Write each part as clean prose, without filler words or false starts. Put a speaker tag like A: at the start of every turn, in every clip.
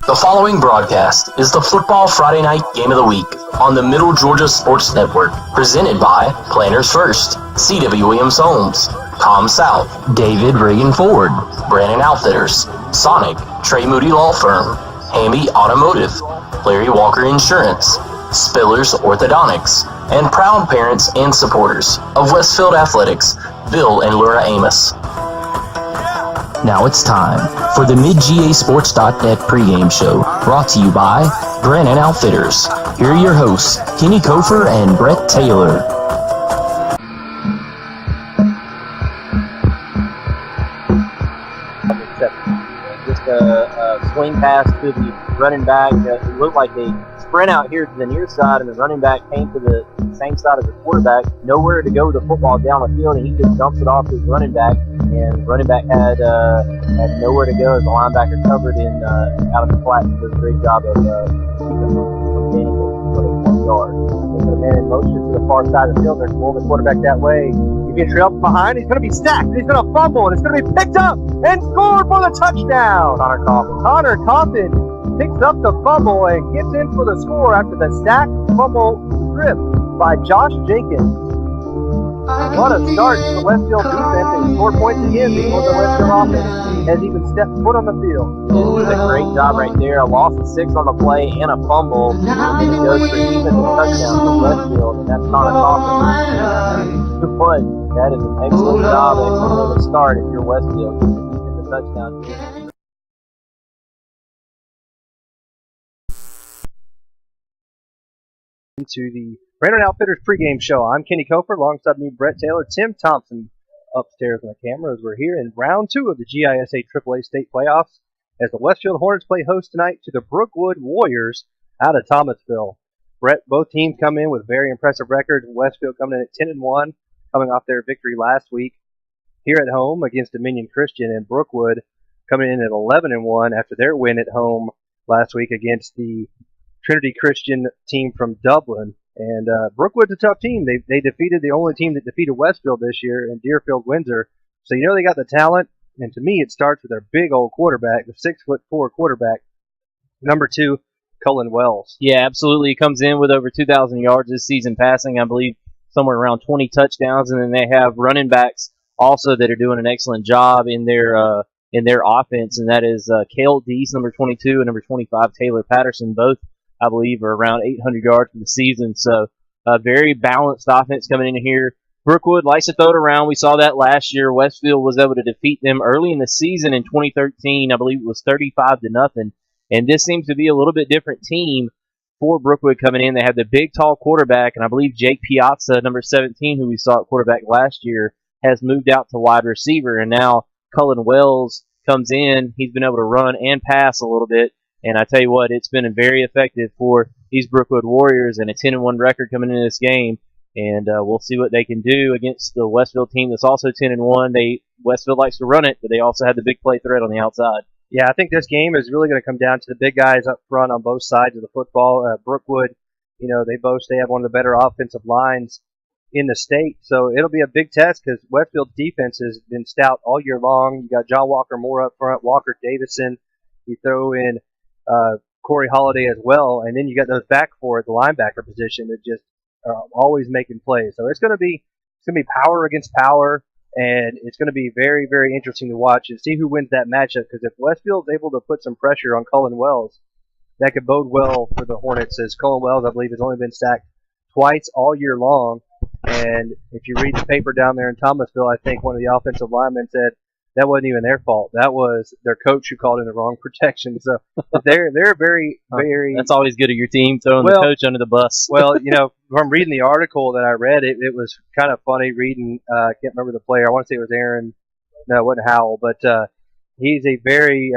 A: The following broadcast is the Football Friday Night Game of the Week on the Middle Georgia Sports Network, presented by Planners First, C.W. Williams Homes, Com South, David Reagan Ford, Brandon Outfitters, Sonic, Trey Moody Law Firm, Hamby Automotive, Larry Walker Insurance, Spillers Orthodontics, and proud parents and supporters of Westfield Athletics, Bill and Laura Amos. Now it's time for the MidGASports.net pregame show, brought to you by Brandon Outfitters. Here are your hosts, Kenny Kofer and Brett Taylor.
B: Just a swing pass to the running back. It looked like they sprint out here to the near side, and the running back came to the same side as the quarterback. Nowhere to go with the football down the field, and he just dumps it off to his running back. And running back had nowhere to go as the linebacker covered in out of the flat. So did a great job of keeping from gaining it 1 yard. They put a man in motion to the far side of the field. They're pulling the quarterback that way. He gets trailed behind. He's going to be stacked. He's going to fumble, and it's going to be picked up and scored for the touchdown. Connor Coffin picks up the fumble and gets in for the score after the sack fumble strip by Josh Jenkins. What a start to the Westfield defense, and 4 points again before the Westfield offense has even stepped foot on the field. It did a great job right there. A loss of 6 on the play and a fumble. And it goes for even the touchdown for Westfield, and that's not a coffin. But that is an excellent job, excellent way to start if you're Westfield. Get the touchdown.
C: To the Brandon Outfitters pregame show. I'm Kenny Kofer, alongside me, Brett Taylor, Tim Thompson upstairs on the camera as we're here in round 2 of the GISA AAA state playoffs as the Westfield Hornets play host tonight to the Brookwood Warriors out of Thomasville. Brett, both teams come in with very impressive records. Westfield coming in at 10-1, coming off their victory last week here at home against Dominion Christian, and Brookwood coming in at 11-1 after their win at home last week against the Trinity Christian team from Dublin. And Brookwood's a tough team. They defeated the only team that defeated Westfield this year in Deerfield Windsor. So you know they got the talent. And to me, it starts with their big old quarterback, the 6'4" quarterback, number 2, Cullen Wells.
B: Yeah, absolutely. He comes in with over 2,000 yards this season passing, I believe somewhere around 20 touchdowns. And then they have running backs also that are doing an excellent job in their offense. And that is Cale Deese, number 22, and number 25, Taylor Patterson, both I believe, are around 800 yards for the season. So a very balanced offense coming in here. Brookwood likes to throw it around. We saw that last year. Westfield was able to defeat them early in the season in 2013. I believe it was 35-0. And this seems to be a little bit different team for Brookwood coming in. They have the big, tall quarterback, and I believe Jake Piazza, number 17, who we saw at quarterback last year, has moved out to wide receiver. And now Cullen Wells comes in. He's been able to run and pass a little bit. And I tell you what, it's been very effective for these Brookwood Warriors, and a 10-1 record coming into this game. And we'll see what they can do against the Westfield team that's also 10-1. Westfield likes to run it, but they also have the big play threat on the outside.
C: Yeah, I think this game is really going to come down to the big guys up front on both sides of the football. Brookwood, you know, they have one of the better offensive lines in the state. So it'll be a big test because Westfield's defense has been stout all year long. You got John Walker Moore up front, Walker Davison. You throw in Corey Holiday as well, and then you got those back four at the linebacker position that just are always making plays. So it's going to be power against power, and it's going to be very, very interesting to watch and see who wins that matchup. Because if Westfield's able to put some pressure on Cullen Wells, that could bode well for the Hornets. As Cullen Wells, I believe, has only been sacked twice all year long. And if you read the paper down there in Thomasville, I think one of the offensive linemen said that wasn't even their fault. That was their coach who called in the wrong protection. So they're very, very...
B: That's always good of your team, throwing the coach under the bus.
C: Well, you know, from reading the article that I read, it was kind of funny reading, I can't remember the player. I want to say it was Aaron. No, it wasn't Howell. But he's a very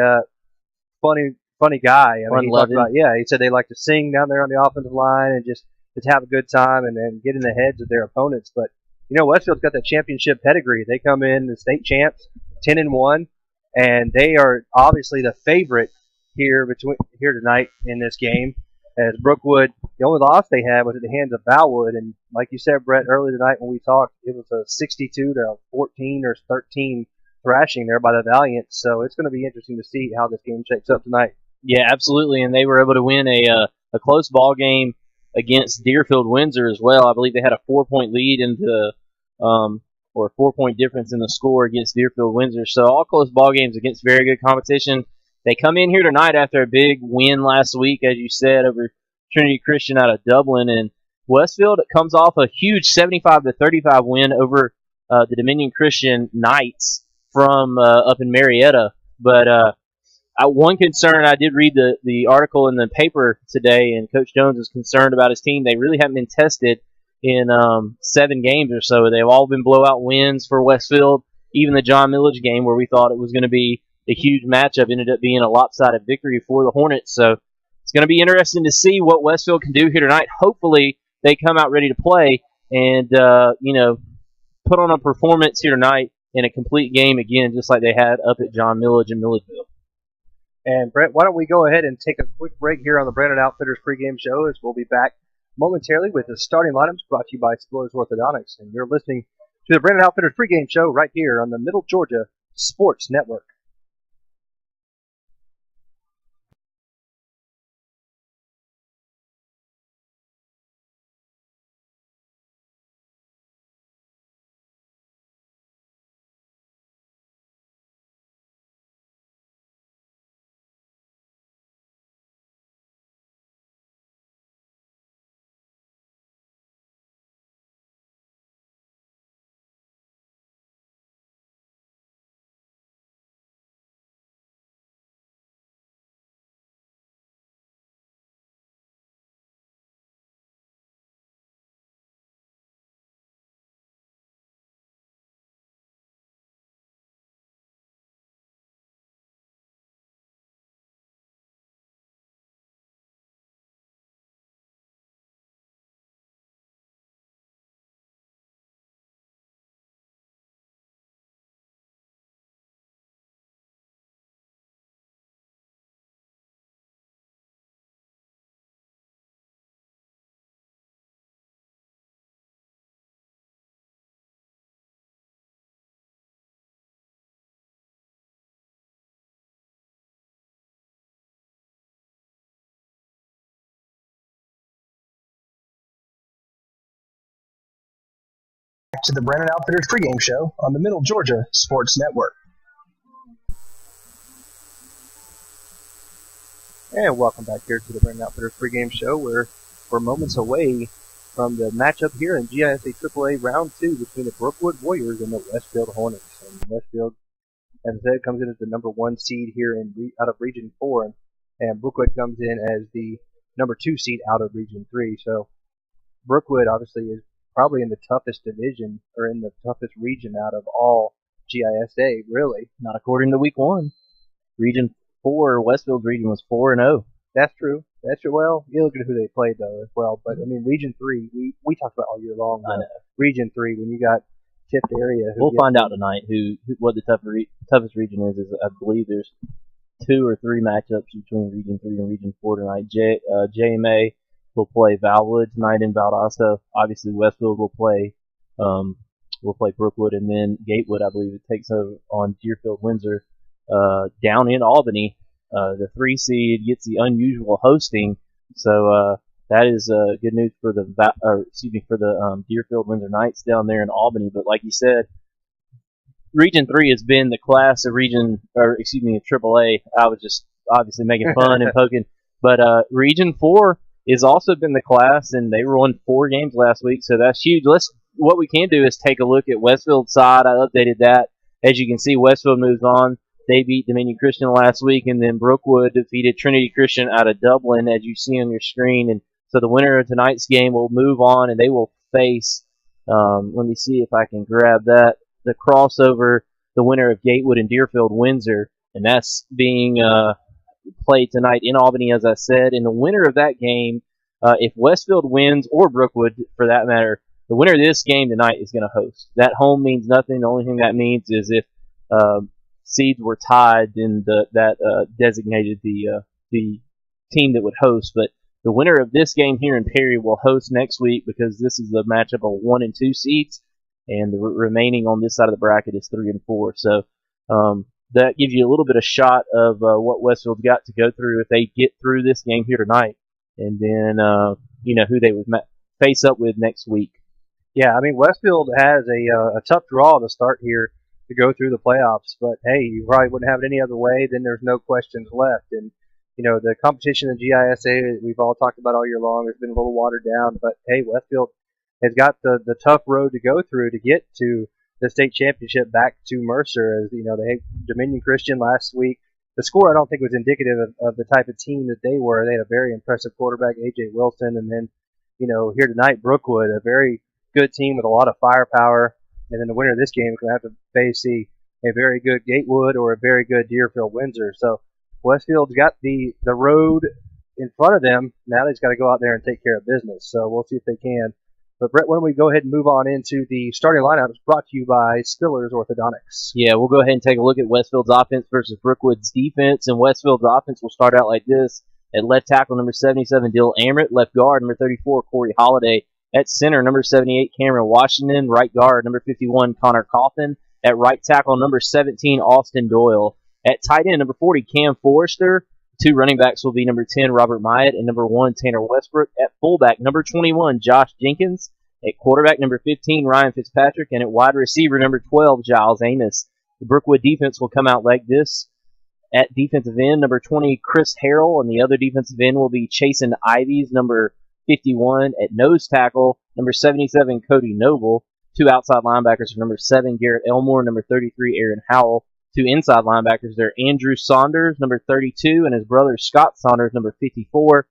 C: funny guy. I mean, he talked about, he said they like to sing down there on the offensive line and just have a good time and get in the heads of their opponents. But, you know, Westfield's got that championship pedigree. They come in the state champs, 10-1, and they are obviously the favorite here tonight in this game. As Brookwood, the only loss they had was at the hands of Valwood, and like you said, Brett, earlier tonight when we talked, it was a 62-14 or 13 thrashing there by the Valiants. So it's going to be interesting to see how this game shakes up tonight.
B: Yeah, absolutely, and they were able to win a close ball game against Deerfield Windsor as well. I believe they had a 4-point lead into or a 4-point difference in the score against Deerfield Windsor. So all close ball games against very good competition. They come in here tonight after a big win last week, as you said, over Trinity Christian out of Dublin, and Westfield comes off a huge 75-35 win over the Dominion Christian Knights from up in Marietta. But one concern, I did read the article in the paper today, and Coach Jones is concerned about his team. They really haven't been tested in 7 games or so. They've all been blowout wins for Westfield. Even the John Millage game, where we thought it was going to be a huge matchup, ended up being a lopsided victory for the Hornets. So it's going to be interesting to see what Westfield can do here tonight. Hopefully they come out ready to play and put on a performance here tonight in a complete game again, just like they had up at John Millage and Milledgeville.
C: And Brent, why don't we go ahead and take a quick break here on the Brandon Outfitters pregame show, as we'll be back momentarily with the starting lineups brought to you by Explorers Orthodontics. And you're listening to the Brandon Outfitters pregame show right here on the Middle Georgia Sports Network.
D: To the Brandon Outfitters pregame show on the Middle Georgia Sports Network.
C: And welcome back here to the Brandon Outfitters pregame show, where we're moments away from the matchup here in GISA AAA Round 2 between the Brookwood Warriors and the Westfield Hornets. And Westfield, as I said, comes in as the number 1 seed here out of Region 4, and Brookwood comes in as the number 2 seed out of Region 3. So Brookwood obviously is probably in the toughest division, or in the toughest region out of all GISA, really.
B: Not according to Week 1. Region 4, Westfield's region was 4-0.
C: That's true. Well, you look at who they played, though, as well. But, I mean, Region 3, we talked about all year long.
B: I know.
C: Region 3, when you got Tipped area.
B: We'll find out tonight what the toughest region is. I believe there's 2 or 3 matchups between Region 3 and Region 4 tonight. JMA will play Valwood tonight in Valdosta. Obviously, Westfield will play Brookwood, and then Gatewood, I believe, it takes over on Deerfield Windsor down in Albany. The 3 seed gets the unusual hosting, so that is good news for the Deerfield Windsor Knights down there in Albany. But like you said, Region 3 has been the class of AAA. I was just obviously making fun and poking, but Region 4 has also been the class, and they won 4 games last week, so that's huge. What we can do is take a look at Westfield's side. I updated that. As you can see, Westfield moves on. They beat Dominion Christian last week, and then Brookwood defeated Trinity Christian out of Dublin, as you see on your screen. And so the winner of tonight's game will move on, and they will face, let me see if I can grab that, the crossover, the winner of Gatewood and Deerfield Windsor, and that's being played tonight in Albany, as I said. And the winner of that game, if Westfield wins, or Brookwood for that matter, the winner of this game tonight is going to host. That home means nothing. The only thing that means is if seeds were tied, then that designated the team that would host. But the winner of this game here in Perry will host next week, because this is a matchup of 1 and 2 seeds, and the remaining on this side of the bracket is 3 and 4. So
E: that gives you a little bit of shot of what Westfield's got to go through if they get through this game here tonight, and then who they would face up with next week.
C: Yeah, I mean, Westfield has a tough draw to start here to go through the playoffs, but hey, you probably wouldn't have it any other way. Then there's no questions left, and the competition in GISA we've all talked about all year long has been a little watered down, but hey, Westfield has got the tough road to go through to get to the state championship back to Mercer. As they had Dominion Christian last week. The score I don't think was indicative of the type of team that they were. They had a very impressive quarterback, A.J. Wilson, and then here tonight Brookwood, a very good team with a lot of firepower. And then the winner of this game is going to have to face a very good Gatewood or a very good Deerfield Windsor. So Westfield's got the road in front of them. Now they just got to go out there and take care of business. So we'll see if they can. But Brett, why don't we go ahead and move on into the starting lineup? It's brought to you by Spillers Orthodontics.
E: Yeah, we'll go ahead and take a look at Westfield's offense versus Brookwood's defense. And Westfield's offense will start out like this. At left tackle, number 77, Dill Amrit. Left guard, number 34, Corey Holiday. At center, number 78, Cameron Washington. Right guard, number 51, Connor Coffin. At right tackle, number 17, Austin Doyle. At tight end, number 40, Cam Forrester. Two running backs will be number 10, Robert Myatt, and number 1, Tanner Westbrook. At fullback, number 21, Josh Jenkins. At quarterback, number 15, Ryan Fitzpatrick. And at wide receiver, number 12, Giles Amos. The Brookwood defense will come out like this. At defensive end, number 20, Chris Harrell. And the other defensive end will be Chasen Ivies, number 51. At nose tackle, number 77, Cody Noble. Two outside linebackers are number 7, Garrett Elmore, number 33, Aaron Howell. Two inside linebackers, they're Andrew Saunders, number 32, and his brother Scott Saunders, number 54.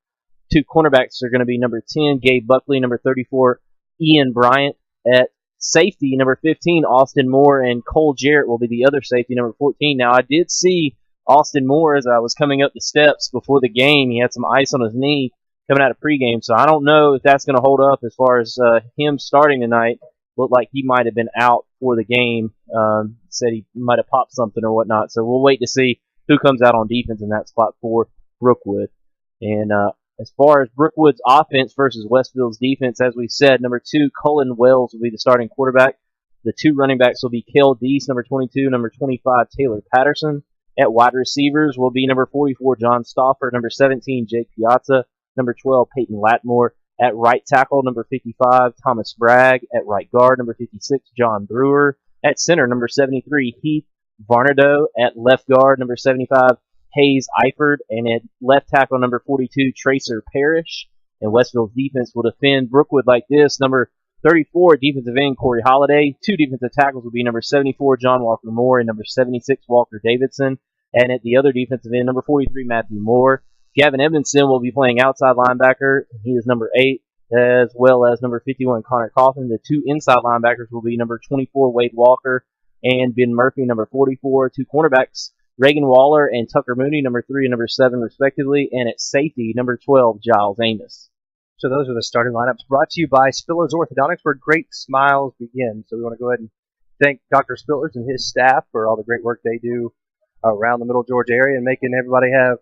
E: Two cornerbacks are going to be number 10, Gabe Buckley, number 34, Ian Bryant. At safety, number 15, Austin Moore, and Cole Jarrett will be the other safety, number 14. Now, I did see Austin Moore as I was coming up the steps before the game. He had some ice on his knee coming out of pregame, so I don't know if that's going to hold up as far as him starting tonight. Looked like he might have been out for the game. Said he might have popped something or whatnot. So we'll wait to see who comes out on defense in that spot for Brookwood. And as far as Brookwood's offense versus Westfield's defense, as we said, number 2, Cullen Wells will be the starting quarterback. The two running backs will be Kel Deese, number 22, number 25, Taylor Patterson. At wide receivers will be number 44, John Stauffer, number 17, Jake Piazza, number 12, Peyton Latmore. At right tackle, number 55, Thomas Bragg. At right guard, number 56, John Brewer. At center, number 73, Heath Varnado. At left guard, number 75, Hayes Eifert. And at left tackle, number 42, Tracer Parrish. And Westfield's defense will defend Brookwood like this. Number 34, defensive end, Corey Holiday. Two defensive tackles will be number 74, John Walker Moore, and number 76, Walker Davidson. And at the other defensive end, number 43, Matthew Moore. Gavin Edmondson will be playing outside linebacker. He is number 8, as well as number 51, Connor Coffin. The two inside linebackers will be number 24, Wade Walker, and Ben Murphy, number 44. Two cornerbacks, Reagan Waller and Tucker Mooney, number 3 and number 7, respectively. And at safety, number 12, Giles Amos.
C: So those are the starting lineups brought to you by Spillers Orthodontics, where great smiles begin. So we want to go ahead and thank Dr. Spillers and his staff for all the great work they do around the Middle Georgia area and making everybody have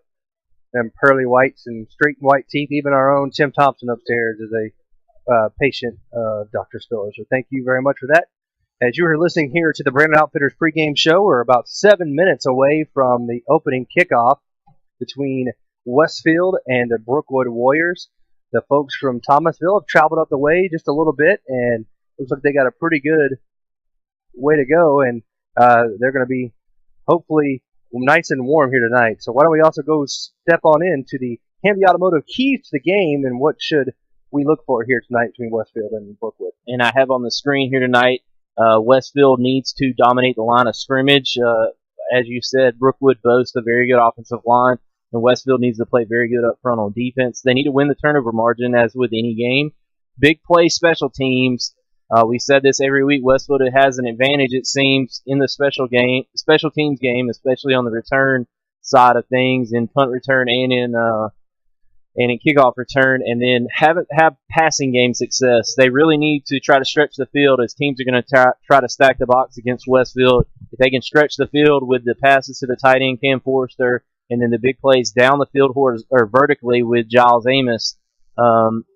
C: them pearly whites and straight white teeth. Even our own Tim Thompson upstairs is a patient of Dr. Spiller. So thank you very much for that. As you are listening here to the Brandon Outfitters pregame show, we're about 7 minutes away from the opening kickoff between Westfield and the Brookwood Warriors. The folks from Thomasville have traveled up the way just a little bit, and looks like they got a pretty good way to go, and they're going to be hopefully nice and warm here tonight. So why don't we also go step on in to the Hamby Automotive keys to the game, and what should we look for here tonight between Westfield and Brookwood?
E: And I have on the screen here tonight, Westfield needs to dominate the line of scrimmage. As you said, Brookwood boasts a very good offensive line, and Westfield needs to play very good up front on defense. They need to win the turnover margin, as with any game. Big play special teams. We said this every week. Westfield has an advantage, it seems, in the special teams game, especially on the return side of things, in punt return and in kickoff return, and then haven't had passing game success. They really need to try to stretch the field, as teams are going to try to stack the box against Westfield. If they can stretch the field with the passes to the tight end, Cam Forrester, and then the big plays down the field or vertically with Giles Amos,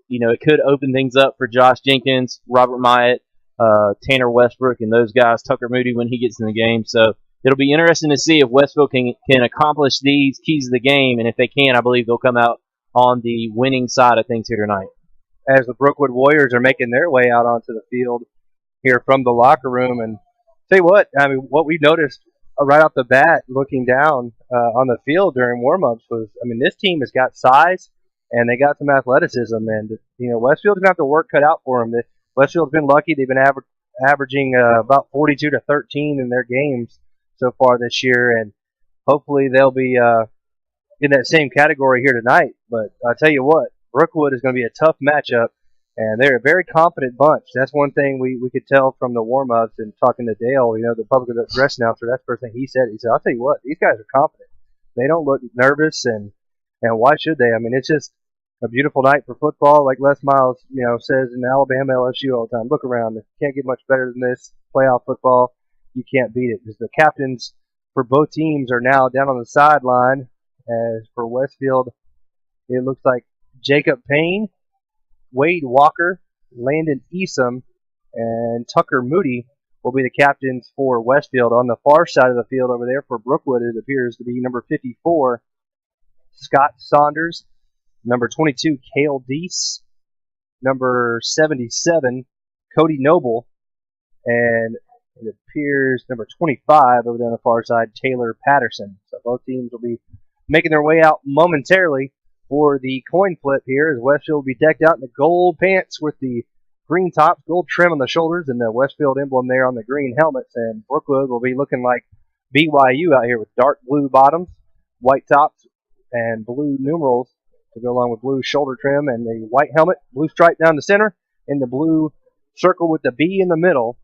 E: it could open things up for Josh Jenkins, Robert Myatt, Tanner Westbrook, and those guys, Tucker Moody when he gets in the game. So it'll be interesting to see if Westfield can accomplish these keys of the game, and if they can, I believe they'll come out on the winning side of things here tonight.
C: As the Brookwood Warriors are making their way out onto the field here from the locker room, and say what, I mean, what we noticed right off the bat looking down on the field during warm-ups was, I mean, this team has got size and they got some athleticism, and Westfield's gonna have to work cut out for them. Westfield's been lucky; they've been averaging about 42 to 13 in their games so far this year, and hopefully they'll be in that same category here tonight. But I'll tell you what, Brookwood is going to be a tough matchup, and they're a very confident bunch. That's one thing we could tell from the warm-ups and talking to Dale, the public address announcer. That's the first thing he said. He said, I'll tell you what, these guys are confident. They don't look nervous, and why should they? I mean, it's just a beautiful night for football. Like Les Miles, says in Alabama LSU all the time, look around. It can't get much better than this. Playoff football, you can't beat it. Because the captains for both teams are now down on the sideline. As for Westfield, it looks like Jacob Payne, Wade Walker, Landon Easom, and Tucker Moody will be the captains for Westfield. On the far side of the field over there for Brookwood, it appears to be number 54, Scott Saunders, number 22, Cale Deese, number 77, Cody Noble, and it appears number 25 over there on the far side, Taylor Patterson. So both teams will be making their way out momentarily for the coin flip here, as Westfield will be decked out in the gold pants with the green tops, gold trim on the shoulders, and the Westfield emblem there on the green helmets. And Brookwood will be looking like BYU out here with dark blue bottoms, white tops, and blue numerals to go along with blue shoulder trim, and the white helmet, blue stripe down the center, and the blue circle with the B in the middle,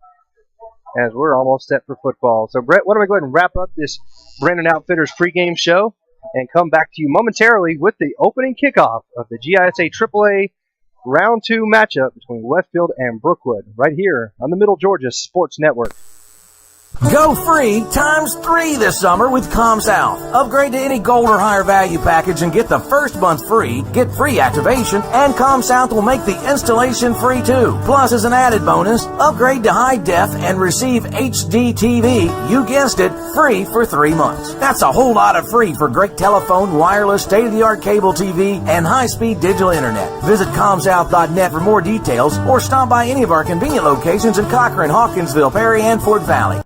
C: as we're almost set for football. So, Brett, why don't we go ahead and wrap up this Brandon Outfitters pregame show and come back to you momentarily with the opening kickoff of the GISA AAA Round 2 matchup between Westfield and Brookwood right here on the Middle Georgia Sports Network.
F: Go free times 3 this summer with ComSouth. Upgrade to any gold or higher value package and get the first month free, get free activation, and ComSouth will make the installation free too. Plus, as an added bonus, upgrade to high def and receive HD TV, you guessed it, free for 3 months. That's a whole lot of free for great telephone, wireless, state-of-the-art cable TV, and high-speed digital internet. Visit ComSouth.net for more details or stop by any of our convenient locations in Cochran, Hawkinsville, Perry, and Fort Valley.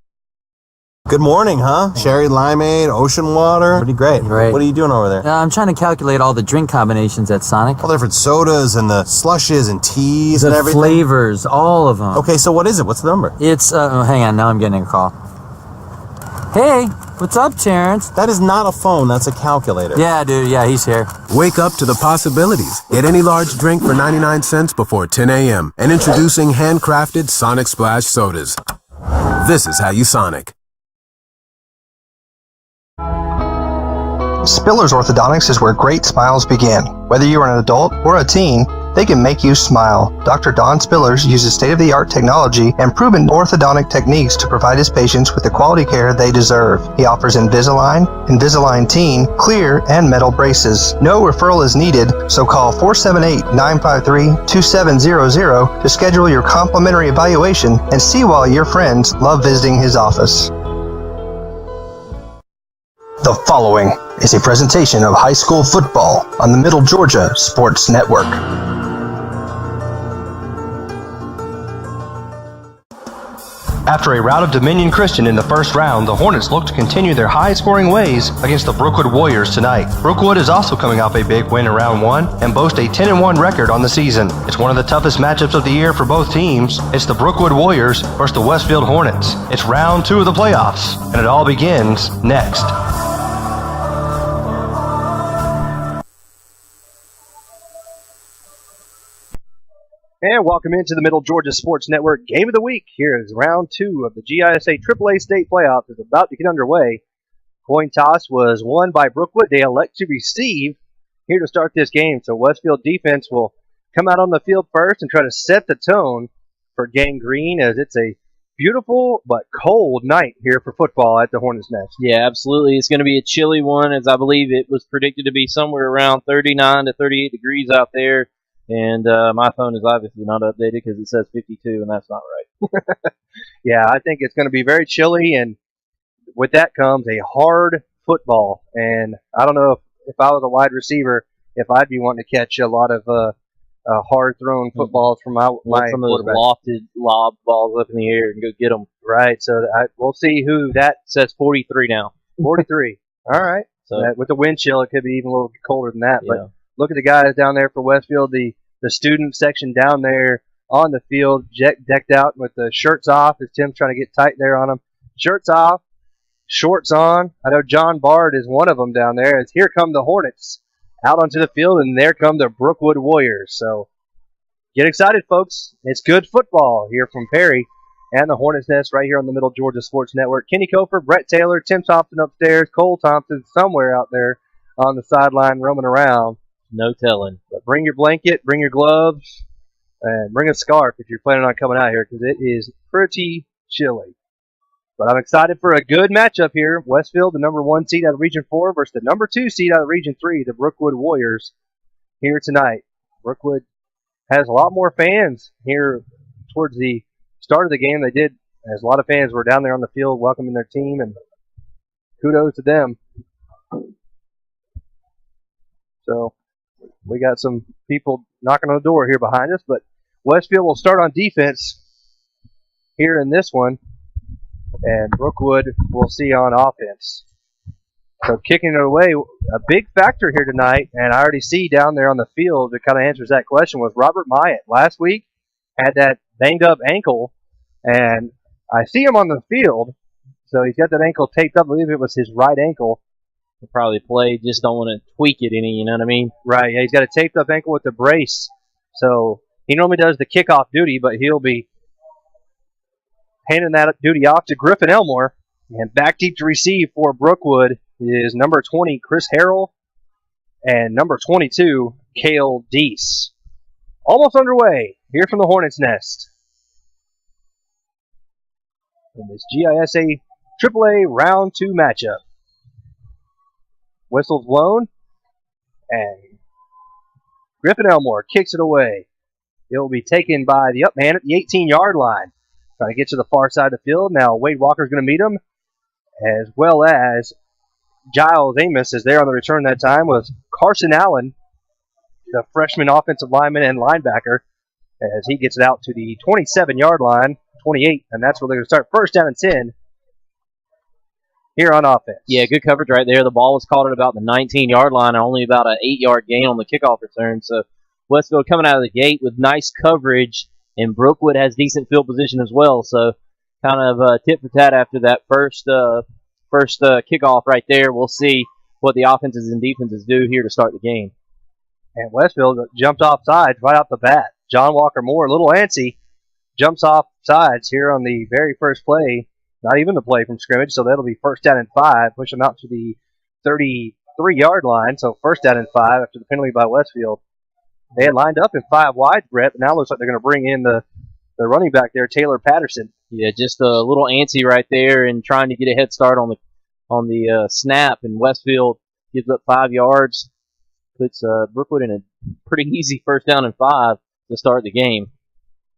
G: Good morning, huh? Sherry limeade, ocean water. Pretty great.
H: Great.
G: What are you doing over there?
H: I'm trying to calculate all the drink combinations at Sonic.
G: All the different sodas and the slushes and teas and
H: The
G: everything.
H: flavors, all of them.
G: Okay, so what is it? What's the number?
H: It's, hang on, now I'm getting a call. Hey, what's up, Terrence?
G: That is not a phone, that's a calculator.
H: Yeah, dude, yeah, he's here.
I: Wake up to the possibilities. Get any large drink for 99 cents before 10 a.m. And introducing handcrafted Sonic Splash sodas. This is how you Sonic.
D: Spillers Orthodontics is where great smiles begin. Whether you're an adult or a teen, they can make you smile. Dr. Don Spillers uses state-of-the-art technology and proven orthodontic techniques to provide his patients with the quality care they deserve. He offers Invisalign, Invisalign Teen, clear, and metal braces. No referral is needed, so call 478-953-2700 to schedule your complimentary evaluation and see why your friends love visiting his office. The following is a presentation of high school football on the Middle Georgia Sports Network. After a rout of Dominion Christian in the first round, the Hornets look to continue their high-scoring ways against the Brookwood Warriors tonight. Brookwood is also coming off a big win in round 1 and boasts a 10-1 record on the season. It's one of the toughest matchups of the year for both teams. It's the Brookwood Warriors versus the Westfield Hornets. It's round 2 of the playoffs, and it all begins next.
C: And welcome into the Middle Georgia Sports Network Game of the Week. Here is round 2 of the GISA AAA State Playoffs. It's about to get underway. Coin toss was won by Brookwood. They elect to receive here to start this game. So Westfield defense will come out on the field first and try to set the tone for Gang Green, as it's a beautiful but cold night here for football at the Hornets' Nest.
E: Yeah, absolutely. It's going to be a chilly one, as I believe it was predicted to be somewhere around 39 to 38 degrees out there. And my phone is obviously not updated because it says 52, and that's not right.
C: Yeah, I think it's going to be very chilly, and with that comes a hard football. And I don't know if I was a wide receiver, if I'd be wanting to catch a lot of hard-thrown footballs from my
E: some of those lofted lob balls up in the air and go get them.
C: Right, so we'll see who that
E: says 43 now.
C: 43. All right.
E: So
C: with the wind chill, it could be even a little colder than that.
E: Yeah.
C: But look at the guys down there for Westfield, the student section down there on the field, decked out with the shirts off, as Tim's trying to get tight there on them. Shirts off, shorts on. I know John Bard is one of them down there. As here come the Hornets out onto the field, and there come the Brookwood Warriors. So get excited, folks. It's good football here from Perry and the Hornets Nest right here on the Middle Georgia Sports Network. Kenny Kofer, Brett Taylor, Tim Thompson upstairs, Cole Thompson somewhere out there on the sideline roaming around.
E: No telling.
C: But bring your blanket, bring your gloves, and bring a scarf if you're planning on coming out here because it is pretty chilly. But I'm excited for a good matchup here. Westfield, the number 1 seed out of Region 4 versus the number 2 seed out of Region 3, the Brookwood Warriors, here tonight. Brookwood has a lot more fans here towards the start of the game. They did, as a lot of fans were down there on the field welcoming their team, and kudos to them. So we got some people knocking on the door here behind us, but Westfield will start on defense here in this one, and Brookwood will see on offense. So kicking it away, a big factor here tonight, and I already see down there on the field that kind of answers that question, was Robert Myatt. Last week had that banged up ankle, and I see him on the field, so he's got that ankle taped up. I believe it was his right ankle.
E: He'll probably play, just don't want to tweak it any, you know what I mean?
C: Right, yeah, he's got a taped up ankle with the brace, so he normally does the kickoff duty, but he'll be handing that duty off to Griffin Elmore. And back deep to receive for Brookwood is number 20, Chris Harrell, and number 22, Cale Deese. Almost underway here from the Hornets Nest in this GISA AAA Round 2 matchup. Whistle's blown, and Griffin Elmore kicks it away. It will be taken by the up man at the 18-yard line. Trying to get to the far side of the field. Now Wade Walker's going to meet him, as well as Giles Amos is there on the return that time, was Carson Allen, the freshman offensive lineman and linebacker, as he gets it out to the 27-yard line, 28, and that's where they're going to start first down and 10 here on offense.
E: Yeah, good coverage right there. The ball was caught at about the 19-yard line, only about an 8-yard gain on the kickoff return. So Westfield coming out of the gate with nice coverage, and Brookwood has decent field position as well. So kind of tit for tat after that first kickoff right there. We'll see what the offenses and defenses do here to start the game.
C: And Westfield jumped off sides right off the bat. John Walker Moore, a little antsy, jumps off sides here on the very first play. Not even the play from scrimmage, so that'll be first down and 5. Push them out to the 33-yard line, so first down and 5 after the penalty by Westfield. They had lined up in 5 wide, Brett, but now it looks like they're going to bring in the running back there, Taylor Patterson.
E: Yeah, just a little antsy right there and trying to get a head start on the snap, and Westfield gives up 5 yards, puts Brookwood in a pretty easy first down and 5 to start the game.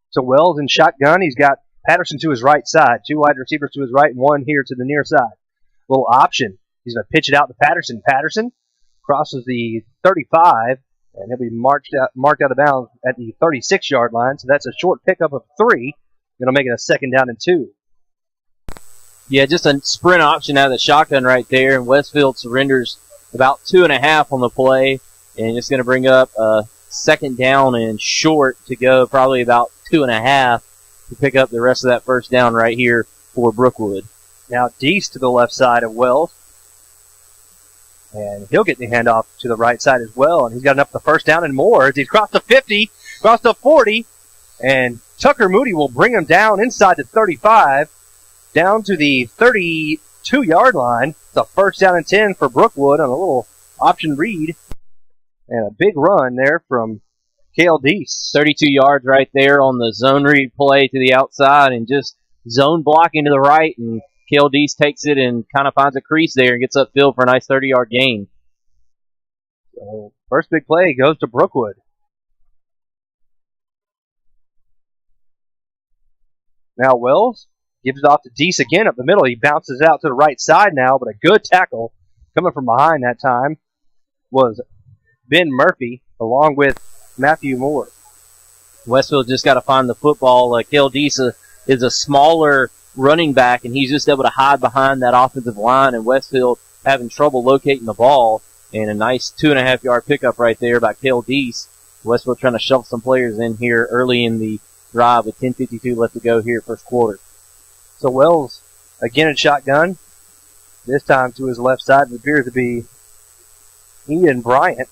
C: So Wells in shotgun, he's got Patterson to his right side, 2 wide receivers to his right and 1 here to the near side. Little option. He's going to pitch it out to Patterson. Patterson crosses the 35, and he'll be marked out of bounds at the 36-yard line. So that's a short pickup of 3. It'll make it a second down and 2.
E: Yeah, just a sprint option out of the shotgun right there, and Westfield surrenders about 2.5 on the play, and it's going to bring up a second down and short to go, probably about 2.5 to pick up the rest of that first down right here for Brookwood.
C: Now Deese to the left side of Wells, and he'll get the handoff to the right side as well, and he's got enough for the first down and more as he's crossed the 50, crossed the 40, and Tucker Moody will bring him down inside the 35, down to the 32-yard line. It's a first down and 10 for Brookwood on a little option read, and a big run there from Cale Deese.
E: 32 yards right there on the zone read play to the outside, and just zone blocking to the right, and Cale Deese takes it and kind of finds a crease there and gets upfield for a nice 30-yard gain.
C: So first big play goes to Brookwood. Now Wells Gives it off to Deese again up the middle. He bounces out to the right side now, but a good tackle coming from behind that time was Ben Murphy along with Matthew Moore.
E: Westfield just got to find the football. Cale Deese is a smaller running back, and he's just able to hide behind that offensive line, and Westfield having trouble locating the ball. And a nice 2.5-yard pickup right there by Cale Deese. Westfield trying to shuffle some players in here early in the drive with 10:52 left to go here first quarter.
C: So Wells again in shotgun. This time to his left side. It appears to be Ian Bryant.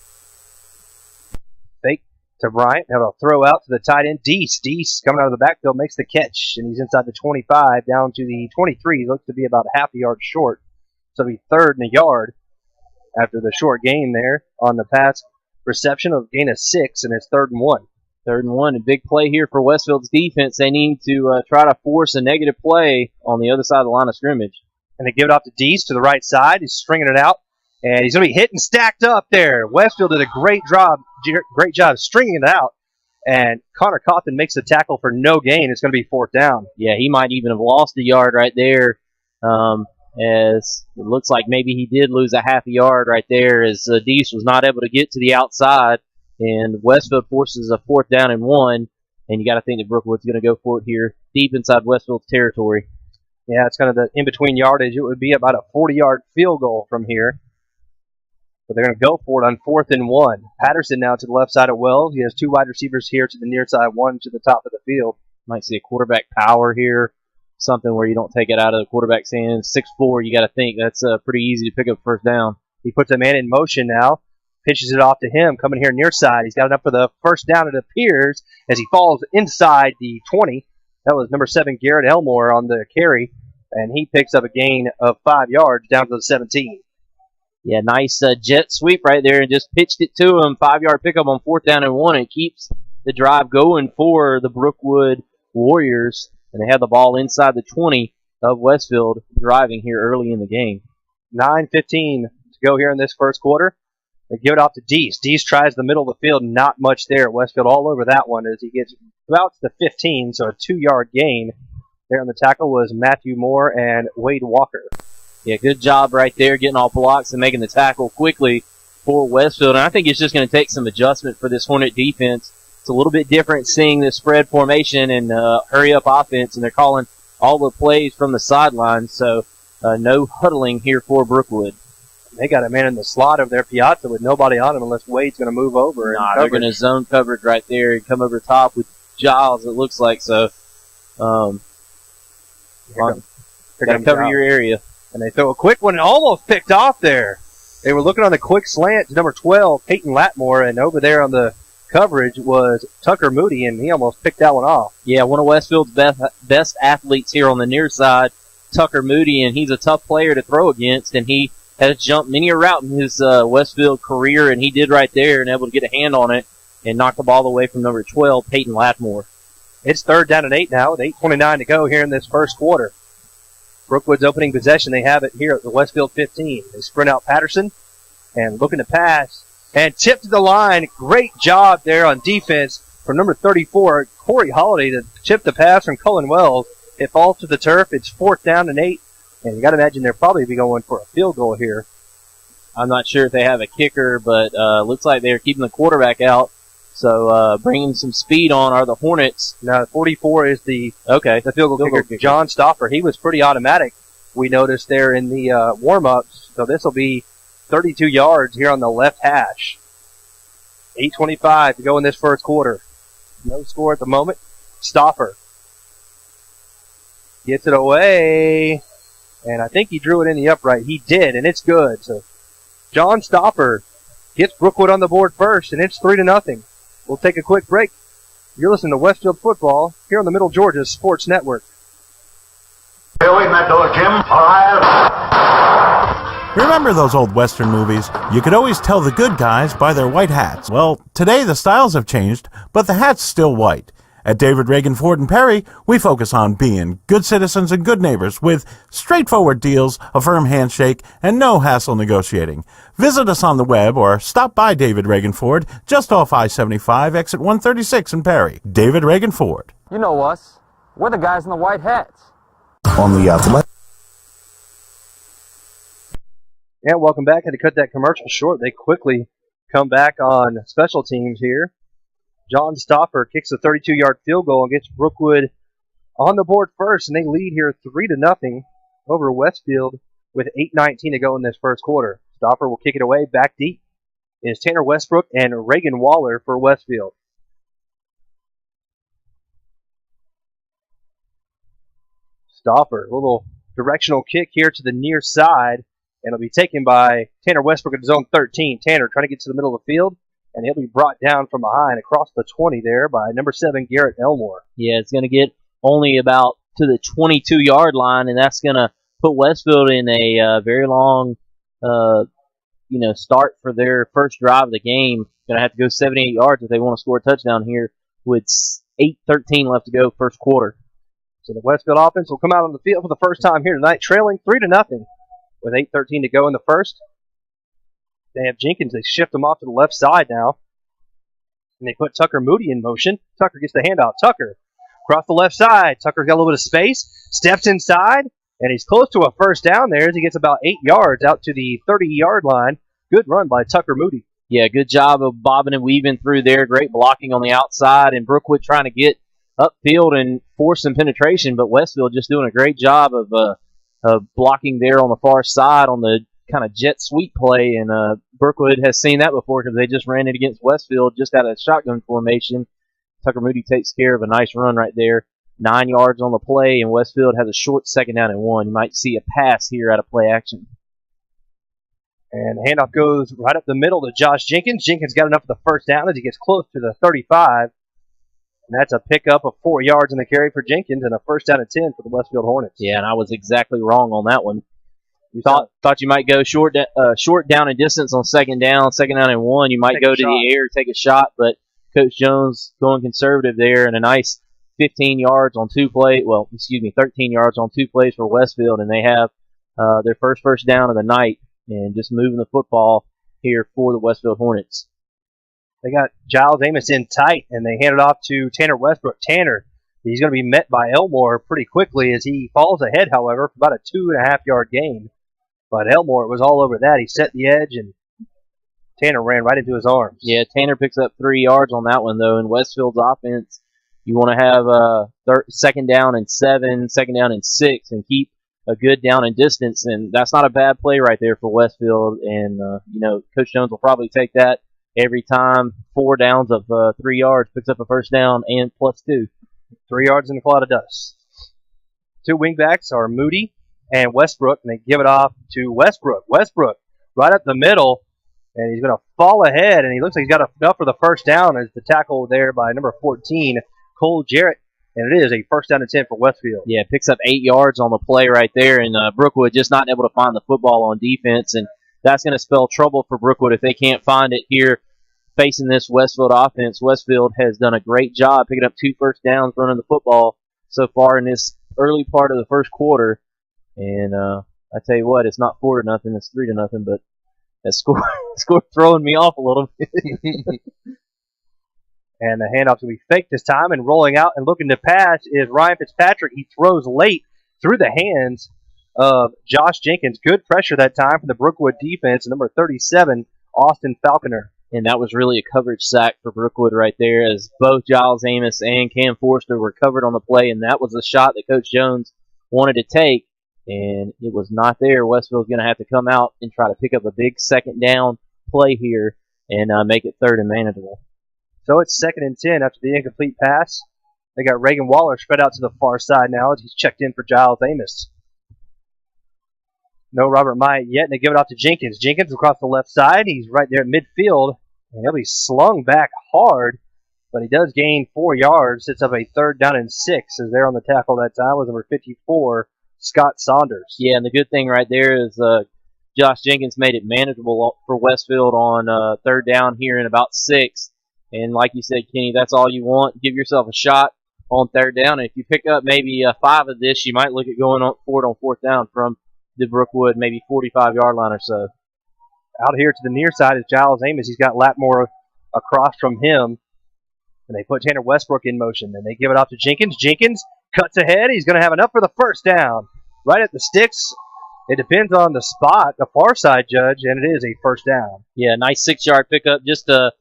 C: Fake to Bryant. Now they'll throw out to the tight end, Deese. Deese coming out of the backfield makes the catch, and he's inside the 25 down to the 23. He looks to be about a half a yard short. So it'll be 3rd and a yard after the short gain there on the pass reception of gain of 6, and it's 3rd and 1.
E: 3rd and 1, a big play here for Westfield's defense. They need to try to force a negative play on the other side of the line of scrimmage.
C: And they give it off to Deese to the right side. He's stringing it out, and he's going to be hit and stacked up there. Westfield did a great job stringing it out, and Connor Cawthon makes the tackle for no gain. It's going to be 4th down.
E: Yeah, he might even have lost a yard right there, as it looks like maybe he did lose a half a yard right there, as Deese was not able to get to the outside. And Westfield forces a 4th down and 1, and you got to think that Brookwood's going to go for it here, deep inside Westfield's territory.
C: Yeah, it's kind of the in-between yardage. It would be about a 40-yard field goal from here. But they're going to go for it on 4th and 1. Patterson now to the left side of Wells. He has 2 wide receivers here to the near side, 1 to the top of the field.
E: Might see a quarterback power here, something where you don't take it out of the quarterback's hands. 6'4", you got to think that's pretty easy to pick up 1st down.
C: He puts a man in motion now. Pitches it off to him, coming here near side. He's got enough for the 1st down, it appears, as he falls inside the 20. That was number 7, Garrett Elmore, on the carry, and he picks up a gain of 5 yards down to the 17.
E: Yeah, nice jet sweep right there, and just pitched it to him. 5-yard pickup on 4th down and 1. It keeps the drive going for the Brookwood Warriors, and they have the ball inside the 20 of Westfield, driving here early in the game.
C: 9:15 to go here in this first quarter. They give it off to Deese. Deese tries the middle of the field, not much there. Westfield all over that one as he gets about to the 15, so a 2-yard gain. There on the tackle was Matthew Moore and Wade Walker.
E: Yeah, good job right there, getting off blocks and making the tackle quickly for Westfield. And I think it's just going to take some adjustment for this Hornet defense. It's a little bit different seeing the spread formation and hurry-up offense, and they're calling all the plays from the sidelines, so no huddling here for Brookwood.
C: They got a man in the slot over there, Piazza, with nobody on him unless Wade's going to move over.
E: They're going to zone coverage right there and come over top with Giles, it looks like. So, got to cover your area.
C: And they throw a quick one and almost picked off there. They were looking on the quick slant to number 12, Peyton Latmore, and over there on the coverage was Tucker Moody, and he almost picked that one off.
E: Yeah, one of Westfield's best athletes here on the near side, Tucker Moody, and he's a tough player to throw against, and he has jumped many a route in his Westfield career, and he did right there and able to get a hand on it and knock the ball away from number 12, Peyton Latmore.
C: It's 3rd down and 8 now with 8:29 to go here in this first quarter. Brookwood's opening possession, they have it here at the Westfield 15. They sprint out Patterson and looking to pass and tip to the line. Great job there on defense from number 34, Corey Holiday, to chip the pass from Cullen Wells. It falls to the turf. It's 4th down and 8. And you got to imagine they'll probably be going for a field goal here.
E: I'm not sure if they have a kicker, but looks like they're keeping the quarterback out. So bringing some speed on are the Hornets.
C: Now, 44 is the field goal kicker,
E: kicker.
C: John Stoffer. He was pretty automatic, we noticed there in the warm-ups. So this will be 32 yards here on the left hash. 8:25 to go in this first quarter. No score at the moment. Stoffer gets it away. And I think he drew it in the upright. He did, and it's good. So John Stoffer gets Brookwood on the board first, and it's 3-0. We'll take a quick break. You're listening to Westfield Football here on the Middle Georgia Sports Network.
J: Hey, wait in that door, Jim. All right.
G: Remember those old Western movies? You could always tell the good guys by their white hats. Well, today the styles have changed, but the hat's still white. At David Reagan Ford and Perry, we focus on being good citizens and good neighbors with straightforward deals, a firm handshake, and no hassle negotiating. Visit us on the web or stop by David Reagan Ford just off I-75, exit 136 in Perry. David Reagan Ford.
K: You know us. We're the guys in the white hats. on the Athletic.
C: And welcome back. Had to cut that commercial short. They quickly come back on special teams here. John Stoffer kicks a 32-yard field goal and gets Brookwood on the board first, and they lead here 3-0 over Westfield with 8:19 to go in this first quarter. Stoffer will kick it away. Back deep is Tanner Westbrook and Reagan Waller for Westfield. Stoffer, a little directional kick here to the near side, and it'll be taken by Tanner Westbrook at his own 13. Tanner trying to get to the middle of the field, and he'll be brought down from behind across the 20 there by number 7, Garrett Elmore.
E: Yeah, it's going to get only about to the 22-yard line, and that's going to put Westfield in a very long start for their first drive of the game. Going to have to go 78 yards if they want to score a touchdown here with 8:13 left to go first quarter.
C: So the Westfield offense will come out on the field for the first time here tonight, trailing 3-0 with 8:13 to go in the first. They have Jenkins. They shift him off to the left side now. And they put Tucker Moody in motion. Tucker gets the handout. Tucker across the left side. Tucker's got a little bit of space. Steps inside. And he's close to a first down there as he gets about 8 yards out to the 30-yard line. Good run by Tucker Moody.
E: Yeah, good job of bobbing and weaving through there. Great blocking on the outside. And Brookwood trying to get upfield and force some penetration. But Westfield just doing a great job of blocking there on the far side on the kind of jet sweep play, and Brookwood has seen that before because they just ran it against Westfield just out of shotgun formation. Tucker Moody takes care of a nice run right there. 9 yards on the play, and Westfield has a short 2nd down and 1. You might see a pass here out of play action.
C: And the handoff goes right up the middle to Josh Jenkins. Jenkins got enough of the first down as he gets close to the 35. And that's a pickup of 4 yards in the carry for Jenkins and a 1st down and 10 for the Westfield Hornets.
E: Yeah, and I was exactly wrong on that one. You thought you might go short down and distance on 2nd down, 2nd down and 1. You might go to the air, take a shot, but Coach Jones going conservative there, and a nice 13 yards on 2 plays for Westfield, and they have their first down of the night and just moving the football here for the Westfield Hornets.
C: They got Giles Amos in tight, and they hand it off to Tanner Westbrook. Tanner, he's going to be met by Elmore pretty quickly as he falls ahead, however, for about a 2.5-yard gain. But Elmore was all over that. He set the edge, and Tanner ran right into his arms.
E: Yeah, Tanner picks up 3 yards on that one, though. In Westfield's offense, you want to have 2nd down and 7, 2nd down and 6, and keep a good down and distance. And that's not a bad play right there for Westfield. And, Coach Jones will probably take that every time. 4 downs of 3 yards, picks up a 1st down and +2.
C: 3 yards in a cloud of dust. 2 wingbacks are Moody and Westbrook, and they give it off to Westbrook. Westbrook right up the middle, and he's going to fall ahead, and he looks like he's got enough for the 1st down as the tackle there by number 14, Cole Jarrett, and it is a 1st down and 10 for Westfield.
E: Yeah, picks up 8 yards on the play right there, and Brookwood just not able to find the football on defense, and that's going to spell trouble for Brookwood if they can't find it here facing this Westfield offense. Westfield has done a great job picking up 2 first downs running the football so far in this early part of the first quarter. And I tell you what, it's not 4-0, it's 3-0, but that score throwing me off a little bit.
C: And the handoff will be fake this time, and rolling out and looking to pass is Ryan Fitzpatrick. He throws late through the hands of Josh Jenkins. Good pressure that time from the Brookwood defense, number 37, Austin Falconer.
E: And that was really a coverage sack for Brookwood right there, as both Giles Amos and Cam Forster were covered on the play, and that was a shot that Coach Jones wanted to take, and it was not there. Westfield's going to have to come out and try to pick up a big 2nd down play here and make it 3rd and manageable.
C: So it's 2nd and 10 after the incomplete pass. They got Reagan Waller spread out to the far side now as he's checked in for Giles Amos. No Robert Myatt yet, and they give it off to Jenkins. Jenkins across the left side. He's right there at midfield, and he'll be slung back hard, but he does gain 4 yards. Sits up a 3rd down and 6 as there on the tackle that time was number 54, Scott Saunders.
E: Yeah, and the good thing right there is Josh Jenkins made it manageable for Westfield on 3rd down here in about 6. And like you said, Kenny, that's all you want. Give yourself a shot on 3rd down. And if you pick up maybe 5 of this, you might look at going for it on 4th down from the Brookwood, maybe 45-yard line or so.
C: Out here to the near side is Giles Amos. He's got Latmore across from him. And they put Tanner Westbrook in motion. Then they give it off to Jenkins. Jenkins Cuts ahead. He's going to have enough for the first down. Right at the sticks. It depends on the spot, the far side, Judge, and it is a first down.
E: Yeah, nice 6-yard pickup. Just a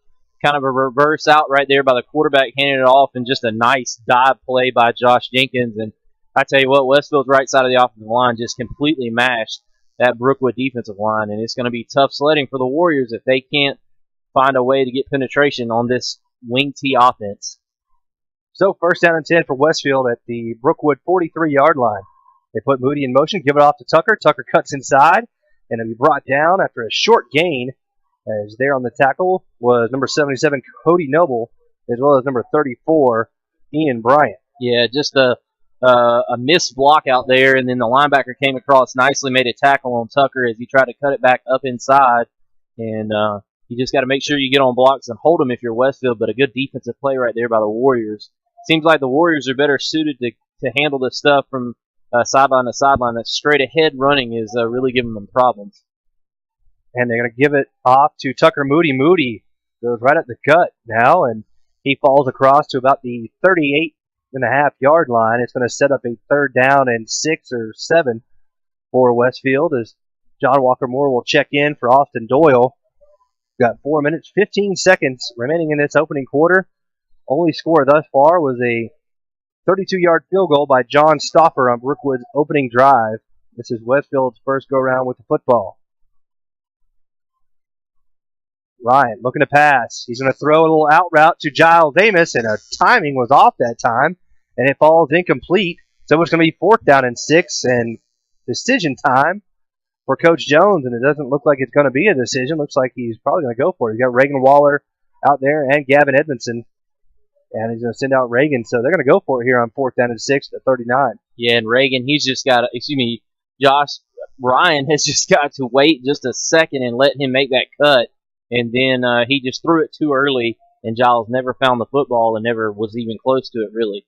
E: kind of a reverse out right there by the quarterback, handing it off, and just a nice dive play by Josh Jenkins. And I tell you what, Westfield's right side of the offensive line just completely mashed that Brookwood defensive line, and it's going to be tough sledding for the Warriors if they can't find a way to get penetration on this wing T offense.
C: So first down and 10 for Westfield at the Brookwood 43-yard line. They put Moody in motion, give it off to Tucker. Tucker cuts inside, and it'll be brought down after a short gain. As there on the tackle was number 77, Cody Noble, as well as number 34, Ian Bryant.
E: Yeah, just a missed block out there, and then the linebacker came across nicely, made a tackle on Tucker as he tried to cut it back up inside. And you just got to make sure you get on blocks and hold them if you're Westfield, but a good defensive play right there by the Warriors. Seems like the Warriors are better suited to handle this stuff from sideline to sideline. That straight ahead running is really giving them problems.
C: And they're going to give it off to Tucker Moody. Moody goes right at the gut now, and he falls across to about the 38.5-yard line. It's going to set up a third down and 6 or 7 for Westfield as John Walker Moore will check in for Austin Doyle. Got 4 minutes, 15 seconds remaining in this opening quarter. Only score thus far was a 32-yard field goal by John Stoffer on Brookwood's opening drive. This is Westfield's first go-round with the football. Ryan looking to pass. He's going to throw a little out route to Giles Amos, and our timing was off that time, and it falls incomplete. So it's going to be 4th down and 6, and decision time for Coach Jones, and it doesn't look like it's going to be a decision. Looks like he's probably going to go for it. He's got Reagan Waller out there and Gavin Edmondson, and he's going to send out Reagan. So they're going to go for it here on 4th down and 6 at 39.
E: Yeah, and Reagan, Josh Ryan has just got to wait just a second and let him make that cut. And then he just threw it too early, and Giles never found the football and never was even close to it, really.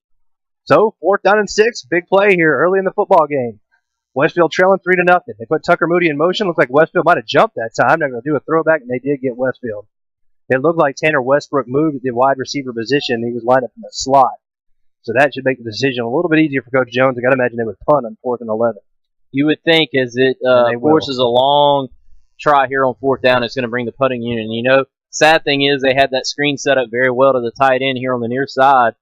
C: So 4th down and 6, big play here early in the football game. Westfield trailing 3-0. They put Tucker Moody in motion. Looks like Westfield might have jumped that time. They're going to do a throwback, and they did get Westfield. It looked like Tanner Westbrook moved at the wide receiver position. He was lined up in the slot. So that should make the decision a little bit easier for Coach Jones. I got to imagine they would punt on 4th and 11.
E: You would think as it forces a long try here on 4th down, it's going to bring the punting unit. And, you know, sad thing is they had that screen set up very well to the tight end here on the near side,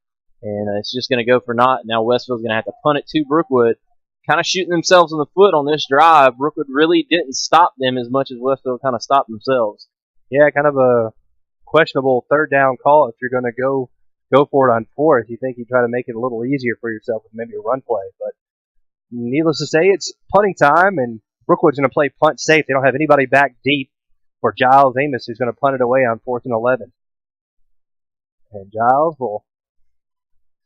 E: and it's just going to go for naught. Now Westfield's going to have to punt it to Brookwood, kind of shooting themselves in the foot on this drive. Brookwood really didn't stop them as much as Westfield kind of stopped themselves.
C: Yeah, kind of a questionable 3rd down call if you're going to go for it on 4th. You think you try to make it a little easier for yourself with maybe a run play. But needless to say, it's punting time, and Brookwood's going to play punt safe. They don't have anybody back deep for Giles Amos, who's going to punt it away on 4th and 11. And Giles will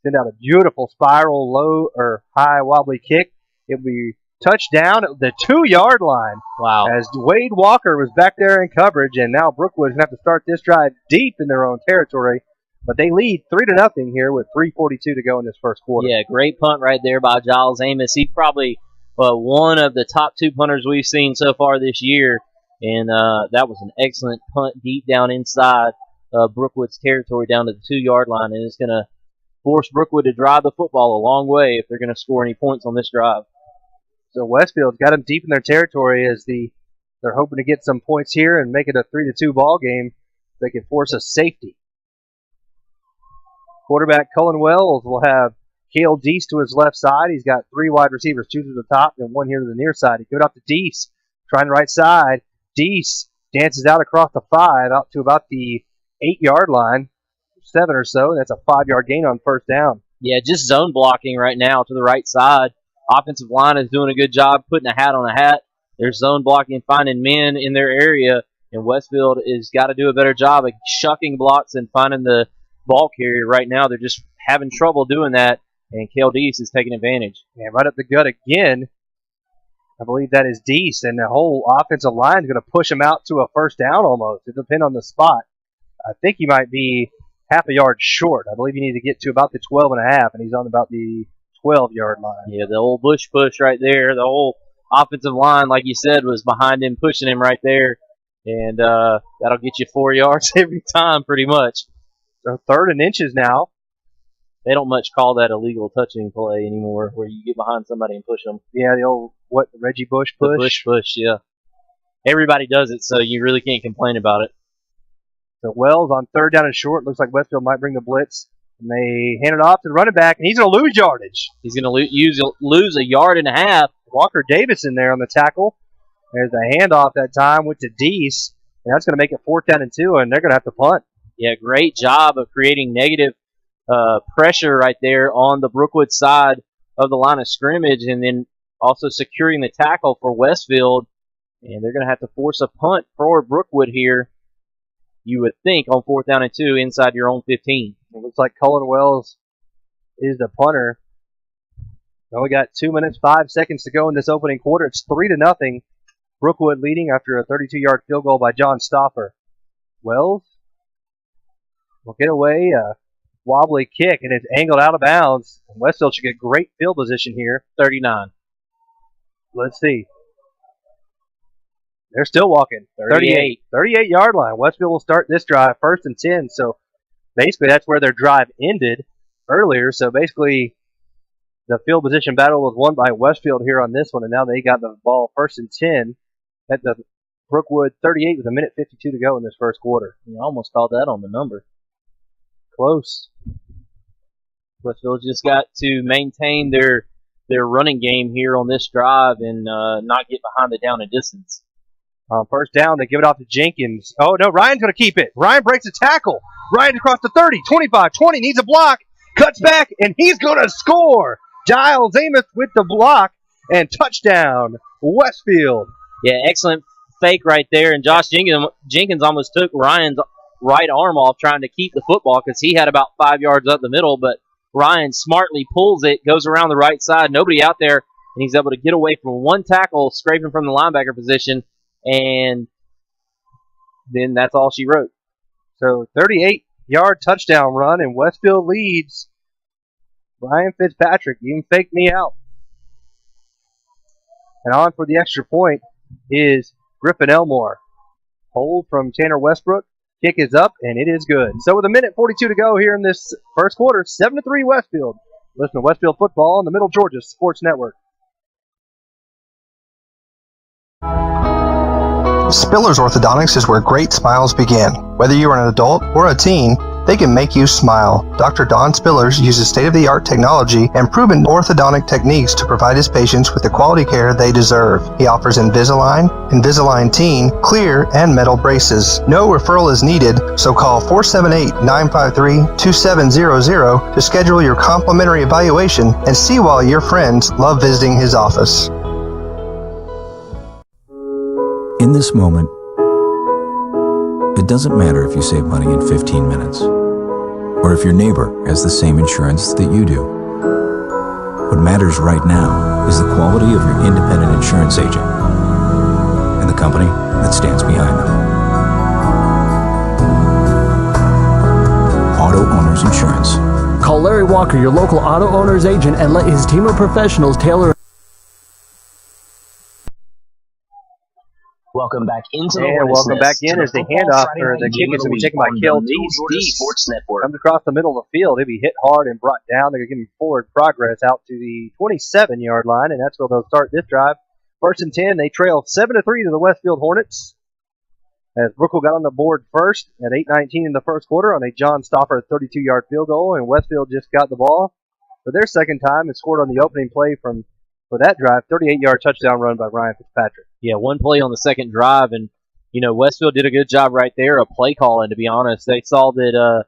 C: send out a beautiful spiral low or high wobbly kick. It'll be touchdown at the 2-yard line.
E: Wow.
C: As Wade Walker was back there in coverage, and now Brookwood's going to have to start this drive deep in their own territory. But they lead 3-0 here with 3:42 to go in this first quarter.
E: Yeah, great punt right there by Giles Amos. He probably one of the top 2 punters we've seen so far this year, and that was an excellent punt deep down inside Brookwood's territory down to the 2-yard line, and it's going to force Brookwood to drive the football a long way if they're going to score any points on this drive.
C: So Westfield's got them deep in their territory as they're hoping to get some points here and make it a 3-2 ball game. They can force a safety. Quarterback Cullen Wells will have Cale Deese to his left side. He's got 3 wide receivers, 2 to the top and 1 here to the near side. He give it off to Deese, trying the right side. Deese dances out across the 5 out to about the 8-yard line, 7 or so. That's a 5-yard gain on 1st down.
E: Yeah, just zone blocking right now to the right side. Offensive line is doing a good job putting a hat on a hat. They're zone blocking, finding men in their area, and Westfield has got to do a better job of shucking blocks and finding the ball carrier. Right now, they're just having trouble doing that, and Cale Deese is taking advantage.
C: And right up the gut again. I believe that is Deese, and the whole offensive line is going to push him out to a 1st down almost. It depends on the spot. I think he might be half a yard short. I believe you need to get to about the 12.5, and he's on about the 12-yard line.
E: Yeah, the old bush push right there. The whole offensive line, like you said, was behind him, pushing him right there. And that'll get you 4 yards every time pretty much.
C: So 3rd and inches now
E: They don't much call that illegal touching play anymore, where you get behind somebody and push them.
C: Yeah, the old, Reggie Bush push?
E: The push, yeah. Everybody does it, so you really can't complain about it.
C: So Wells on 3rd down and short. Looks like Westfield might bring the blitz. And they hand it off to the running back, and he's going to lose yardage.
E: He's going to lose a yard and a half.
C: Walker Davis in there on the tackle. There's a handoff that time, went to Deese, and that's going to make it 4th down and 2, and they're going to have to punt.
E: Yeah, great job of creating negative pressure right there on the Brookwood side of the line of scrimmage, and then also securing the tackle for Westfield. And they're going to have to force a punt for Brookwood here, you would think, on 4th down and 2 inside your own 15.
C: It looks like Cullen Wells is the punter. Now we got 2 minutes, 5 seconds to go in this opening quarter. It's 3-0. Brookwood leading after a 32-yard field goal by John Stoffer. Wells will get away, a wobbly kick, and it's angled out of bounds. Westfield should get great field position here.
E: 39.
C: Let's see. They're still walking.
E: 38.
C: 38-yard line. Westfield will start this drive 1st and 10. So basically that's where their drive ended earlier. So basically the field position battle was won by Westfield here on this one, and now they got the ball 1st and 10 at the Brookwood 38 with 1:52 to go in this first quarter.
E: You almost called that on the number.
C: Close.
E: Westfield just got to maintain their running game here on this drive and not get behind the down and distance.
C: On 1st down, they give it off to Jenkins. Oh, no, Ryan's going to keep it. Ryan breaks a tackle. Ryan across the 30, 25, 20, needs a block, cuts back, and he's going to score. Giles Amos with the block, and touchdown, Westfield.
E: Yeah, excellent fake right there, and Josh Jenkins almost took Ryan's right arm off trying to keep the football because he had about 5 yards up the middle, but Ryan smartly pulls it, goes around the right side, nobody out there, and he's able to get away from one tackle, scraping from the linebacker position, and then that's all she wrote.
C: So 38-yard touchdown run, and Westfield leads. Ryan Fitzpatrick, you can fake me out. And on for the extra point is Griffin Elmore. Hold from Tanner Westbrook. Kick is up, and it is good. So with 1:42 to go here in this first quarter, 7-3 Westfield. Listen to Westfield football on the Middle Georgia Sports Network.
D: Spiller's Orthodontics is where great smiles begin. Whether you are an adult or a teen, they can make you smile. Dr. Don Spillers uses state-of-the-art technology and proven orthodontic techniques to provide his patients with the quality care they deserve. He offers Invisalign, Invisalign Teen, clear, and metal braces. No referral is needed, so call 478-953-2700 to schedule your complimentary evaluation and see why your friends love visiting his office.
K: In this moment, it doesn't matter if you save money in 15 minutes, or if your neighbor has the same insurance that you do. What matters right now is the quality of your independent insurance agent and the company that stands behind them. Auto Owners Insurance.
L: Call Larry Walker, your local auto owner's agent, and let his team of professionals tailor.
A: Welcome back into the
C: welcome back in as the handoff or the kick is going to be taken by Kel Deese.
A: Sports Network.
C: Comes across the middle of the field. He'll be hit hard and brought down. They're going to give him forward progress out to the 27-yard line, and that's where they'll start this drive. 1st and 10. They trail 7-3 to the Westfield Hornets. As Brookwood got on the board first at 8:19 in the first quarter on a John Stoffer 32-yard field goal, and Westfield just got the ball for their second time and scored on the opening play for that drive, 38-yard touchdown run by Ryan Fitzpatrick.
E: Yeah, one play on the second drive, and, Westfield did a good job right there of play calling, to be honest. They saw that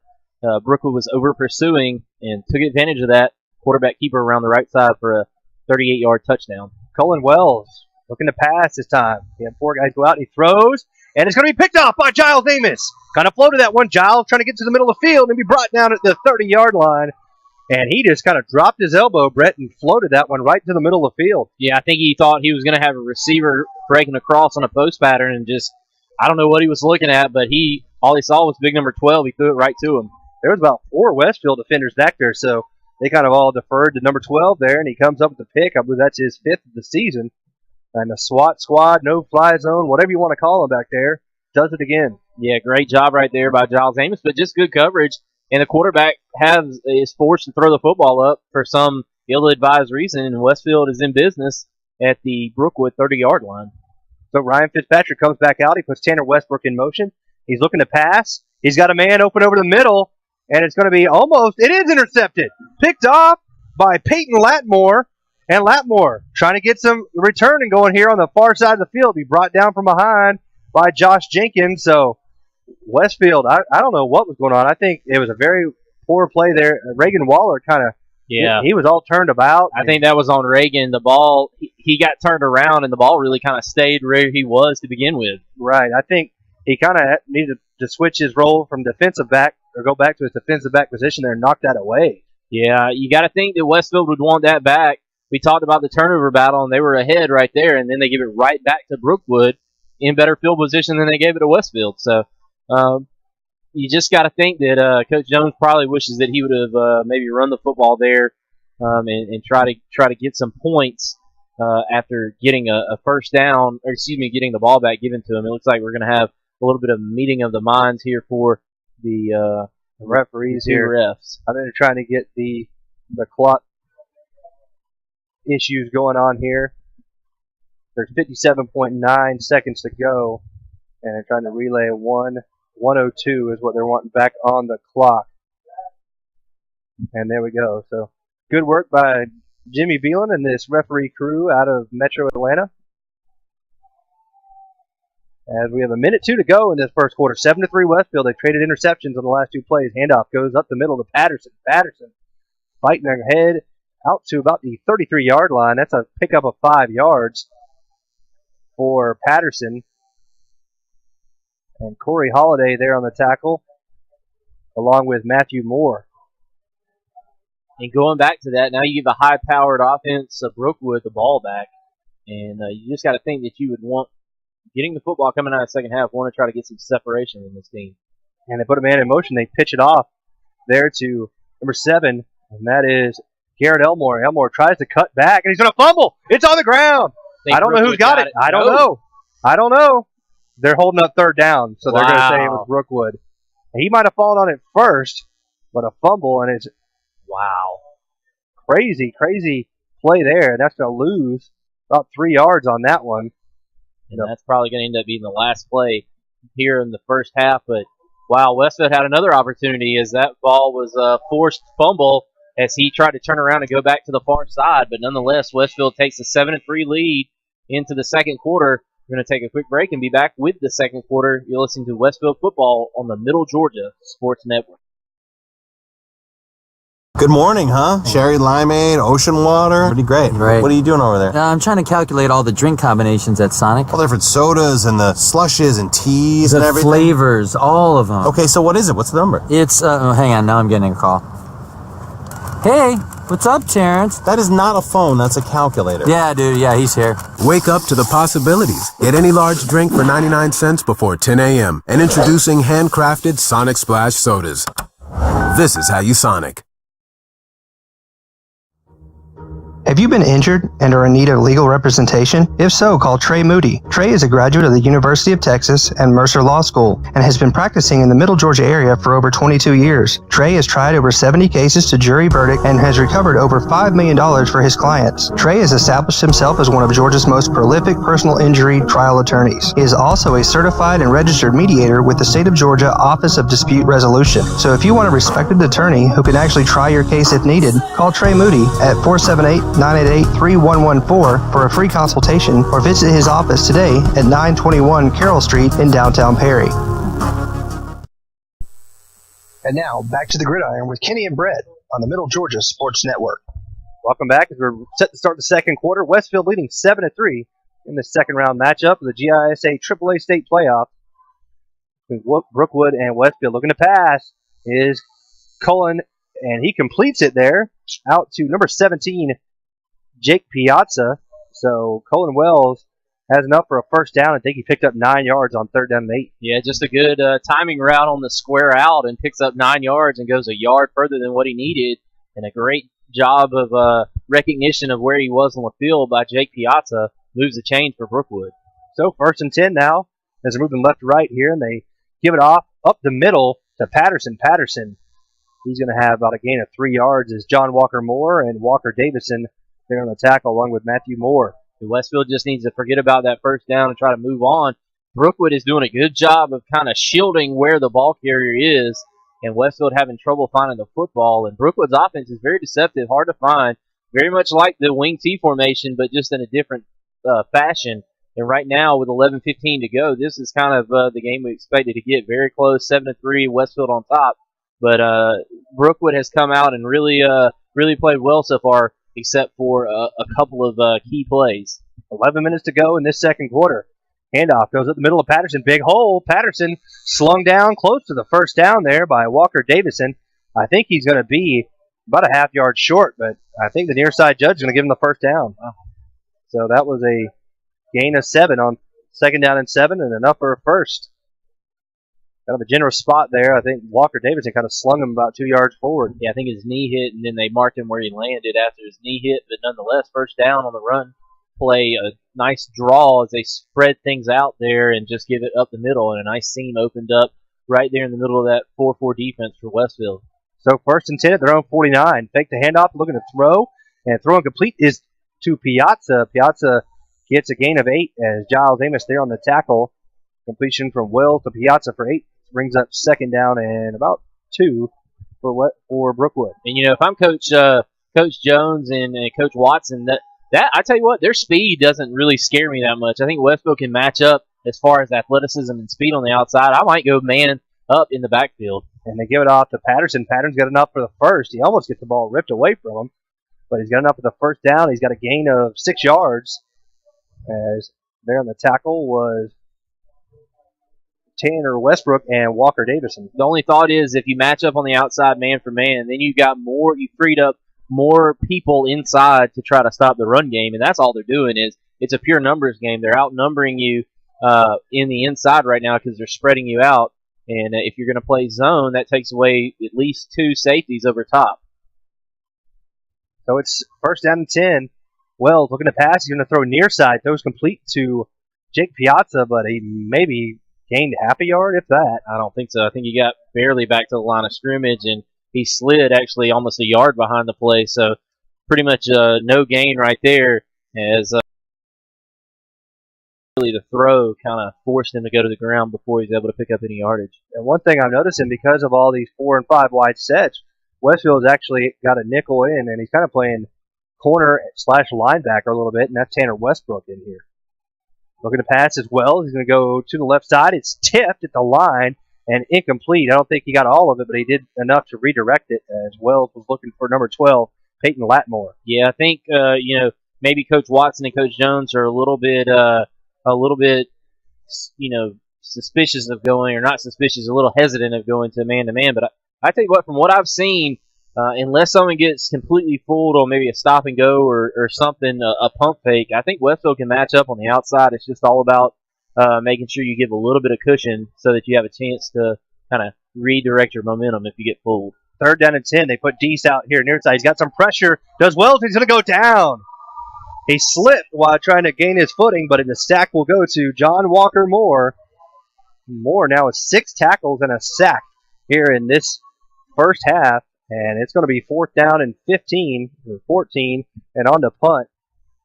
E: Brookwood was over-pursuing and took advantage of that. Quarterback keeper around the right side for a 38-yard touchdown.
C: Cullen Wells looking to pass this time. He had 4 guys go out, and he throws, and it's going to be picked off by Giles Amos. Kind of floated that one, Giles, trying to get to the middle of the field and be brought down at the 30-yard line. And he just kind of dropped his elbow, Brett, and floated that one right to the middle of the field.
E: Yeah, I think he thought he was going to have a receiver breaking across on a post pattern and just, I don't know what he was looking at, but all he saw was big number 12. He threw it right to him.
C: There was about 4 Westfield defenders back there, so they kind of all deferred to number 12 there, and he comes up with the pick. I believe that's his 5th of the season. And the SWAT squad, no-fly zone, whatever you want to call him back there, does it again.
E: Yeah, great job right there by Giles Amos, but just good coverage. and the quarterback is forced to throw the football up for some ill-advised reason, and Westfield is in business at the Brookwood 30-yard line.
C: So Ryan Fitzpatrick comes back out. He puts Tanner Westbrook in motion. He's looking to pass. He's got a man open over the middle, and it's going to be it is intercepted. Picked off by Peyton Latmore, and Latmore trying to get some return and going here on the far side of the field. Be brought down from behind by Josh Jenkins. So Westfield, I don't know what was going on. I think it was a very poor play there. Reagan Waller kind of, he was all turned about.
E: I think that was on Reagan. The ball, he got turned around, and the ball really kind of stayed where he was to begin with.
C: Right. I think he kind of needed to switch his role from defensive back or go back to his defensive back position there and knock that away.
E: Yeah, you got to think that Westfield would want that back. We talked about the turnover battle, and they were ahead right there, and then they give it right back to Brookwood in better field position than they gave it to Westfield. So you just got to think that Coach Jones probably wishes that he would have maybe run the football there and try to get some points after getting a first down, or getting the ball back given to him. It looks like we're going to have a little bit of meeting of the minds here for the
C: referees here.
E: Refs.
C: I think they're trying to get the clock issues going on here. There's 57.9 seconds to go, and they're trying to relay 1:02 is what they're wanting back on the clock. And there we go. So good work by Jimmy Beelan and this referee crew out of Metro Atlanta. As we have 1:02 to go in this first quarter. 7-3 Westfield. They traded interceptions on the last two plays. Handoff goes up the middle to Patterson. Patterson fighting ahead out to about the 33-yard line. That's a pickup of 5 yards for Patterson. And Corey Holiday there on the tackle, along with Matthew Moore.
E: And going back to that, now you give a high-powered offense of Brookwood the ball back. And you just got to think that you would want, getting the football coming out of the second half, want to try to get some separation in this team.
C: And they put a man in motion. They pitch it off there to number 7, and that is Garrett Elmore. Elmore tries to cut back, and he's going to fumble. It's on the ground. I don't know who's got it. I don't know. They're holding up third down, so they're going to say it was Brookwood. He might have fallen on it first, but a fumble, and it's crazy play there. That's going to lose about 3 yards on that one.
E: And that's probably going to end up being the last play here in the first half. But, wow, Westfield had another opportunity as that ball was a forced fumble as he tried to turn around and go back to the far side. But nonetheless, Westfield takes a 7-3 lead into the second quarter. We're going to take a quick break and be back with the second quarter. You're listening to Westfield Football on the Middle Georgia Sports Network.
M: Good morning, huh? Sherry, limeade, ocean water. Pretty great.
H: Great.
M: What are you doing over there?
H: I'm trying to calculate all the drink combinations at Sonic.
M: All the different sodas and the slushes and teas and everything.
H: Flavors, all of them.
M: Okay, so what is it? What's the number?
H: It's, hang on, now I'm getting a call. Hey, what's up, Terrence?
M: That is not a phone, that's a calculator.
H: Yeah, dude, he's here.
I: Wake up to the possibilities. Get any large drink for 99 cents before 10 a.m. And introducing handcrafted Sonic Splash sodas. This is how you Sonic.
N: Have you been injured and are in need of legal representation? If so, call Trey Moody. Trey is a graduate of the University of Texas and Mercer Law School and has been practicing in the Middle Georgia area for over 22 years. Trey has tried over 70 cases to jury verdict and has recovered over $5 million for his clients. Trey has established himself as one of Georgia's most prolific personal injury trial attorneys. He is also a certified and registered mediator with the State of Georgia Office of Dispute Resolution. So if you want a respected attorney who can actually try your case if needed, call Trey Moody at 478-988-3114 for a free consultation or visit his office today at 921 Carroll Street in downtown Perry.
O: And now, back to the gridiron with Kenny and Brett on the Middle Georgia Sports Network.
C: Welcome back as we're set to start the second quarter. Westfield leading 7-3 in the second round matchup of the GISA AAA State Playoff between Brookwood and Westfield. Looking to pass is Cullen, and he completes it there out to number 17, Jake Piazza. So Colin Wells has enough for a first down. I think he picked up 9 yards on 3rd down and 8.
E: Yeah, just a good timing route on the square out and picks up 9 yards and goes a yard further than what he needed. And a great job of recognition of where he was on the field by Jake Piazza. Moves the chain for Brookwood.
C: So 1st and 10 now as they're moving left to right here, and they give it off up the middle to Patterson. Patterson He's going to have about a gain of 3 yards as John Walker Moore and Walker Davison there on the tackle along with Matthew Moore.
E: Westfield just needs to forget about that first down and try to move on. Brookwood is doing a good job of kind of shielding where the ball carrier is, and Westfield having trouble finding the football. And Brookwood's offense is very deceptive, hard to find, very much like the wing T formation, but just in a different fashion. And right now, with 11:15 to go, this is kind of the game we expected to get. Very close, 7-3, Westfield on top. But Brookwood has come out and really played well so far, except for a couple of key plays.
C: 11 minutes to go in this second quarter. Handoff goes up the middle of Patterson. Big hole. Patterson slung down close to the first down there by Walker Davison. I think he's going to be about a half yard short, but I think the near side judge is going to give him the first down. So that was a gain of 7 on second down and 7 and enough for a first. Kind of a generous spot there. I think Walker Davison kind of slung him about 2 yards forward.
E: Yeah, I think his knee hit, and then they marked him where he landed after his knee hit. But nonetheless, first down on the run play, a nice draw as they spread things out there and just give it up the middle. And a nice seam opened up right there in the middle of that 4-4 defense for Westfield.
C: So first and 10 at their own 49. Fake the handoff, looking to throw. And throwing complete is to Piazza. Piazza gets a gain of 8 as Giles Amos there on the tackle. Completion from Wells to Piazza for 8. Brings up second down and about 2 for Brookwood.
E: And, if I'm Coach Jones and Coach Watson, that I tell you what, their speed doesn't really scare me that much. I think Westfield can match up as far as athleticism and speed on the outside. I might go man up in the backfield.
C: And they give it off to Patterson. Patterson's got enough for the first. He almost gets the ball ripped away from him, but he's got enough for the first down. He's got a gain of 6 yards as there on the tackle was Tanner Westbrook and Walker Davison.
E: The only thought is if you match up on the outside man for man, then you freed up more people inside to try to stop the run game, and that's all they're doing is it's a pure numbers game. They're outnumbering you in the inside right now because they're spreading you out, and if you're going to play zone, that takes away at least 2 safeties over top.
C: So it's first down and 10. Wells looking to pass. He's going to throw near side. Throws complete to Jake Piazza, but he maybe gained half a yard, if that.
E: I don't think so. I think he got barely back to the line of scrimmage, and he slid actually almost a yard behind the play. So pretty much no gain right there as really the throw kind of forced him to go to the ground before he was able to pick up any yardage.
C: And one thing I'm noticing, because of all these 4 and 5 wide sets, Westfield's actually got a nickel in, and he's kind of playing corner/linebacker a little bit, and that's Tanner Westbrook in here. Looking to pass as well. He's going to go to the left side. It's tipped at the line and incomplete. I don't think he got all of it, but he did enough to redirect it as Wells was looking for number 12, Peyton Latmore.
E: Yeah, I think maybe Coach Watson and Coach Jones are a little bit suspicious of going, or not suspicious, a little hesitant of going to man-to-man. But I tell you what, from what I've seen, unless someone gets completely fooled on maybe a stop and go or something, a pump fake, I think Westfield can match up on the outside. It's just all about making sure you give a little bit of cushion so that you have a chance to kind of redirect your momentum if you get fooled.
C: Third down and 10. They put Deese out here near side. He's got some pressure. Does Wells. He's going to go down. He slipped while trying to gain his footing, but in the sack will go to John Walker Moore. Moore now with 6 tackles and a sack here in this first half. And it's going to be 4th down and 15 or 14. And on the punt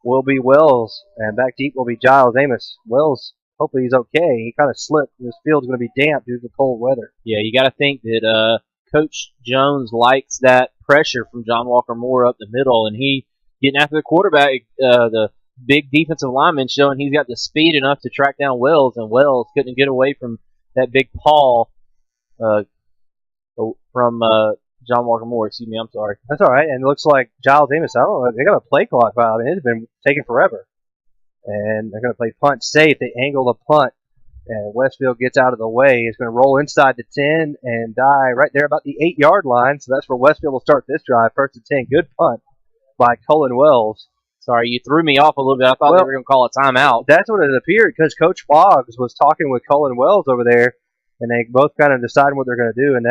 C: will be Wells. And back deep will be Giles Amos. Wells, hopefully he's okay. He kind of slipped. This field's going to be damp due to the cold weather.
E: Yeah, you got to think that Coach Jones likes that pressure from John Walker Moore up the middle. And he getting after the quarterback, the big defensive lineman showing he's got the speed enough to track down Wells. And Wells couldn't get away from that big paw from John Walker Moore, excuse me, I'm sorry.
C: That's all right, and it looks like Giles Amos, I don't know, they got a play clock file. I mean, it's been taking forever. And they're going to play punt safe. They angle the punt, and Westfield gets out of the way. It's going to roll inside the 10 and die right there about the 8-yard line, so that's where Westfield will start this drive. 1st and 10, good punt by Cullen Wells.
E: Sorry, you threw me off a little bit. I thought they were going to call a timeout.
C: That's what it appeared, because Coach Boggs was talking with Cullen Wells over there, and they both kind of decided what they're going to do, and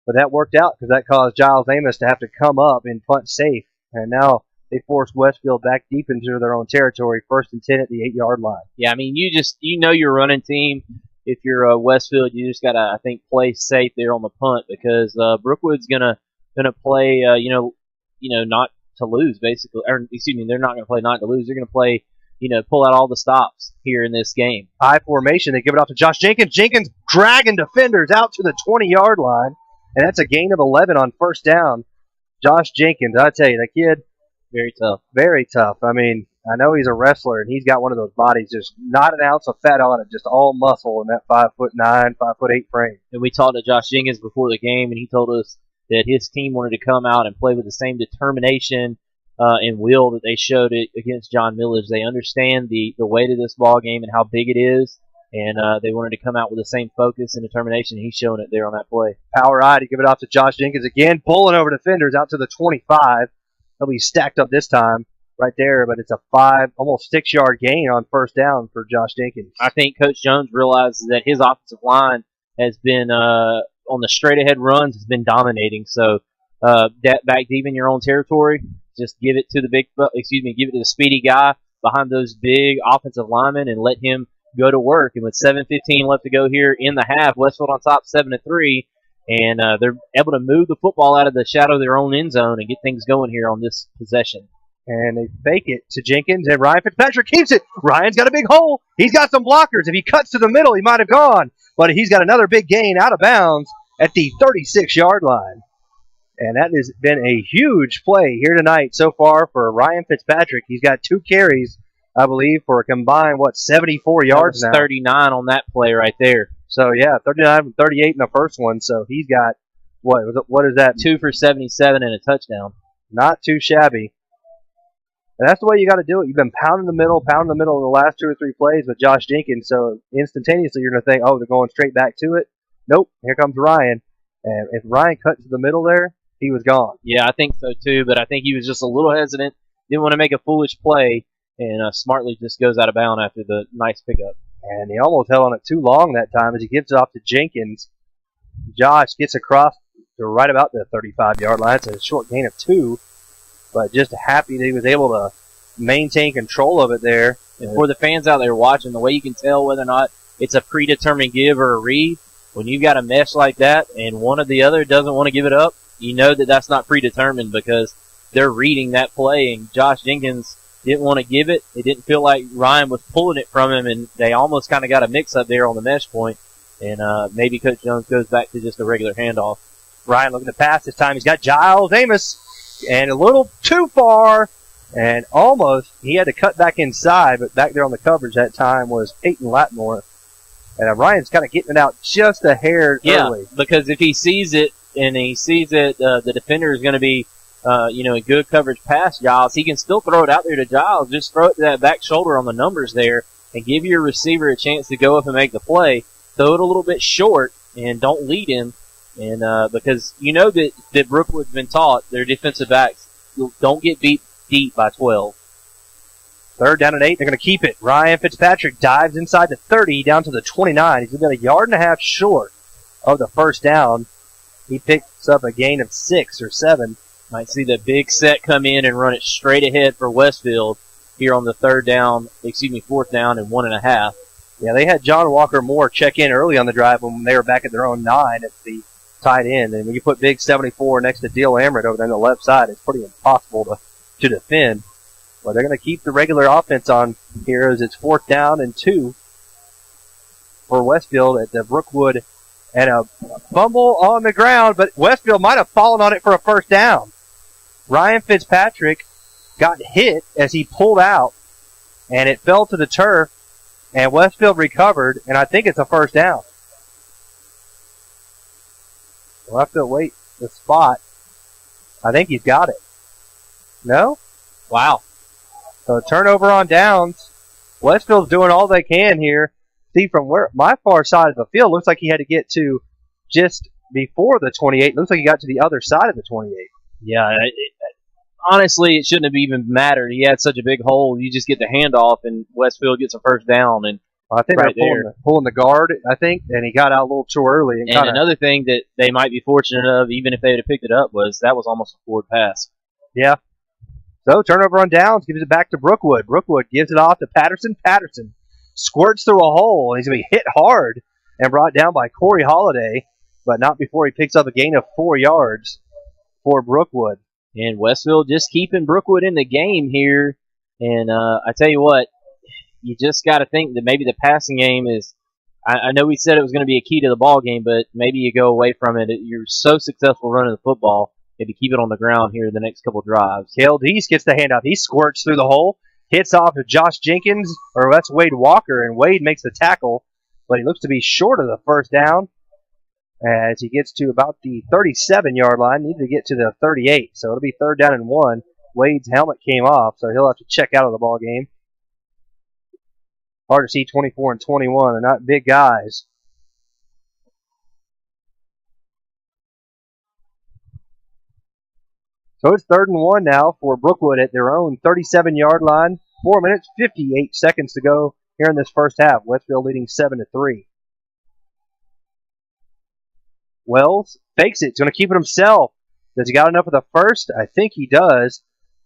C: but that worked out because that caused Giles Amos to have to come up and punt safe. And now they forced Westfield back deep into their own territory, 1st and 10 at the 8-yard line.
E: Yeah, I mean, your running team, if you're Westfield, you just gotta, I think, play safe there on the punt because Brookwood's gonna play, not to lose basically, or excuse me, they're not gonna play not to lose. They're gonna play, pull out all the stops here in this game.
C: High formation. They give it off to Josh Jenkins. Jenkins dragging defenders out to the 20-yard line, and that's a gain of 11 on first down. Josh Jenkins, I tell you, that kid,
E: very tough.
C: Very tough. I mean, I know he's a wrestler, and he's got one of those bodies, just not an ounce of fat on it, just all muscle in that 5'9", 5'8" frame.
E: And we talked to Josh Jenkins before the game, and he told us that his team wanted to come out and play with the same determination and will that they showed it against John Millage. They understand the weight of this ball game and how big it is, and they wanted to come out with the same focus and determination. He's showing it there on that play.
C: Power eye to give it off to Josh Jenkins again, pulling over defenders out to the 25. He'll be stacked up this time right there, but it's a almost 6-yard gain on first down for Josh Jenkins.
E: I think Coach Jones realizes that his offensive line has been on the straight-ahead runs has been dominating. So back deep in your own territory, just give it to the speedy guy behind those big offensive linemen and let him go to work. And with 7:15 left to go here in the half, Westfield on top 7-3, and they're able to move the football out of the shadow of their own end zone and get things going here on this possession.
C: And they fake it to Jenkins, and Ryan Fitzpatrick keeps it. Ryan's got a big hole. He's got some blockers. If he cuts to the middle, he might have gone. But he's got another big gain out of bounds at the 36-yard line. And that has been a huge play here tonight so far for Ryan Fitzpatrick. He's got 2 carries, I believe, for a combined, 74 yards now.
E: 39 on that play right there.
C: So, yeah, 39 from 38 in the first one. So he's got, what is that?
E: 2 for 77 and a touchdown.
C: Not too shabby. And that's the way you got to do it. You've been pounding the middle in the last 2 or 3 plays with Josh Jenkins. So instantaneously you're going to think, oh, they're going straight back to it. Nope, here comes Ryan. And if Ryan cut to the middle there, he was gone.
E: Yeah, I think so too, but I think he was just a little hesitant. Didn't want to make a foolish play, and smartly just goes out of bounds after the nice pickup.
C: And he almost held on it too long that time as he gives it off to Jenkins. Josh gets across to right about the 35-yard line. It's a short gain of 2. But just happy that he was able to maintain control of it there.
E: And for the fans out there watching, the way you can tell whether or not it's a predetermined give or a read, when you've got a mesh like that and one or the other doesn't want to give it up, you know that that's not predetermined because they're reading that play. And Josh Jenkins didn't want to give it. It didn't feel like Ryan was pulling it from him, and they almost kind of got a mix-up there on the mesh point. And maybe Coach Jones goes back to just a regular handoff.
C: Ryan looking to pass this time. He's got Giles Amos. And a little too far, and almost he had to cut back inside, but back there on the coverage that time was Peyton Latmore. And Ryan's kind of getting it out just a hair early.
E: Yeah, because if he sees it and he sees that the defender is going to be, in good coverage past Giles, he can still throw it out there to Giles. Just throw it to that back shoulder on the numbers there and give your receiver a chance to go up and make the play. Throw it a little bit short and don't lead him. And because you know that Brookwood's been taught, their defensive backs don't get beat deep by 12.
C: 3rd down and 8. They're going to keep it. Ryan Fitzpatrick dives inside the 30 down to the 29. He's been a yard and a half short of the first down. He picks up a gain of 6 or 7.
E: Might see the big set come in and run it straight ahead for Westfield here on the 4th down and 1.5.
C: Yeah, they had John Walker Moore check in early on the drive when they were back at their own 9 at the tight end. And when you put big 74 next to Deal Amrit over there on the left side, it's pretty impossible to defend. Well, they're going to keep the regular offense on here as it's 4th down and 2 for Westfield at the Brookwood. And a fumble on the ground, but Westfield might have fallen on it for a first down. Ryan Fitzpatrick got hit as he pulled out, and it fell to the turf, and Westfield recovered, and I think it's a first down. We'll have to wait the spot. I think he's got it. No?
E: Wow.
C: So turnover on downs. Westfield's doing all they can here. See, from where my far side of the field, looks like he had to get to just before the 28. Looks like he got to the other side of the 28.
E: Yeah, honestly, it shouldn't have even mattered. He had such a big hole. You just get the handoff, and Westfield gets a first down. And
C: I think
E: right
C: they're pulling the guard, I think, and he got out a little too early.
E: And another thing that they might be fortunate of, even if they had picked it up, was that was almost a forward pass.
C: Yeah. So turnover on downs, gives it back to Brookwood. Brookwood gives it off to Patterson. Patterson squirts through a hole, and he's going to be hit hard and brought down by Corey Holiday, but not before he picks up a gain of 4 yards for Brookwood.
E: And Westfield just keeping Brookwood in the game here. And I tell you what, you just got to think that maybe the passing game is, I know we said it was going to be a key to the ball game, but maybe you go away from it. You're so successful running the football, maybe keep it on the ground here the next couple drives.
C: Kale Deese gets the handoff. He squirts through the hole, hits off of Josh Jenkins, or that's Wade Walker, and Wade makes the tackle, but he looks to be short of the first down as he gets to about the 37-yard line. Needed to get to the 38, so it'll be 3rd down and 1. Wade's helmet came off, so he'll have to check out of the ball game. Hard to see 24 and 21. They're not big guys. So it's 3rd and 1 now for Brookwood at their own 37-yard line. 4 minutes, 58 seconds to go here in this first half. Westfield leading 7-3. Wells fakes it. He's going to keep it himself. Does he got enough of the first? I think he does.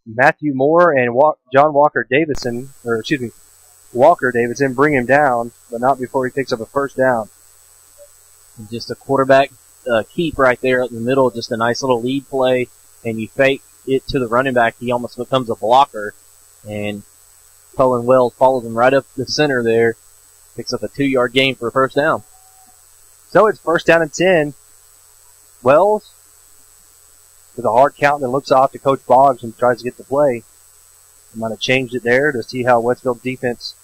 C: Matthew Moore and Walker Davidson bring him down, but not before he picks up a first down.
E: And just a quarterback keep right there in the middle, just a nice little lead play, and you fake it to the running back. He almost becomes a blocker, and Cullen Wells follows him right up the center there, picks up a 2-yard gain for a first down.
C: So it's 1st down and 10. Wells with a hard count and looks off to Coach Boggs and tries to get the play. He might have changed it there to see how Westfield defense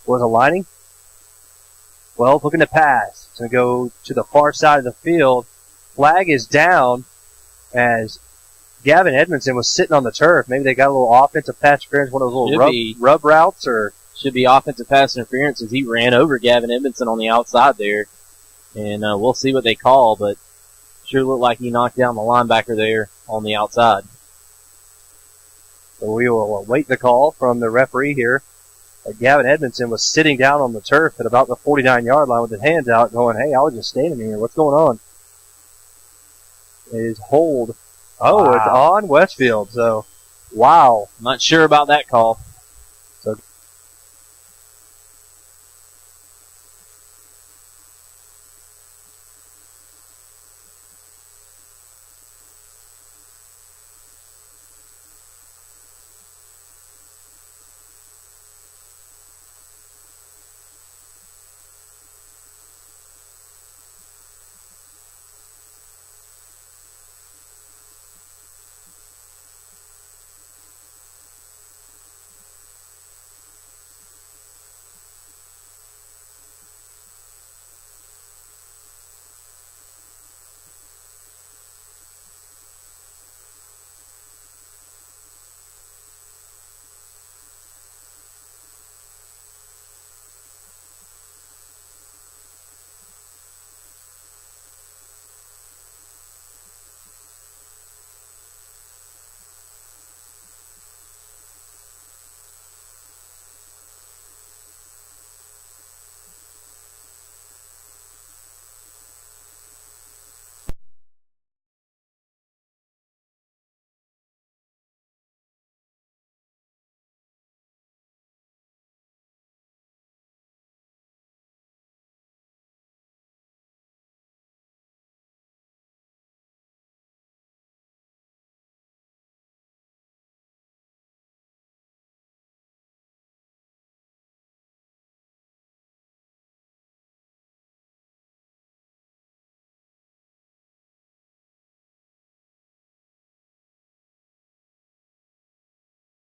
C: was aligning. Wells looking to pass. It's going to go to the far side of the field. Flag is down as Gavin Edmondson was sitting on the turf. Maybe they got a little offensive pass interference, one of those little rub routes, or
E: should be offensive pass interference as he ran over Gavin Edmondson on the outside there. And we'll see what they call, but sure looked like he knocked down the linebacker there on the outside.
C: So we will await the call from the referee here. Gavin Edmondson was sitting down on the turf at about the 49-yard line with his hands out going, hey, I was just standing here. What's going on? It is hold. Oh, wow. It's on Westfield. So, wow.
E: Not sure about that call.
C: So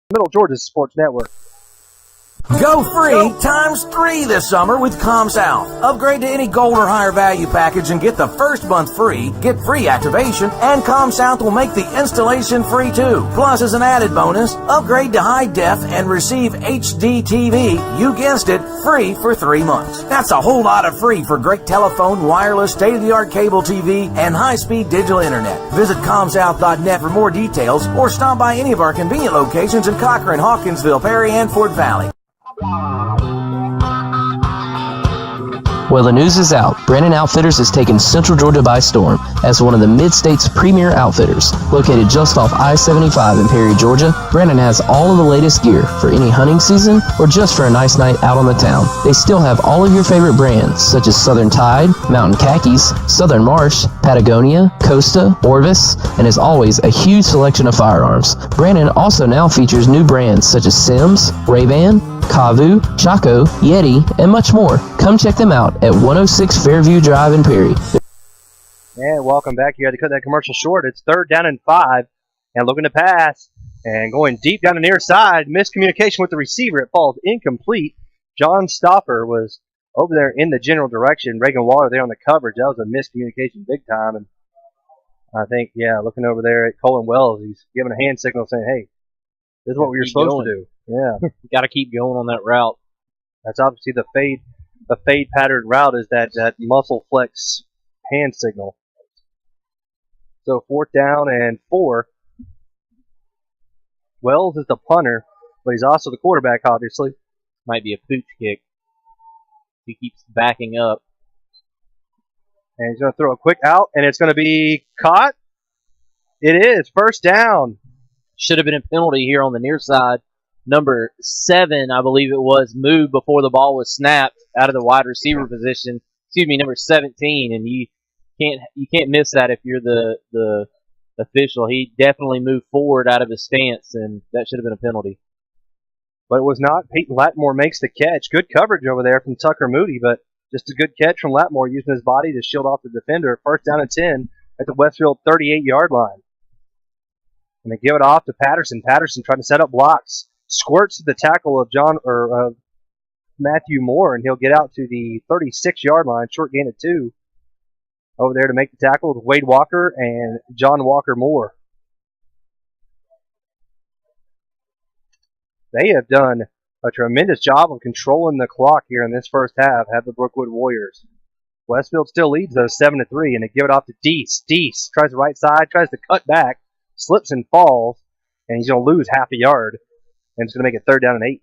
C: Middle Georgia Sports Network.
F: Go free times 3 this summer with ComSouth. Upgrade to any gold or higher value package and get the first month free, get free activation, and ComSouth will make the installation free too. Plus, as an added bonus, upgrade to high def and receive HD TV, you guessed it, free for 3 months. That's a whole lot of free for great telephone, wireless, state-of-the-art cable TV, and high-speed digital internet. Visit ComSouth.net for more details or stop by any of our convenient locations in Cochran, Hawkinsville, Perry, and Fort Valley.
A: Well, the news is out. Brandon Outfitters has taken Central Georgia by storm as one of the Mid-State's premier outfitters. Located just off I-75 in Perry, Georgia, Brandon has all of the latest gear for any hunting season or just for a nice night out on the town. They still have all of your favorite brands such as Southern Tide, Mountain Khakis, Southern Marsh, Patagonia, Costa, Orvis, and as always, a huge selection of firearms. Brandon also now features new brands such as Sims, Ray-Ban, Kavu, Chaco, Yeti, and much more. Come check them out at 106 Fairview Drive in Perry.
C: And welcome back. You had to cut that commercial short. It's 3rd down and 5. And looking to pass. And going deep down the near side. Miscommunication with the receiver. It falls incomplete. John Stopper was over there in the general direction. Reagan Waller there on the coverage. That was a miscommunication big time. And I think, looking over there at Colin Wells, he's giving a hand signal saying, hey, this is what we were supposed to do. Yeah.
E: You got to keep going on that route.
C: That's obviously the fade pattern route is that muscle flex hand signal. So 4th down and 4. Wells is the punter, but he's also the quarterback, obviously.
E: Might be a pooch kick. He keeps backing up.
C: And he's going to throw a quick out, and it's going to be caught. It is. 1st down.
E: Should have been a penalty here on the near side. Number 7, I believe it was, moved before the ball was snapped out of the wide receiver position. Excuse me, number 17, and you can't miss that if you're the official. He definitely moved forward out of his stance, and that should have been a penalty.
C: But it was not. Peyton Lattimore makes the catch. Good coverage over there from Tucker Moody, but just a good catch from Lattimore using his body to shield off the defender. 1st down and 10 at the Westfield 38-yard line. And they give it off to Patterson. Patterson trying to set up blocks. Squirts to the tackle of Matthew Moore, and he'll get out to the 36-yard line. Short gain of 2. Over there to make the tackle with Wade Walker and John Walker Moore. They have done a tremendous job of controlling the clock here in this first half, have the Brookwood Warriors. Westfield still leads, though, 7-3, and they give it off to Deese. Deese tries the right side, tries to cut back, slips and falls, and he's going to lose half a yard, and it's going to make it 3rd down and 8.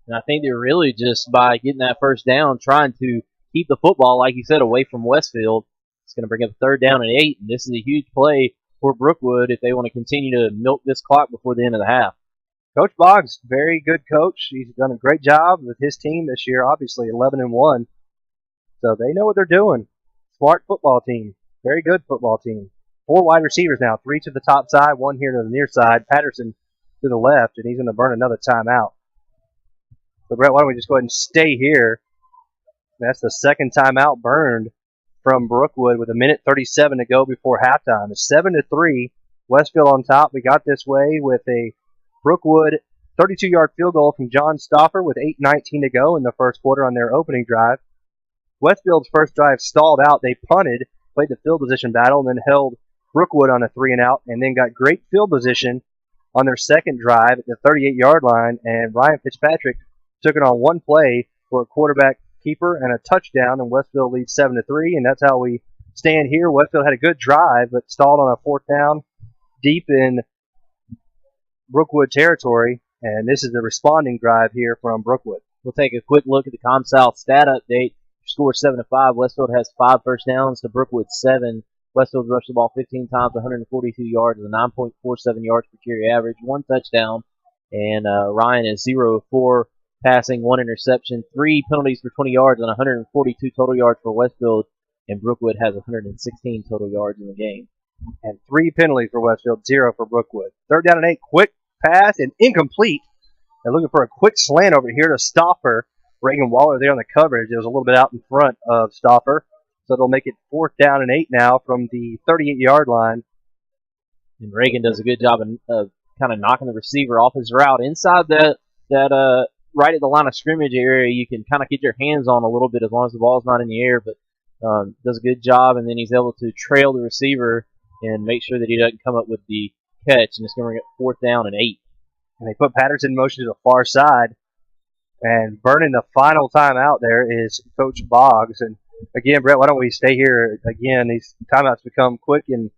E: And I think they're really just by getting that 1st down, trying to keep the football, like you said, away from Westfield. It's going to bring up 3rd down and 8, and this is a huge play for Brookwood if they want to continue to milk this clock before the end of the half.
C: Coach Boggs, very good coach. He's done a great job with his team this year, obviously 11-1. So they know what they're doing. Smart football team. Very good football team. 4 wide receivers now, 3 to the top side, 1 here to the near side. Patterson to the left, and he's going to burn another timeout. So, Brett, why don't we just go ahead and stay here? That's the 2nd timeout burned from Brookwood with 1:37 to go before halftime. It's 7-3. Westfield on top. We got this way with a Brookwood 32-yard field goal from John Stoffer with 8:19 to go in the first quarter on their opening drive. Westfield's first drive stalled out. They punted, played the field position battle, and then held Brookwood on a 3-and-out, and then got great field position on their second drive at the 38-yard line, and Ryan Fitzpatrick took it on one play for a quarterback keeper and a touchdown, and Westfield leads 7-3, and that's how we stand here. Westfield had a good drive, but stalled on a 4th down deep in Brookwood territory, and this is the responding drive here from Brookwood.
E: We'll take a quick look at the ComSouth stat update. Score 7-5. Westfield has 5 first downs to Brookwood's 7. Westfield rushed the ball 15 times, 142 yards, with a 9.47 yards per carry average, 1 touchdown, and Ryan is 0 of 4 passing, 1 interception, 3 penalties for 20 yards, and 142 total yards for Westfield, and Brookwood has 116 total yards in the game.
C: And 3 penalties for Westfield, 0 for Brookwood. 3rd down and 8, quick pass and incomplete. They're looking for a quick slant over here to Stoffer. Reagan Waller there on the coverage. It was a little bit out in front of Stoffer. So they'll make it 4th down and 8 now from the 38-yard line.
E: And Reagan does a good job of kind of knocking the receiver off his route. Inside that right at the line of scrimmage area, you can kind of get your hands on a little bit as long as the ball's not in the air, but does a good job, and then he's able to trail the receiver and make sure that he doesn't come up with the catch, and it's going to bring it 4th down and 8.
C: And they put Patterson in motion to the far side, and burning the final time out there is Coach Boggs. And again, Brett, why don't we stay here again? These timeouts become quick and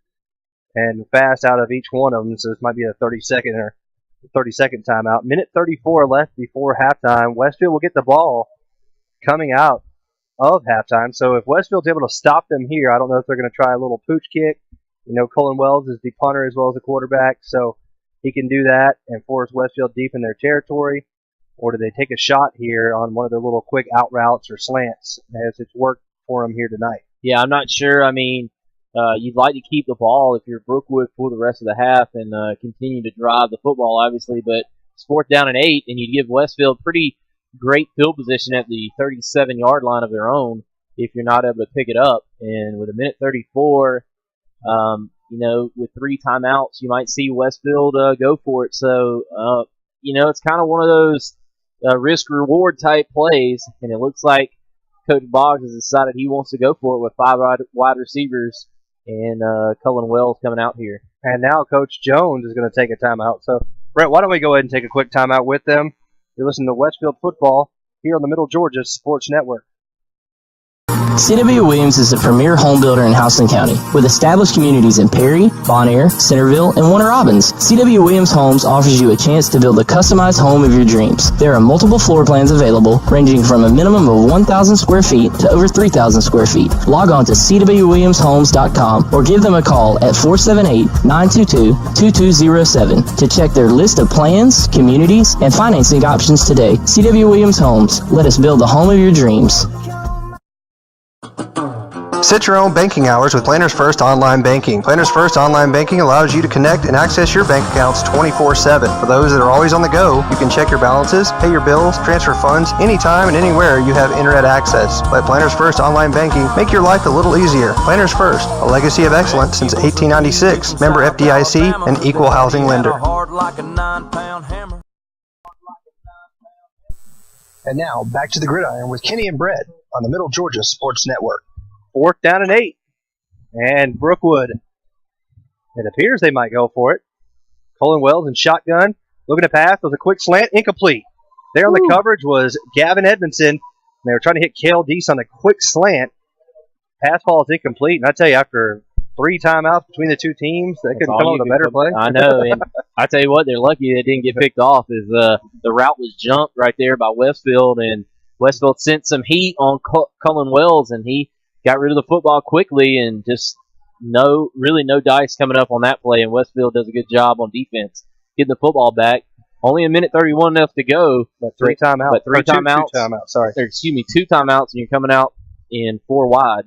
C: fast out of each one of them, so this might be a 30-second or 30-second timeout. 1:34 left before halftime. Westfield will get the ball coming out of halftime. So if Westfield's able to stop them here, I don't know if they're going to try a little pooch kick. Cullen Wells is the punter as well as the quarterback, so he can do that and force Westfield deep in their territory. Or do they take a shot here on one of their little quick out routes or slants as it's worked for them here tonight?
E: Yeah, I'm not sure. I mean, you'd like to keep the ball if you're Brookwood for the rest of the half and continue to drive the football, obviously, but it's 4th down and 8, and you give Westfield pretty great field position at the 37-yard line of their own if you're not able to pick it up. And with a minute 34, with 3 timeouts, you might see Westfield go for it. So, it's kind of one of those risk-reward type plays, and it looks like Coach Boggs has decided he wants to go for it with 5 wide receivers and Cullen Wells coming out here.
C: And now Coach Jones is going to take a timeout. So, Brent, why don't we go ahead and take a quick timeout with them? You're listening to Westfield Football here on the Middle Georgia Sports Network.
A: C.W. Williams is the premier home builder in Houston County, with established communities in Perry, Bon Air, Centerville, and Warner Robins. C.W. Williams Homes offers you a chance to build a customized home of your dreams. There are multiple floor plans available, ranging from a minimum of 1,000 square feet to over 3,000 square feet. Log on to cwwilliamshomes.com or give them a call at 478-922-2207 to check their list of plans, communities, and financing options today. C.W. Williams Homes. Let us build the home of your dreams.
N: Set your own banking hours with Planners First Online Banking. Planners First Online Banking allows you to connect and access your bank accounts 24/7. For those that are always on the go, you can check your balances, pay your bills, transfer funds anytime and anywhere you have internet access. Let Planners First Online Banking make your life a little easier. Planners First, a legacy of excellence since 1896. Member FDIC and equal housing lender.
O: And now, back to the gridiron with Kenny and Brett on the Middle Georgia Sports Network.
C: 4th down and 8. And Brookwood, it appears they might go for it. Cullen Wells in shotgun, looking to pass. With a quick slant, incomplete. There on the coverage was Gavin Edmondson. They were trying to hit Kale Deese on the quick slant. Pass ball is incomplete. And I tell you, after 3 timeouts between the two teams, they couldn't come up with a better play.
E: I know, and I tell you what, they're lucky they didn't get picked off. Is the route was jumped right there by Westfield, and Westfield sent some heat on Cullen Wells, and he got rid of the football quickly, and just no dice coming up on that play. And Westfield does a good job on defense getting the football back. Only a minute 31 left to go.
C: But 3 timeouts.
E: But 3 timeouts.
C: 2 timeouts. Sorry.
E: 2 timeouts, and you're coming out in 4 wide.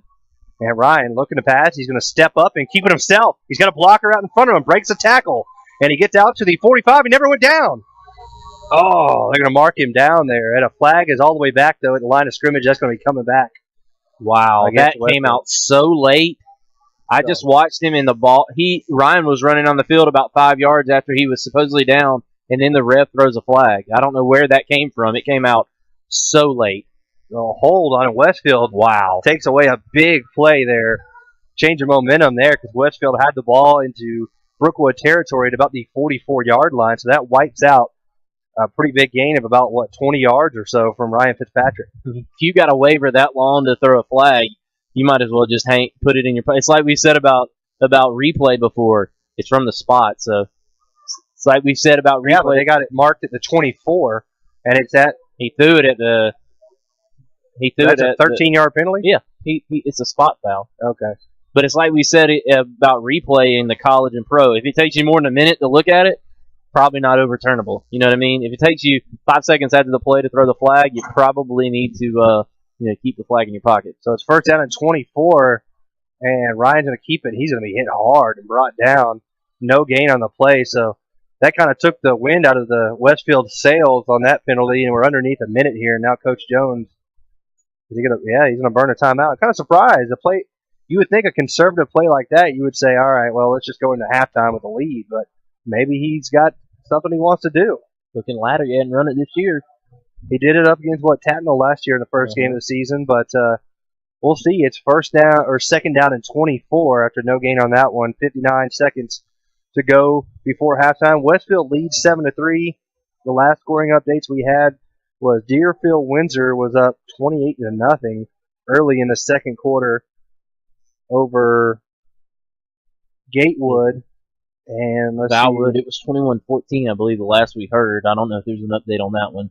C: And Ryan looking to pass. He's going to step up and keep it himself. He's got a blocker out in front of him. Breaks a tackle. And he gets out to the 45. He never went down. Oh, they're going to mark him down there. And a flag is all the way back, though, at the line of scrimmage. That's going to be coming back.
E: Wow, that came out so late. I just watched him in the ball. Ryan was running on the field about 5 yards after he was supposedly down, and then the ref throws a flag. I don't know where that came from. It came out so late.
C: A hold on Westfield.
E: Wow.
C: Takes away a big play there. Change of momentum there because Westfield had the ball into Brookwood territory at about the 44-yard line, so that wipes out a pretty big gain of about, 20 yards or so from Ryan Fitzpatrick.
E: If you got a waiver that long to throw a flag, you might as well just put it in your. It's like we said about replay before. It's from the spot, so it's like we said about replay.
C: Yeah, but they got it marked at the 24, and it's at.
E: He threw it at the.
C: That's a 13-yard penalty.
E: Yeah, it's a spot foul.
C: Okay,
E: but it's like we said about replay in the college and pro. If it takes you more than a minute to look at it, probably not overturnable. You know what I mean? If it takes you 5 seconds after the play to throw the flag, you probably need to keep the flag in your pocket.
C: So it's 1st down and 24, and Ryan's going to keep it. He's going to be hit hard and brought down. No gain on the play, so that kind of took the wind out of the Westfield sails on that penalty, and we're underneath a minute here. Now Coach Jones, he's going to burn a timeout. I'm kind of surprised. The play, you would think a conservative play like that, you would say, all right, well, let's just go into halftime with a lead, but maybe he's got something he wants to do.
E: Looking ladder, he hadn't run it this year.
C: He did it up against Tatnall last year in the first game of the season, but we'll see. It's 2nd down and 24 after no gain on that one. 59 seconds to go before halftime. Westfield leads 7-3. The last scoring updates we had was Deerfield Windsor was up 28-0 early in the second quarter over Gatewood. And
E: Valwood, it was 21-14, I believe, the last we heard. I don't know if there's an update on that one.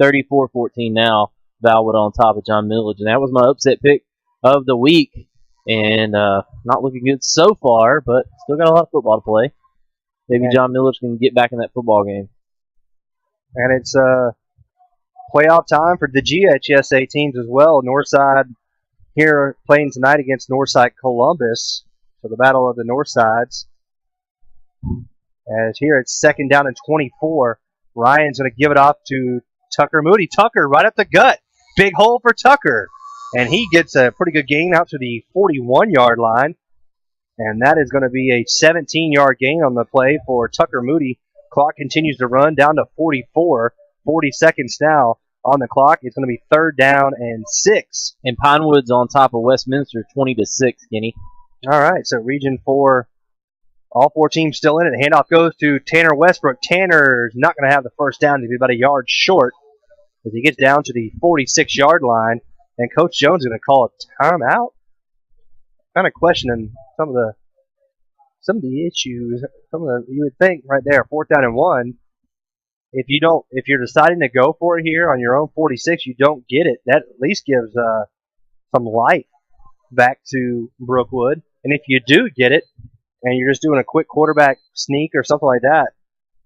E: 34-14 now. Valwood on top of John Millage. And that was my upset pick of the week. And not looking good so far, but still got a lot of football to play. Maybe John Millage can get back in that football game.
C: And it's playoff time for the GHSA teams as well. Northside here playing tonight against Northside Columbus for the Battle of the North Sides. As here it's 2nd down and 24. Ryan's going to give it off to Tucker Moody. Tucker right up the gut. Big hole for Tucker. And he gets a pretty good gain out to the 41-yard line. And that is going to be a 17-yard gain on the play for Tucker Moody. Clock continues to run down to 44. 40 seconds now on the clock. It's going to be 3rd down and 6.
E: And Pinewood's on top of Westminster 20-6, Kenny.
C: All right, so Region 4, all 4 teams still in it. Handoff goes to Tanner Westbrook. Tanner's not going to have the first down. He'll be about a yard short as he gets down to the 46-yard line. And Coach Jones is going to call a timeout. Kind of questioning some of the issues. You would think right there, 4th down and 1. If you're deciding to go for it here on your own 46, you don't get it. That at least gives some life back to Brookwood. And if you do get it, and you're just doing a quick quarterback sneak or something like that,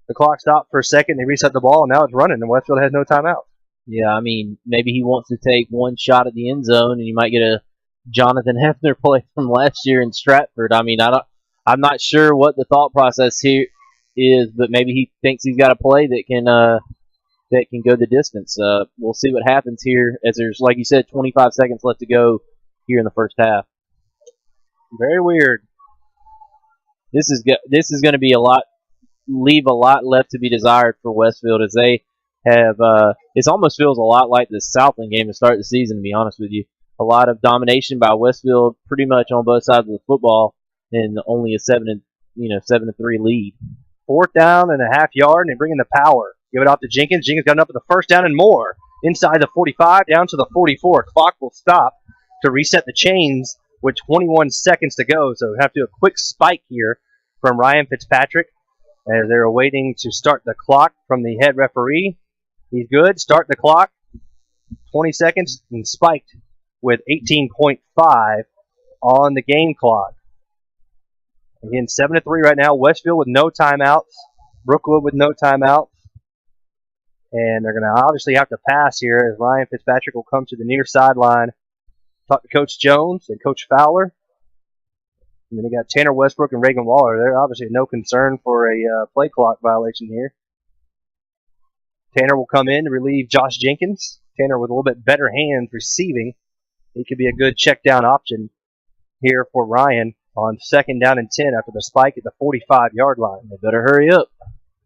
C: the clock stopped for a second, they reset the ball, and now it's running, and Westfield has no timeout.
E: Yeah, I mean, maybe he wants to take one shot at the end zone, and you might get a Jonathan Hefner play from last year in Stratford. I mean, I'm not sure what the thought process here is, but maybe he thinks he's got a play that can go the distance. We'll see what happens here, as there's, like you said, 25 seconds left to go here in the first half.
C: Very weird.
E: This is going to be leave a lot left to be desired for Westfield, as they have. It almost feels a lot like the Southland game to start the season, to be honest with you. A lot of domination by Westfield, pretty much on both sides of the football, and only a 7-3 lead.
C: 4th down and a half yard, and they bring in the power. Give it off to Jenkins. Jenkins got enough for the 1st down and more. Inside the 45, down to the 44. Clock will stop to reset the chains with 21 seconds to go. So we have to do a quick spike here from Ryan Fitzpatrick as they're waiting to start the clock from the head referee. He's good. Start the clock. 20 seconds and spiked with 18.5 on the game clock. Again, 7-3 right now. Westfield with no timeouts. Brookwood with no timeouts. And they're going to obviously have to pass here as Ryan Fitzpatrick will come to the near sideline. Talk to Coach Jones and Coach Fowler. And then you got Tanner Westbrook and Reagan Waller. They're obviously no concern for a play clock violation here. Tanner will come in to relieve Josh Jenkins. Tanner with a little bit better hands receiving. He could be a good check down option here for Ryan on 2nd down and 10 after the spike at the 45-yard line.
E: They better hurry up.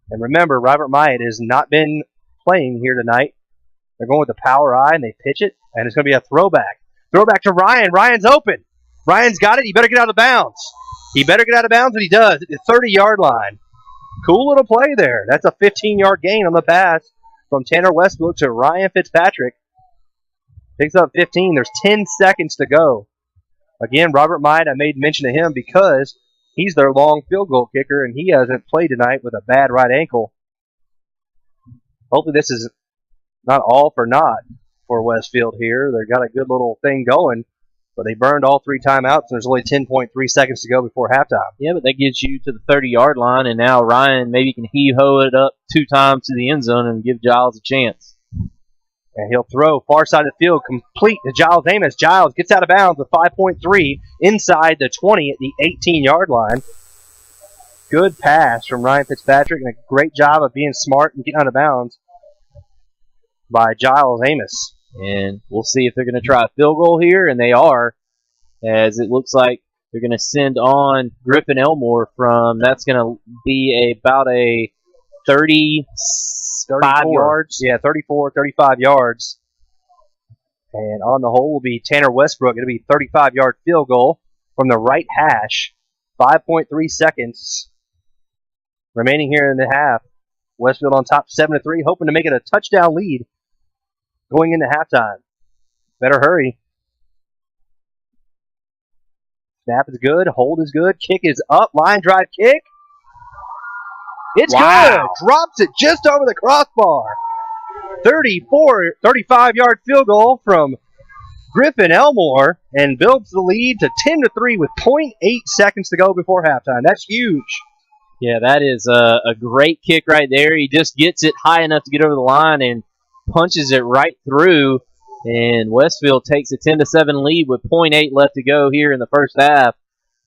C: And remember, Robert Myatt has not been playing here tonight. They're going with the power eye, and they pitch it, and it's going to be a throwback. Throwback to Ryan. Ryan's open. Ryan's got it. He better get out of bounds. He better get out of bounds, and he does at the 30-yard line. Cool little play there. That's a 15-yard gain on the pass from Tanner Westbrook to Ryan Fitzpatrick. Picks up 15. There's 10 seconds to go. Again, Robert Myatt, I made mention of him because he's their long field goal kicker, and he hasn't played tonight with a bad right ankle. Hopefully this is not all for naught for Westfield here. They've got a good little thing going, but they burned all 3 timeouts, and there's only 10.3 seconds to go before halftime.
E: Yeah, but that gets you to the 30-yard line, and now Ryan maybe can heave-ho it up 2 times to the end zone and give Giles a chance.
C: And he'll throw far side of the field, complete to Giles Amos. Giles gets out of bounds with 5.3 inside the 20 at the 18-yard line. Good pass from Ryan Fitzpatrick, and a great job of being smart and getting out of bounds by Giles Amos.
E: And we'll see if they're going to try a field goal here, and they are, as it looks like they're going to send on Griffin Elmore from, that's going to be about a 35 yards.
C: Yeah, 34, 35 yards. And on the hole will be Tanner Westbrook. It'll be a 35-yard field goal from the right hash. 5.3 seconds remaining here in the half. Westfield on top 7-3, hoping to make it a touchdown lead going into halftime. Better hurry. Snap is good. Hold is good. Kick is up. Line drive kick. It's good. Drops it just over the crossbar. 35-yard field goal from Griffin Elmore and builds the lead to 10-3 with 0.8 seconds to go before halftime. That's huge.
E: Yeah, that is a great kick right there. He just gets it high enough to get over the line and punches it right through. And Westfield takes a 10-7 lead with 0.8 left to go here in the first half.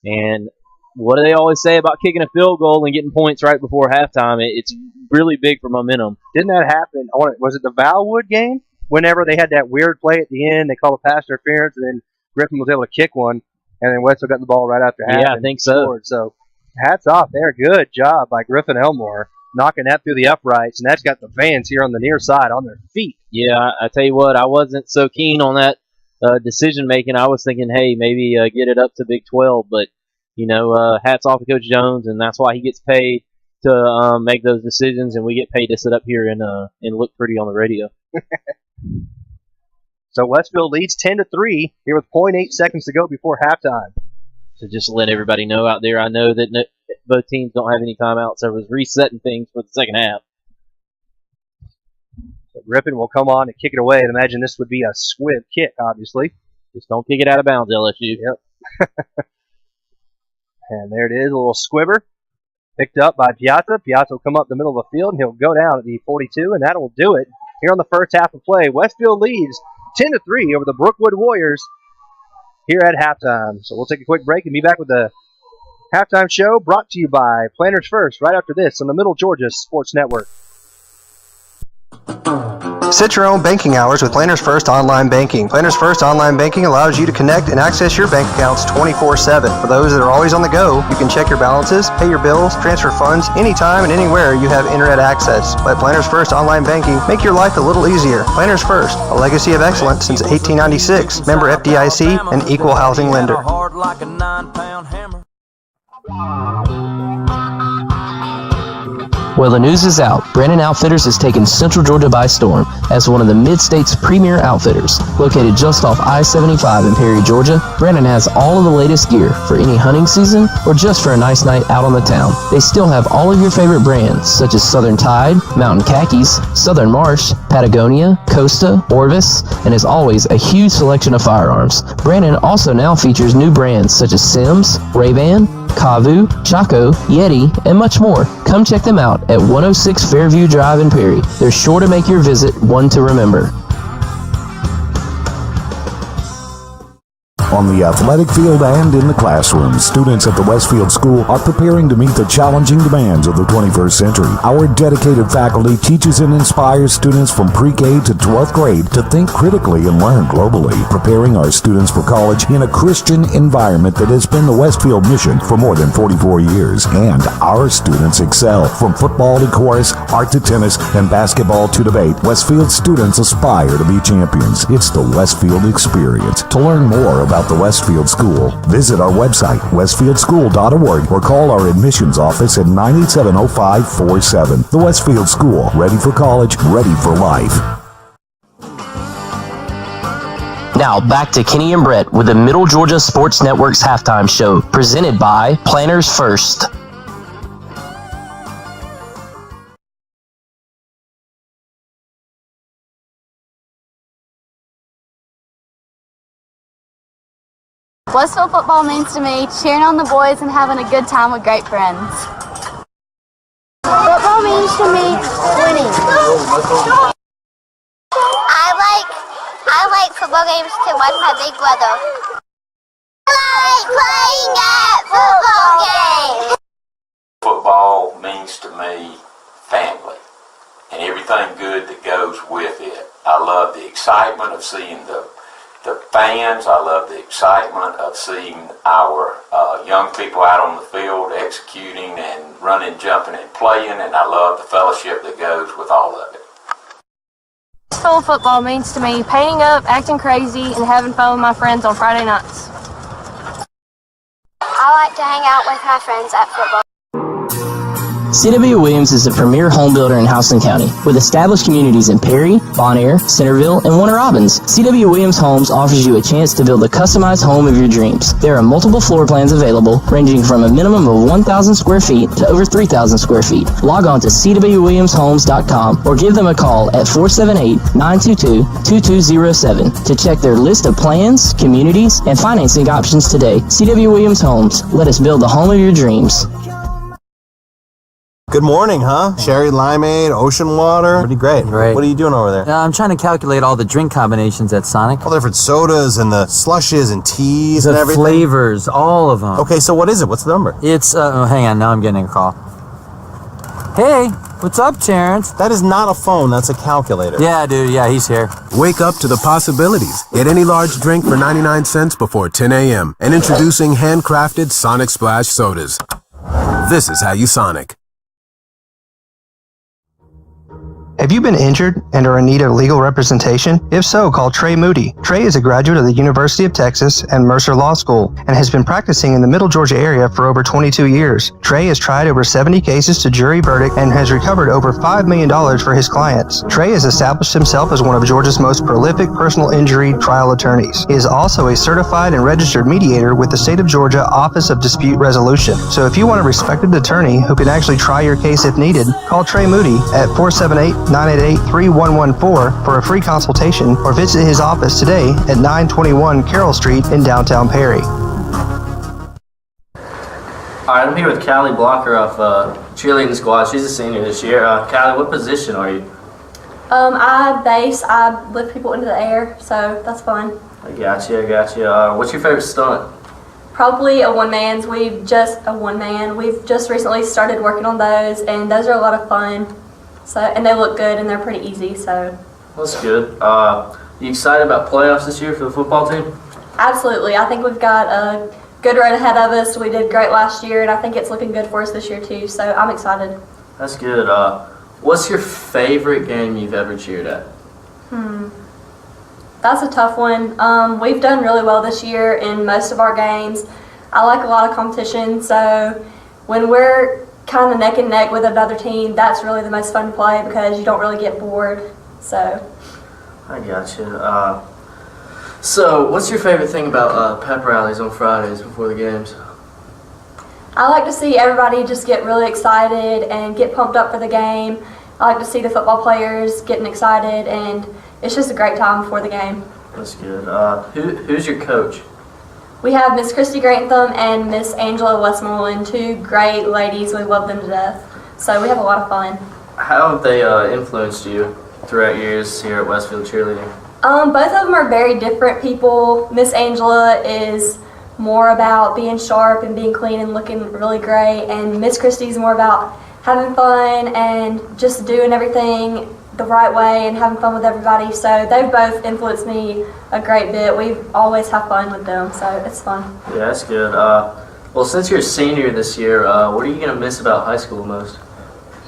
E: And what do they always say about kicking a field goal and getting points right before halftime? It's really big for momentum.
C: Didn't that happen? Was it the Valwood game? Whenever they had that weird play at the end, they called a pass interference, and then Griffin was able to kick one, and then Westfield got the ball right after half.
E: Yeah, I think so.
C: Scored. So hats off there. Good job by Griffin Elmore knocking that through the uprights, and that's got the fans here on the near side on their feet.
E: Yeah, I tell you what, I wasn't so keen on that decision-making. I was thinking, hey, maybe get it up to Big 12, but, hats off to Coach Jones, and that's why he gets paid to make those decisions, and we get paid to sit up here and look pretty on the radio.
C: So Westfield leads 10-3 here with 0.8 seconds to go before halftime.
E: So just to let everybody know out there, I know that both teams don't have any timeouts. I was resetting things for the second half.
C: So Griffin will come on and kick it away. And imagine this would be a squib kick, obviously.
E: Just don't kick it out of bounds, LSU.
C: Yep. And there it is, a little squibber. Picked up by Piazza. Piazza will come up the middle of the field, and he'll go down at the 42, and that will do it. Here on the first half of play, Westfield leads 10-3 over the Brookwood Warriors here at halftime. So we'll take a quick break and be back with the halftime show brought to you by Planners First right after this on the Middle Georgia Sports Network.
N: Set your own banking hours with Planners First Online Banking. Planners First Online Banking allows you to connect and access your bank accounts 24/7. For those that are always on the go, you can check your balances, pay your bills, transfer funds anytime and anywhere you have internet access. Let Planners First Online Banking make your life a little easier. Planners First, a legacy of excellence since 1896. Member FDIC, an equal housing lender.
A: Well, the news is out. Brandon Outfitters has taken Central Georgia by storm as one of the Mid-State's premier outfitters. Located just off I-75 in Perry, Georgia, Brandon has all of the latest gear for any hunting season or just for a nice night out on the town. They still have all of your favorite brands such as Southern Tide, Mountain Khakis, Southern Marsh, Patagonia, Costa, Orvis, and as always, a huge selection of firearms. Brandon also now features new brands such as Sims, Ray-Ban, Kavu, Chaco, Yeti, and much more. Come check them out at 106 Fairview Drive in Perry. They're sure to make your visit one to remember.
P: On the athletic field and in the classroom, students at the Westfield School are preparing to meet the challenging demands of the 21st century. Our dedicated faculty teaches and inspires students from pre-K to 12th grade to think critically and learn globally, preparing our students for college in a Christian environment that has been the Westfield mission for more than 44 years. And our students excel. From football to chorus, art to tennis, and basketball to debate, Westfield students aspire to be champions. It's the Westfield experience. To learn more about the Westfield School, visit our website, westfieldschool.org, or call our admissions office at 987-0547. The Westfield School, ready for college, ready for life.
A: Now back to Kenny and Brett with the Middle Georgia Sports Network's halftime show, presented by Planners First.
Q: Westfield football means to me cheering on the boys and having a good time with great friends. Football means to me winning.
R: I like football games to watch my big brother. I like playing at football games.
S: Football means to me family and everything good that goes with it. I love the excitement of seeing the fans. I love the excitement of seeing our young people out on the field executing and running, jumping, and playing, and I love the fellowship that goes with all of it.
Q: Westfield football means to me painting up, acting crazy, and having fun with my friends on Friday nights.
R: I like to hang out with my friends at football.
A: C.W. Williams is the premier home builder in Houston County, with established communities in Perry, Bon Air, Centerville, and Warner Robins. C.W. Williams Homes offers you a chance to build a customized home of your dreams. There are multiple floor plans available, ranging from a minimum of 1,000 square feet to over 3,000 square feet. Log on to cwwilliamshomes.com or give them a call at 478-922-2207 to check their list of plans, communities, and financing options today. C.W. Williams Homes. Let us build the home of your dreams.
M: Good morning, huh? Cherry limeade, ocean water. Pretty great.
H: Great.
M: What are you doing over there?
H: I'm trying to calculate all the drink combinations at Sonic.
M: All the different sodas and the slushes and teas and everything.
H: The flavors, all of them.
M: Okay, so what is it? What's the number?
H: It's, hang on, now I'm getting a call. Hey, what's up, Terrence?
M: That is not a phone, that's a calculator.
H: Yeah, dude, yeah, he's here.
I: Wake up to the possibilities. Get any large drink for 99 cents before 10 a.m. And introducing handcrafted Sonic Splash sodas. This is how you Sonic.
N: Have you been injured and are in need of legal representation? If so, call Trey Moody. Trey is a graduate of the University of Texas and Mercer Law School and has been practicing in the Middle Georgia area for over 22 years. Trey has tried over 70 cases to jury verdict and has recovered over $5 million for his clients. Trey has established himself as one of Georgia's most prolific personal injury trial attorneys. He is also a certified and registered mediator with the State of Georgia Office of Dispute Resolution. So if you want a respected attorney who can actually try your case if needed, call Trey Moody at 478-988-3114 for a free consultation or visit his office today at 921 Carroll Street in downtown Perry.
E: Alright, I'm here with Callie Blocker of cheerleading squad. She's a senior this year. Callie, what position are you?
Q: I base. I lift people into the air, so that's fun.
E: I got you. What's your favorite stunt?
Q: Probably a one-man. We've just recently started working on those, and those are a lot of fun. So, and they look good, and they're pretty easy. So
E: That's good. You excited about playoffs this year for the football team?
Q: Absolutely. I think we've got a good road ahead of us. We did great last year, and I think it's looking good for us this year too. So I'm excited.
E: That's good. What's your favorite game you've ever cheered at?
Q: That's a tough one. We've done really well this year in most of our games. I like a lot of competition, so when we're kind of neck and neck with another team, that's really the most fun to play because you don't really get bored. So
E: I got you. So what's your favorite thing about pep rallies on Fridays before the games?
Q: I like to see everybody just get really excited and get pumped up for the game. I like to see the football players getting excited, and it's just a great time before the game.
E: That's good. Who's your coach?
Q: We have Miss Christy Grantham and Miss Angela Westmoreland, two great ladies. We love them to death. So we have a lot of fun.
E: How have they influenced you throughout years here at Westfield cheerleading?
Q: Both of them are very different people. Miss Angela is more about being sharp and being clean and looking really great, and Miss Christy is more about having fun and just doing everything the right way and having fun with everybody. So they've both influenced me a great bit. We always have fun with them, so it's fun.
E: Yeah, that's good. Well, since you're a senior this year, what are you going to miss about high school most?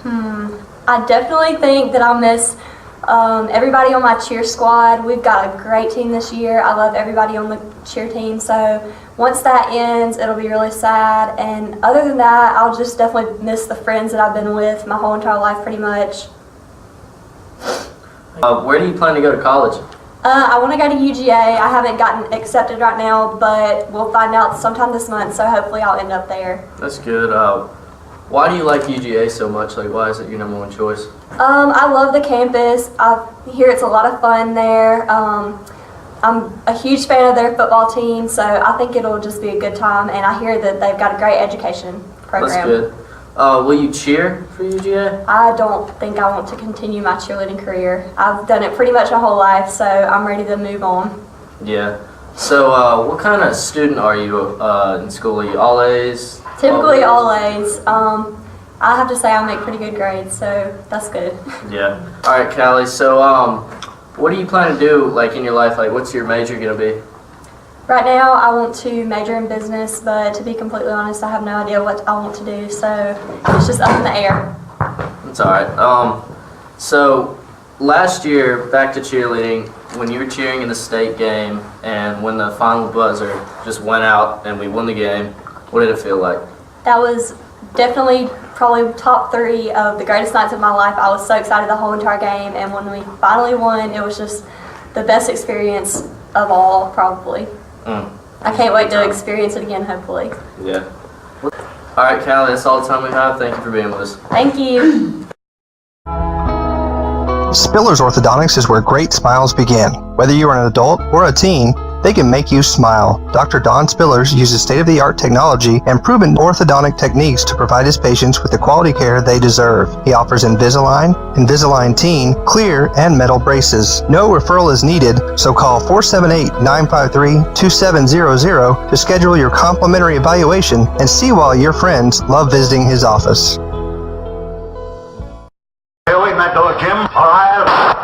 Q: I definitely think that I'll miss everybody on my cheer squad. We've got a great team this year. I love everybody on the cheer team. So once that ends, it'll be really sad. And other than that, I'll just definitely miss the friends that I've been with my whole entire life pretty much.
E: Where do you plan to go to college?
Q: I want to go to UGA. I haven't gotten accepted right now, but we'll find out sometime this month, so hopefully I'll end up there.
E: That's good. Why do you like UGA so much? Like, why is it your number one choice?
Q: I love the campus. I hear it's a lot of fun there. I'm a huge fan of their football team, so I think it'll just be a good time, and I hear that they've got a great education program.
E: That's good. Will you cheer for UGA?
Q: I don't think I want to continue my cheerleading career. I've done it pretty much my whole life, so I'm ready to move on.
E: Yeah. So what kind of student are you in school? Are you all A's?
Q: Typically all A's. I have to say I make pretty good grades, so that's good.
E: Yeah. All right, Callie. So what do you plan to do like in your life? Like, what's your major going to be?
Q: Right now, I want to major in business, but to be completely honest, I have no idea what I want to do, so it's just up in the air.
E: That's all right. So last year, back to cheerleading, when you were cheering in the state game and when the final buzzer just went out and we won the game, what did it feel like?
Q: That was Definitely, probably top 3 of the greatest nights of my life. I was so excited the whole entire game, and when we finally won, it was just the best experience of all, probably. I can't wait to experience it again, hopefully.
T: Yeah. All right, Callie, that's all the time we have. Thank you for being with us.
Q: Thank you.
N: Spillers Orthodontics is where great smiles begin. Whether you are an adult or a teen, they can make you smile. Dr. Don Spillers uses state-of-the-art technology and proven orthodontic techniques to provide his patients with the quality care they deserve. He offers Invisalign, Invisalign Teen, clear, and metal braces. No referral is needed, so call 478-953-2700 to schedule your complimentary evaluation and see why your friends love visiting his office.
J: Stay away from that door, Jim, or I'll...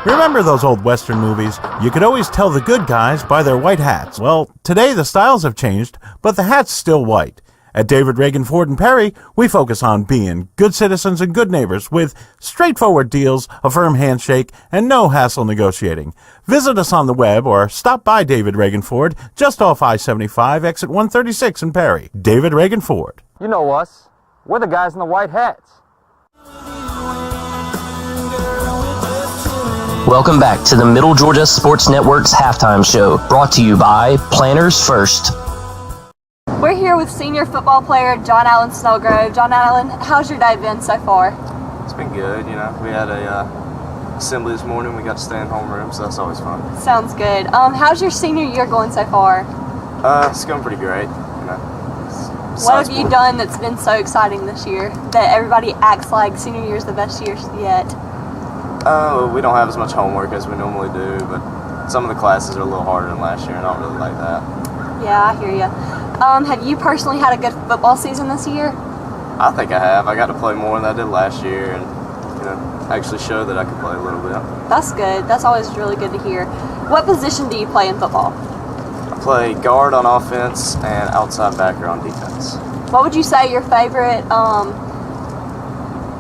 G: Remember those old Western movies? You could always tell the good guys by their white hats. Well, today the styles have changed, but the hat's still white. At David Reagan Ford and Perry, we focus on being good citizens and good neighbors with straightforward deals, a firm handshake, and no hassle negotiating. Visit us on the web or stop by David Reagan Ford just off I-75, exit 136 in Perry. David Reagan Ford.
U: You know us. We're the guys in the white hats.
A: Welcome back to the Middle Georgia Sports Network's halftime show, brought to you by Planners First.
Q: We're here with senior football player John Allen Snowgrove. John Allen, how's your day been so far?
V: It's been good, you know. We had a assembly this morning. We got to stay in homeroom, so that's always fun.
Q: Sounds good. How's your senior year going so far?
V: It's going pretty great, you know.
Q: What have you done that's been so exciting this year that everybody acts like senior year is the best year yet?
V: We don't have as much homework as we normally do, but some of the classes are a little harder than last year, and I don't really like that.
Q: Yeah, I hear you. Have you personally had a good football season this year?
V: I think I have. I got to play more than I did last year, and you know, actually show that I can play a little bit.
Q: That's good. That's always really good to hear. What position do you play in football?
V: I play guard on offense and outside backer on defense.
Q: What would you say your favorite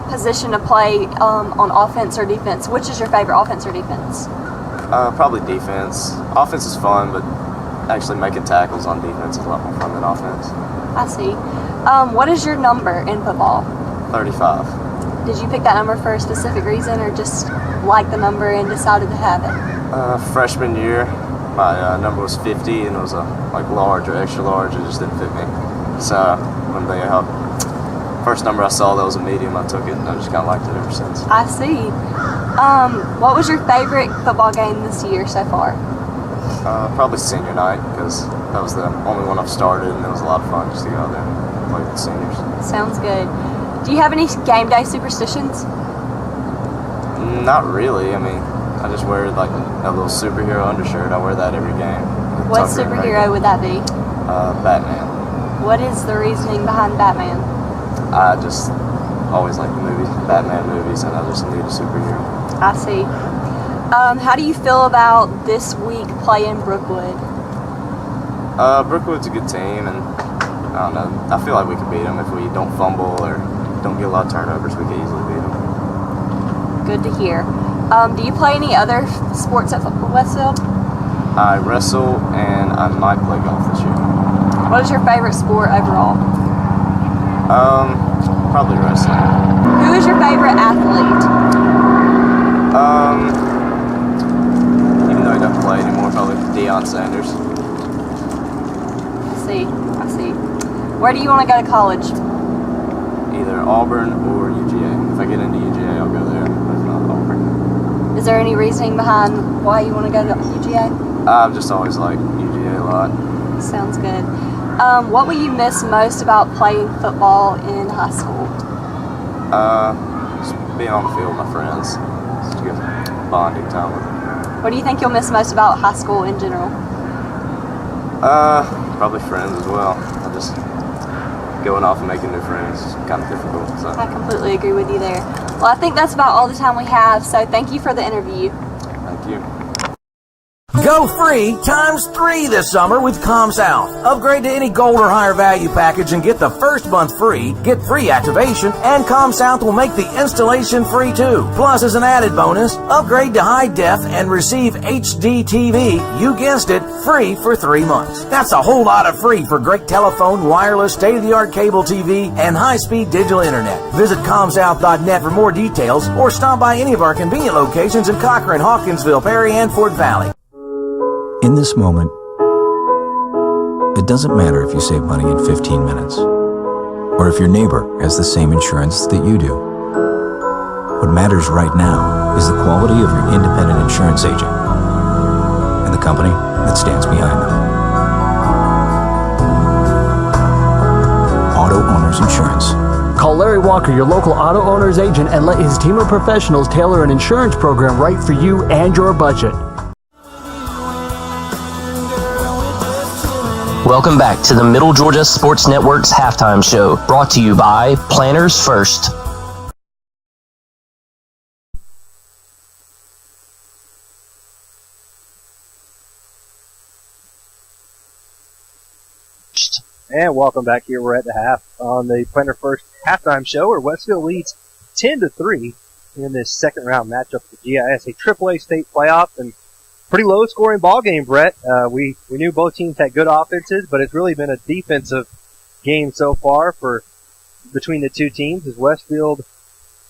Q: position to play on offense or defense? Which is your favorite, offense or defense?
V: Probably defense. Offense is fun, but actually making tackles on defense is a lot more fun than offense.
Q: I see. What is your number in football?
V: 35.
Q: Did you pick that number for a specific reason or just like the number and decided to have it?
V: Freshman year, my number was 50 and it was a like large or extra large. It just didn't fit me. So when they first number I saw that was a medium, I took it and I just kind of liked it ever since.
Q: I see. What was your favorite football game this year so far?
V: Probably senior night, because that was the only one I've started and it was a lot of fun just to go out there and play with the seniors.
Q: Sounds good. Do you have any game day superstitions?
V: Not really. I mean, I just wear like a little superhero undershirt. I wear that every game.
Q: What superhero would that be?
V: Batman.
Q: What is the reasoning behind Batman?
V: I just always like the movies, Batman movies, and I just need a superhero.
Q: I see. How do you feel about this week playing Brookwood?
V: Brookwood's a good team, and I don't know. I feel like we could beat them if we don't fumble or don't get a lot of turnovers. We could easily beat them.
Q: Good to hear. Do you play any other sports at Westfield?
V: I wrestle, and I might play golf this year.
Q: What is your favorite sport overall?
V: Probably wrestling.
Q: Who is your favorite athlete?
V: Even though he doesn't play anymore, probably Deion Sanders.
Q: I see. Where do you want to go to college?
V: Either Auburn or UGA. If I get into UGA, I'll go there. If not, Auburn.
Q: Is there any reasoning behind why you want to go to UGA?
V: I've just always liked UGA a lot.
Q: Sounds good. What will you miss most about playing football in high school?
V: Just being on the field with my friends. It's a good bonding time with them.
Q: What do you think you'll miss most about high school in general?
V: Probably friends as well. Just going off and making new friends is kind of difficult. So.
Q: I completely agree with you there. Well, I think that's about all the time we have, so thank you for the interview.
V: Thank you.
F: Go free times 3 this summer with ComSouth. Upgrade to any gold or higher value package and get the first month free, get free activation, and ComSouth will make the installation free too. Plus, as an added bonus, upgrade to high def and receive HD TV, you guessed it, free for 3 months. That's a whole lot of free for great telephone, wireless, state-of-the-art cable TV, and high-speed digital internet. Visit ComSouth.net for more details or stop by any of our convenient locations in Cochran, Hawkinsville, Perry, and Fort Valley.
K: In this moment, it doesn't matter if you save money in 15 minutes, or if your neighbor has the same insurance that you do. What matters right now is the quality of your independent insurance agent and the company that stands behind them. Auto Owners Insurance.
L: Call Larry Walker, your local auto owner's agent, and let his team of professionals tailor an insurance program right for you and your budget.
A: Welcome back to the Middle Georgia Sports Network's halftime show, brought to you by Planners First.
C: And welcome back here. We're at the half on the Planner First halftime show, where Westfield leads 10-3 in this second round matchup for GIS, a AAA state playoff, and pretty low scoring ball game, Brett. We knew both teams had good offenses, but it's really been a defensive game so far for between the two teams, as Westfield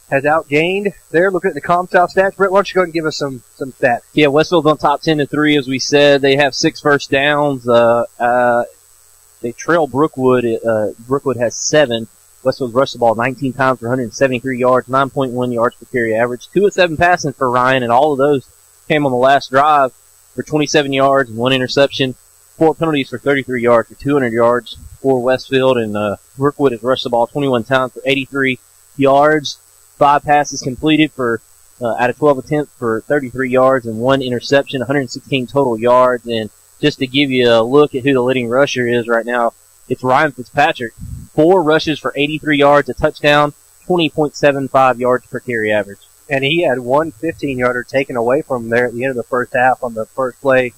C: has outgained there. Looking at the ComSouth stats, Brett, why don't you go ahead and give us some stats?
E: Yeah, Westfield's on top 10-3, as we said. They have 6 first downs. They trail Brookwood. Brookwood has 7. Westfield's rushed the ball 19 times for 173 yards, 9.1 yards per carry average. 2 of 7 passing for Ryan, and all of those came on the last drive for 27 yards and 1 interception. 4 penalties for 33 yards for 200 yards for Westfield, and Brookwood has rushed the ball 21 times for 83 yards. 5 passes completed for out of 12 attempts for 33 yards and 1 interception, 116 total yards. And just to give you a look at who the leading rusher is right now, it's Ryan Fitzpatrick. 4 rushes for 83 yards, a touchdown, 20.75 yards per carry average.
C: And he had 1 15-yarder taken away from him there at the end of the first half on the first play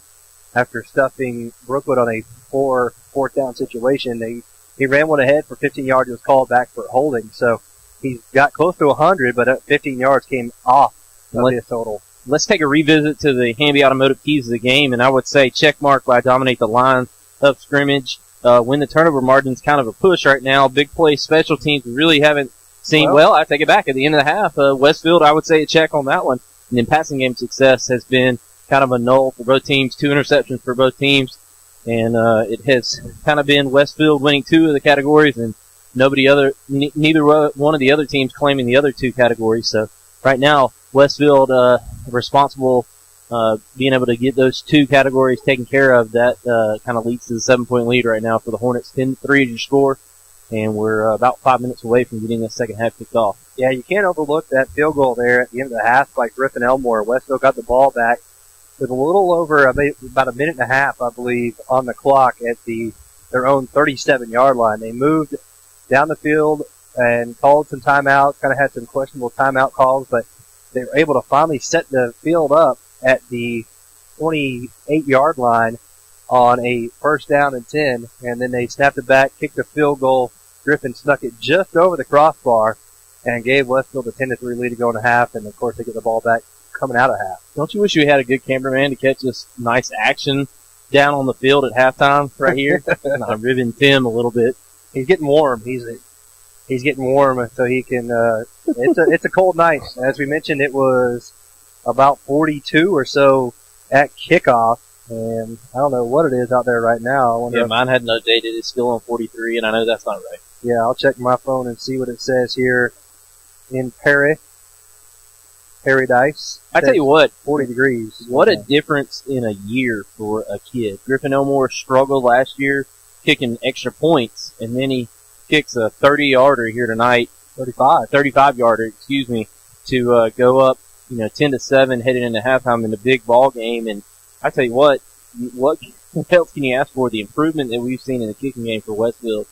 C: after stuffing Brookwood on a fourth down situation. He ran one ahead for 15 yards and was called back for holding. So he's got close to 100, but 15 yards came off of his total.
E: Let's take a revisit to the Hamby Automotive keys of the game, and I would say check mark by dominate the line of scrimmage. Win the turnover margin's kind of a push right now. Big play special teams really haven't seen well. I take it back. At the end of the half, Westfield, I would say a check on that one. And then passing game success has been kind of a null for both teams. 2 interceptions for both teams, and it has kind of been Westfield winning 2 of the categories, and neither one of the other teams claiming the other 2 categories. So right now, Westfield responsible being able to get those 2 categories taken care of. That kind of leads to the 7-point lead right now for the Hornets. 10-3 is your score. And we're about 5 minutes away from getting the second half kicked off.
C: Yeah, you can't overlook that field goal there at the end of the half by Griffin Elmore. Westfield got the ball back with a little over about a minute and a half, I believe, on the clock at their own 37-yard line. They moved down the field and called some timeouts, kind of had some questionable timeout calls, but they were able to finally set the field up at the 28-yard line on a first down and 10, and then they snapped it back, kicked a field goal. Griffin snuck it just over the crossbar and gave Westfield a 10-3 lead to go in a half, and of course they get the ball back coming out of half.
E: Don't you wish you had a good cameraman to catch this nice action down on the field at halftime right here? And I ribbon Tim a little bit.
C: He's getting warm. He's getting warm so he can. It's a cold night. As we mentioned, it was about 42 or so at kickoff. And I don't know what it is out there right now. I wonder
E: mine hadn't updated. It's still on 43, and I know that's not right.
C: Yeah, I'll check my phone and see what it says here in Paradise.
E: I tell you what,
C: 40 degrees.
E: What a difference in a year for a kid. Griffin Elmore struggled last year kicking extra points, and then he kicks a 30-yarder here tonight. 35-yarder, excuse me, to go up, 10-7 headed into halftime in the big ball game. And I tell you what else can you ask for? The improvement that we've seen in the kicking game for Westfield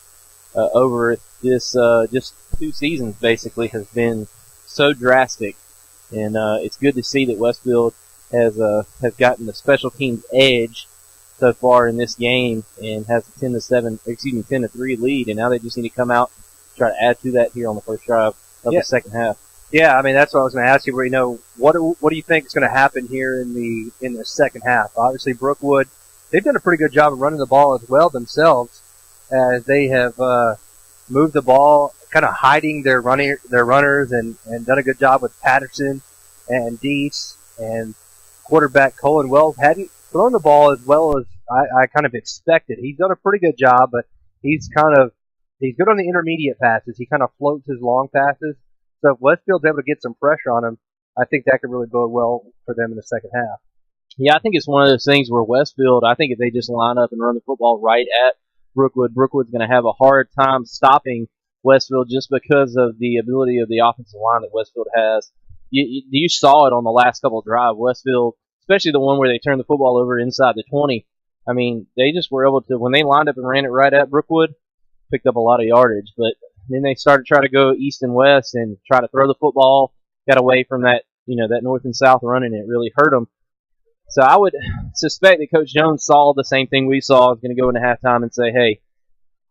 E: over this just 2 seasons basically has been so drastic, and it's good to see that Westfield has gotten the special teams edge so far in this game and has a 10-3 lead, and now they just need to come out and try to add to that here on the first drive of the second half.
C: Yeah, I mean that's what I was going to ask you. Where what do you think is going to happen here in the second half? Obviously, Brookwood, they've done a pretty good job of running the ball as well themselves, as they have moved the ball, kind of hiding their runners, and done a good job with Patterson and Deese, and quarterback Colin Wells hadn't thrown the ball as well as I kind of expected. He's done a pretty good job, but he's good on the intermediate passes. He kind of floats his long passes. So if Westfield's able to get some pressure on him, I think that could really bode well for them in the second half.
E: Yeah, I think it's one of those things where Westfield, I think if they just line up and run the football right at Brookwood, Brookwood's going to have a hard time stopping Westfield just because of the ability of the offensive line that Westfield has. You saw it on the last couple of drives. Westfield, especially the one where they turned the football over inside the 20, I mean, they just were able to, when they lined up and ran it right at Brookwood, picked up a lot of yardage. But then they started trying to go east and west and try to throw the football, got away from that, that north and south run, and it really hurt them. So I would suspect that Coach Jones saw the same thing we saw, is going to go into halftime and say, hey,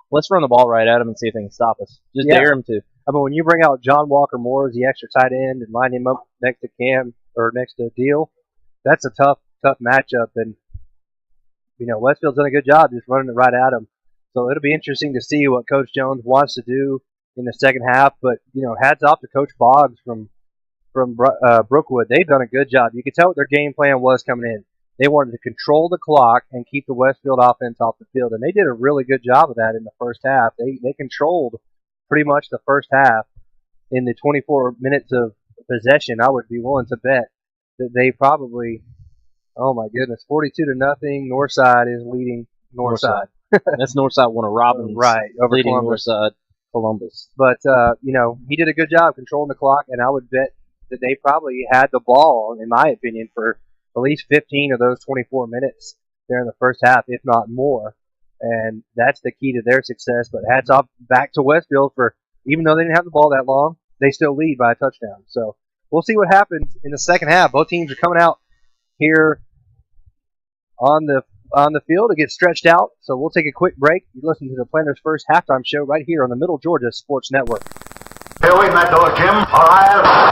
E: let's run the ball right at them and see if they can stop us. Just dare them to.
C: I mean, when you bring out John Walker Moore as the extra tight end and line him up next to Cam or next to Deal, that's a tough matchup. And, Westfield's done a good job just running it right at him. So it'll be interesting to see what Coach Jones wants to do in the second half. But, hats off to Coach Boggs from Brookwood. They've done a good job. You could tell what their game plan was coming in. They wanted to control the clock and keep the Westfield offense off the field, and they did a really good job of that in the first half. They controlled pretty much the first half. In the 24 minutes of possession, I would be willing to bet that they probably, oh my goodness, 42-0. Northside is leading Northside.
E: That's Northside, one of Robbins,
C: right, over
E: leading
C: Columbus.
E: Northside, Columbus.
C: But he did a good job controlling the clock, and I would bet that they probably had the ball, in my opinion, for at least 15 of those 24 minutes there in the first half, if not more. And that's the key to their success. But hats off back to Westfield for, even though they didn't have the ball that long, they still lead by a touchdown. So we'll see what happens in the second half. Both teams are coming out here on the field to get stretched out. So we'll take a quick break. You listen to the Planters First halftime show right here on the Middle Georgia Sports Network.
J: Here we met the Jim. All right.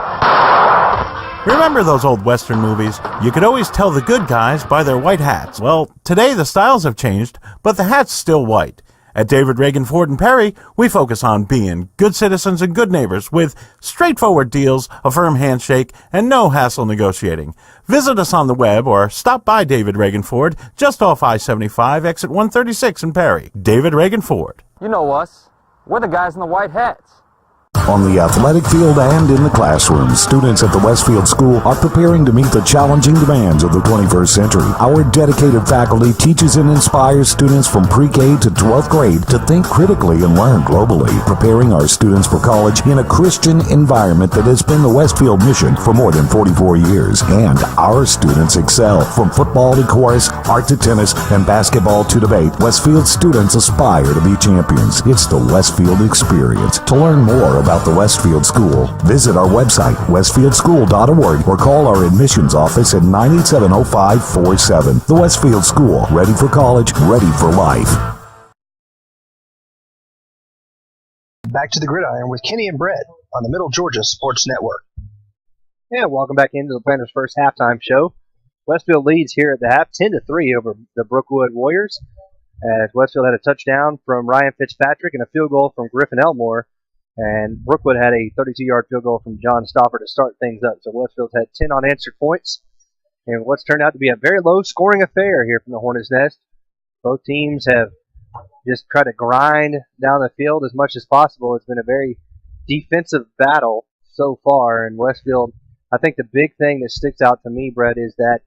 G: Remember those old Western movies? You could always tell the good guys by their white hats. Well, today the styles have changed, but the hat's still white. At David Reagan Ford and Perry, we focus on being good citizens and good neighbors with straightforward deals, a firm handshake, and no hassle negotiating. Visit us on the web or stop by David Reagan Ford just off I-75, exit 136 in Perry. David Reagan Ford.
U: You know us. We're the guys in the white hats.
P: On the athletic field and in the classroom, students at the Westfield School are preparing to meet the challenging demands of the 21st century. Our dedicated faculty teaches and inspires students from pre-K to 12th grade to think critically and learn globally, preparing our students for college in a Christian environment that has been the Westfield mission for more than 44 years. And our students excel from football to chorus, art to tennis, and basketball to debate. Westfield students aspire to be champions. It's the Westfield experience. To learn more about the Westfield School, visit our website, westfieldschool.org, or call our admissions office at 987-0547. The Westfield School, ready for college, ready for life.
O: Back to the Gridiron with Kenny and Brett on the Middle Georgia Sports Network.
C: Yeah, welcome back into the Planters First halftime show. Westfield leads here at the half 10-3 over the Brookwood Warriors, as Westfield had a touchdown from Ryan Fitzpatrick and a field goal from Griffin Elmore. And Brookwood had a 32-yard field goal from John Stopper to start things up. So Westfield had 10 unanswered points. And what's turned out to be a very low-scoring affair here from the Hornets' Nest. Both teams have just tried to grind down the field as much as possible. It's been a very defensive battle so far. And Westfield, I think the big thing that sticks out to me, Brett, is that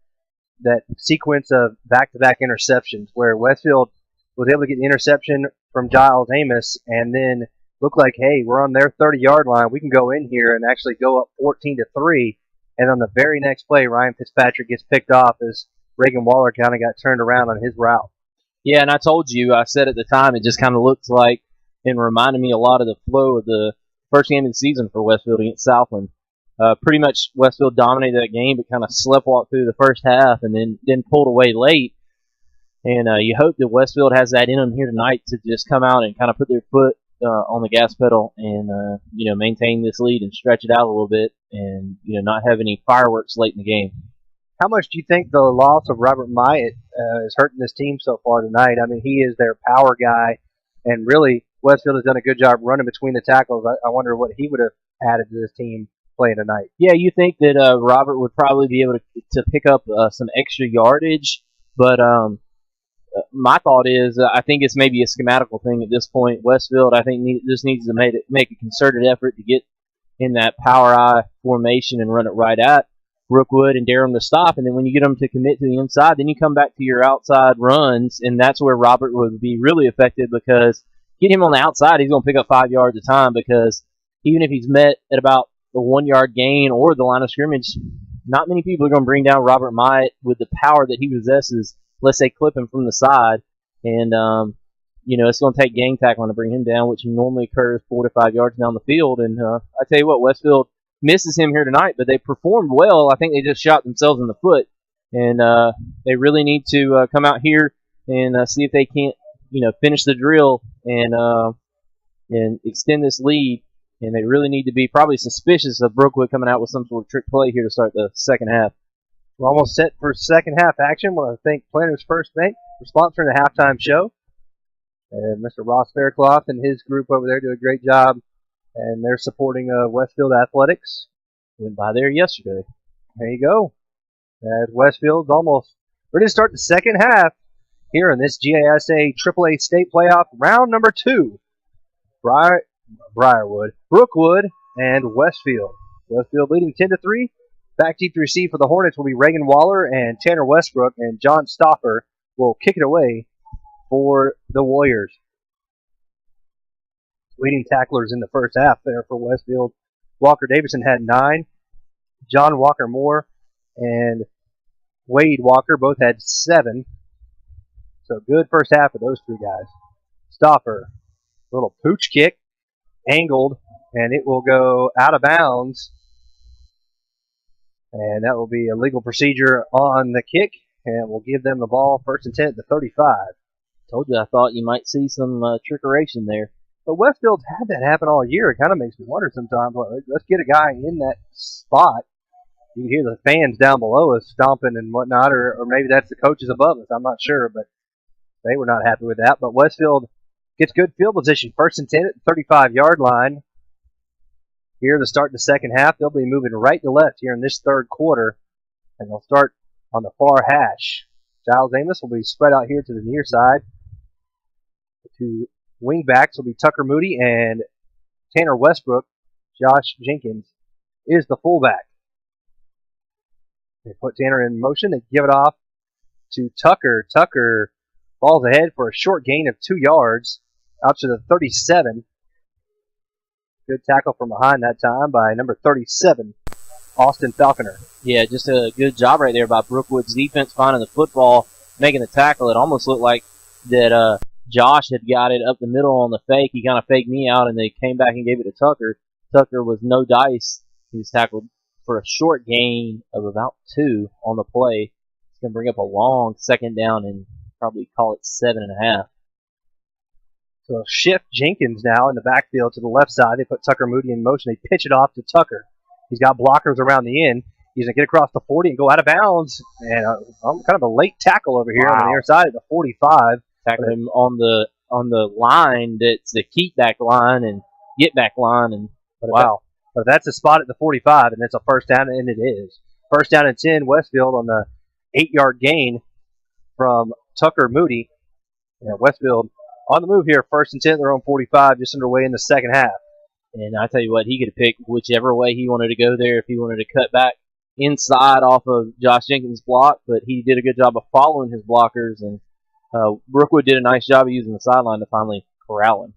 C: sequence of back-to-back interceptions where Westfield was able to get the interception from Giles Amos and then look like, hey, we're on their 30-yard line. We can go in here and actually go up 14-3. And on the very next play, Ryan Fitzpatrick gets picked off as Reagan Waller kind of got turned around on his route.
E: Yeah, and I told you, I said at the time, it just kind of looked like and reminded me a lot of the flow of the first game of the season for Westfield against Southland. Pretty much Westfield dominated that game, but kind of sleptwalked through the first half and then pulled away late. And you hope that Westfield has that in them here tonight to just come out and kind of put their foot on the gas pedal and maintain this lead and stretch it out a little bit and not have any fireworks late in the game.
C: How much do you think the loss of Robert Myatt is hurting this team so far tonight? I mean, he is their power guy, and really Westfield has done a good job running between the tackles. I wonder what he would have added to this team playing tonight.
E: Yeah, you think that Robert would probably be able to pick up some extra yardage, but my thought is I think it's maybe a schematical thing at this point. Westfield, I think, just needs to make a concerted effort to get in that power eye formation and run it right at Brookwood and dare them to stop. And then when you get them to commit to the inside, then you come back to your outside runs, and that's where Robert would be really effective because get him on the outside, he's going to pick up 5 yards a time because even if he's met at about the 1 yard gain or the line of scrimmage, not many people are going to bring down Robert Myatt with the power that he possesses unless they clip him from the side. And, it's going to take gang tackling to bring him down, which normally occurs 4 to 5 yards down the field. And I tell you what, Westfield misses him here tonight, but they performed well. I think they just shot themselves in the foot. And they really need to come out here and see if they can't, finish the drill and extend this lead. And they really need to be probably suspicious of Brookwood coming out with some sort of trick play here to start the second half.
C: We're almost set for second half action. I want to thank Planners First Bank for sponsoring the halftime show. And Mr. Ross Faircloth and his group over there do a great job, and they're supporting Westfield Athletics.
E: Went by there yesterday.
C: There you go. As Westfield's almost ready to start the second half here in this GASA AAA State Playoff round number 2. Briarwood, Brookwood, and Westfield. Westfield leading 10-3. Back deep to receive for the Hornets will be Reagan Waller and Tanner Westbrook, and John Stoffer will kick it away for the Warriors. Leading tacklers in the first half there for Westfield. Walker Davison had 9. John Walker Moore and Wade Walker both had 7. So good first half for those 3 guys. Stoffer, little pooch kick, angled, and it will go out of bounds. And that will be a legal procedure on the kick, and we'll give them the ball first and 10 at the 35.
E: Told you I thought you might see some trickeration there.
C: But Westfield's had that happen all year. It kind of makes me wonder sometimes, let's get a guy in that spot. You can hear the fans down below us stomping and whatnot, or maybe that's the coaches above us. I'm not sure, but they were not happy with that. But Westfield gets good field position, first and 10 at the 35-yard line. Here to start the second half, they'll be moving right to left here in this third quarter, and they'll start on the far hash. Giles Amos will be spread out here to the near side. The 2 wingbacks will be Tucker Moody and Tanner Westbrook. Josh Jenkins is the fullback. They put Tanner in motion. They give it off to Tucker. Tucker falls ahead for a short gain of 2 yards out to the 37. Good tackle from behind that time by number 37, Austin Falconer.
E: Yeah, just a good job right there by Brookwood's defense finding the football, making the tackle. It almost looked like that Josh had got it up the middle on the fake. He kind of faked me out, and they came back and gave it to Tucker. Tucker was no dice. He was tackled for a short gain of about 2 on the play. It's going to bring up a long second down and probably call it 7.5.
C: So shift Jenkins now in the backfield to the left side. They put Tucker Moody in motion. They pitch it off to Tucker. He's got blockers around the end. He's going to get across the 40 and go out of bounds. And kind of a late tackle over here on the near side at the 45.
E: Tackling him on the line that's the keep back line and get back line.
C: But that's a spot at the 45, and it's a first down, and it is. First down and 10, Westfield on the 8-yard gain from Tucker Moody. And Westfield on the move here, first and 10, their own 45, just underway in the second half.
E: And I tell you what, he could have picked whichever way he wanted to go there if he wanted to cut back inside off of Josh Jenkins' block, but he did a good job of following his blockers, and Brookwood did a nice job of using the sideline to finally corral him.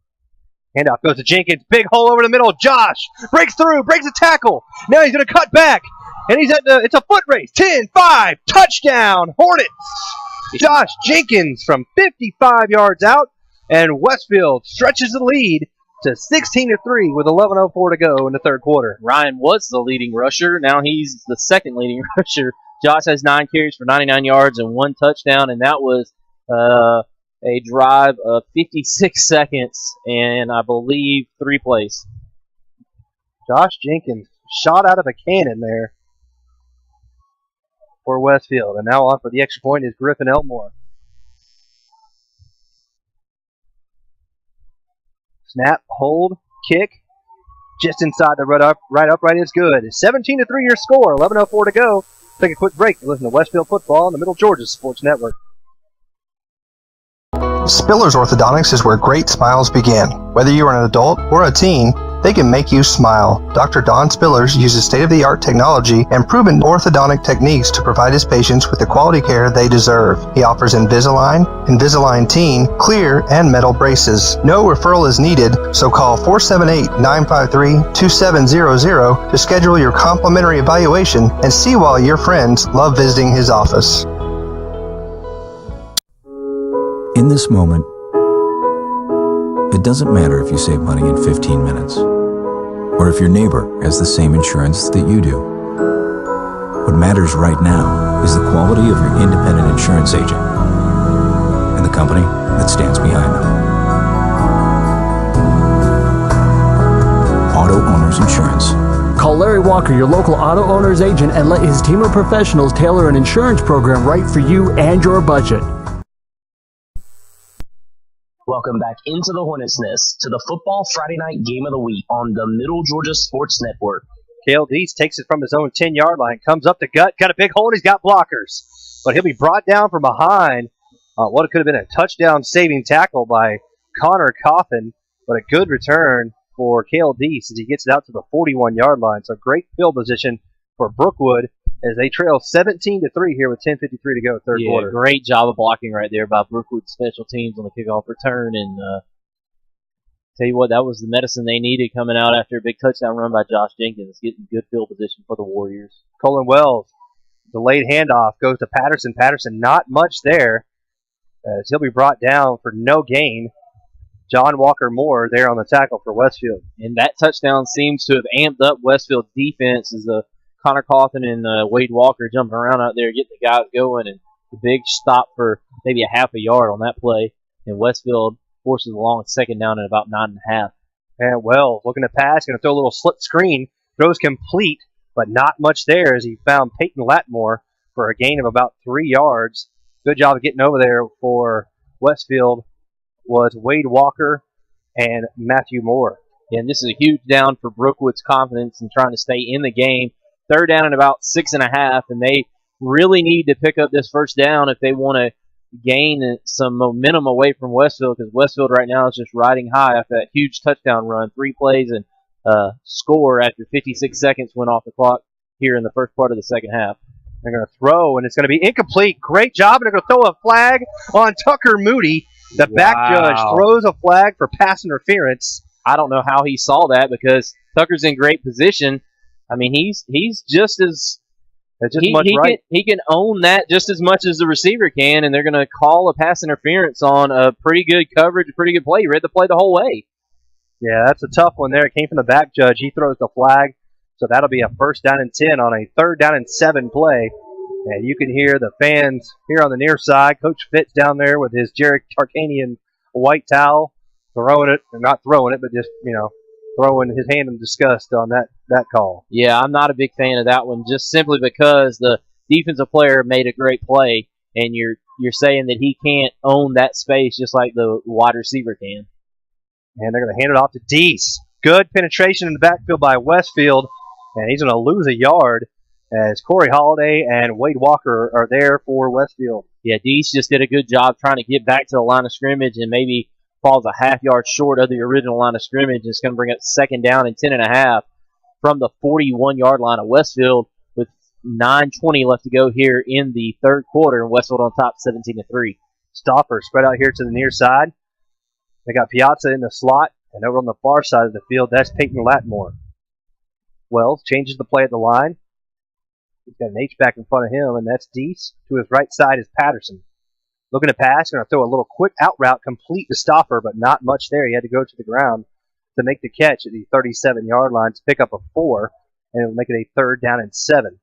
C: Handoff goes to Jenkins, big hole over the middle. Josh breaks through, breaks a tackle. Now he's going to cut back, and it's a foot race. 10-5, touchdown, Hornets. Josh Jenkins from 55 yards out. And Westfield stretches the lead to 16-3 with 11:04 to go in the third quarter.
E: Ryan was the leading rusher. Now he's the second leading rusher. Josh has 9 carries for 99 yards and 1 touchdown, and that was a drive of 56 seconds and I believe 3 plays.
C: Josh Jenkins shot out of a cannon there for Westfield, and now on for the extra point is Griffin Elmore. Snap, hold, kick, just inside the right upright is good. 17-3 your score, 11:04 to go. Take a quick break to listen to Westfield football on the Middle Georgia Sports Network.
N: Spillers Orthodontics is where great smiles begin. Whether you are an adult or a teen, they can make you smile. Dr. Don Spillers uses state-of-the-art technology and proven orthodontic techniques to provide his patients with the quality care they deserve. He offers Invisalign, Invisalign Teen, clear, and metal braces. No referral is needed, so call 478-953-2700 to schedule your complimentary evaluation and see why your friends love visiting his office.
K: In this moment, it doesn't matter if you save money in 15 minutes, or if your neighbor has the same insurance that you do. What matters right now is the quality of your independent insurance agent and the company that stands behind them. Auto Owners Insurance.
L: Call Larry Walker, your local auto owner's agent, and let his team of professionals tailor an insurance program right for you and your budget.
A: Welcome back into the Hornets' Nest to the Football Friday Night Game of the Week on the Middle Georgia Sports Network.
C: Cale Deese takes it from his own 10-yard line, comes up the gut, got a big hole, and he's got blockers. But he'll be brought down from behind. What could have been a touchdown-saving tackle by Connor Coffin, but a good return for Cale Deese as he gets it out to the 41-yard line. So great field position for Brookwood as they trail 17-3 here with 10:53 to go, third quarter.
E: Great job of blocking right there by Brookwood special teams on the kickoff return. And tell you what, that was the medicine they needed coming out after a big touchdown run by Josh Jenkins, getting good field position for the Warriors.
C: Colin Wells, delayed handoff, goes to Patterson. Patterson, not much there as he'll be brought down for no gain. John Walker Moore there on the tackle for Westfield.
E: And that touchdown seems to have amped up Westfield's defense as Connor Coffin and Wade Walker jumping around out there, getting the guys going, and the big stop for maybe a half a yard on that play. And Westfield forces along a second down at about 9.5.
C: And Wells looking to pass, going to throw a little slip screen. Throws complete, but not much there as he found Peyton Latmore for a gain of about 3 yards. Good job of getting over there for Westfield was Wade Walker and Matthew Moore.
E: And this is a huge down for Brookwood's confidence in trying to stay in the game. Third down and about 6.5, and they really need to pick up this first down if they want to gain some momentum away from Westfield, because Westfield right now is just riding high after that huge touchdown run. 3 plays and score after 56 seconds went off the clock here in the first part of the second half.
C: They're going to throw, and it's going to be incomplete. Great job, and they're going to throw a flag on Tucker Moody. The back judge throws a flag for pass interference.
E: I don't know how he saw that because Tucker's in great position. I mean, he's just as he can own that just as much as the receiver can, and they're going to call a pass interference on a pretty good coverage, a pretty good play. He read the play the whole way.
C: Yeah, that's a tough one there. It came from the back judge. He throws the flag, so that'll be a first down and 10 on a 3rd down and 7 play. And you can hear the fans here on the near side. Coach Fitz down there with his Jarek Tarkanian white towel, throwing it, or not throwing it, but just, throwing his hand in disgust on that call.
E: Yeah, I'm not a big fan of that one, just simply because the defensive player made a great play, and you're saying that he can't own that space just like the wide receiver can.
C: And they're going to hand it off to Deese. Good penetration in the backfield by Westfield, and he's going to lose a yard as Corey Holiday and Wade Walker are there for Westfield.
E: Yeah, Deese just did a good job trying to get back to the line of scrimmage and maybe falls a half yard short of the original line of scrimmage. It's going to bring up 2nd down and 10.5 from the 41-yard line of Westfield with 9:20 left to go here in the third quarter, and Westfield on top 17-3.
C: Stopper spread out here to the near side. They got Piazza in the slot, and over on the far side of the field, that's Peyton Latmore. Wells changes the play at the line. He's got an H-back in front of him, and that's Deese. To his right side is Patterson. Looking to pass, going to throw a little quick out route complete to Stopper, but not much there. He had to go to the ground to make the catch at the 37-yard line to pick up a 4, and it'll make it a 3rd down and 7.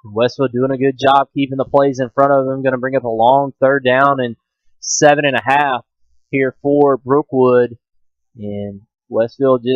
E: Westfield doing a good job keeping the plays in front of them. Going to bring up a long 3rd down and 7.5 here for Brookwood. And Westfield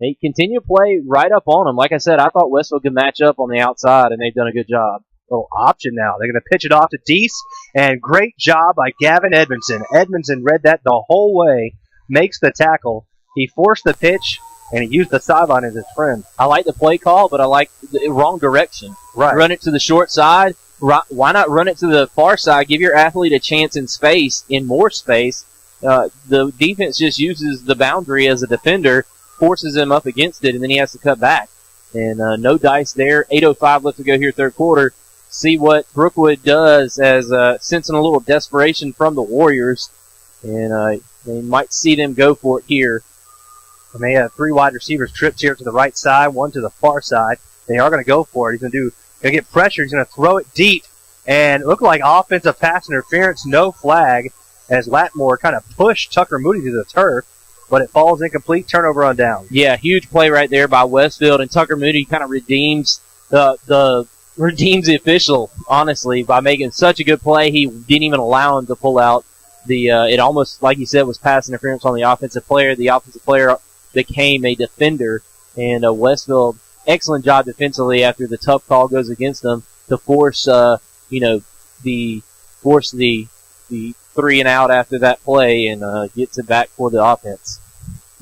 E: they continue to play right up on them. Like I said, I thought Westfield could match up on the outside, and they've done a good job.
C: Little option now. They're going to pitch it off to Deese, and great job by Gavin Edmondson. Edmondson read that the whole way, makes the tackle. He forced the pitch, and he used the sideline as his friend.
E: I like the play call, but I like the wrong direction.
C: Right.
E: Run it to the short side. Why not run it to the far side? Give your athlete a chance in more space. The defense just uses the boundary as a defender, forces him up against it, and then he has to cut back. And no dice there. 8:05 left to go here, 3rd quarter. See what Brookwood does as sensing a little desperation from the Warriors. And they might see them go for it here.
C: And they have 3 wide receivers tripped here to the right side, 1 to the far side. They are going to go for it. He's going to get pressure. He's going to throw it deep. And it looked like offensive pass interference, no flag, as Latmore kind of pushed Tucker Moody to the turf, but it falls incomplete, turnover on down.
E: Yeah, huge play right there by Westfield, and Tucker Moody kind of redeems the official, honestly, by making such a good play. He didn't even allow him to pull out it almost, like you said, was pass interference on the offensive player. The offensive player became a defender, and Westfield, excellent job defensively after the tough call goes against them to force the 3 and out after that play and gets it back for the offense.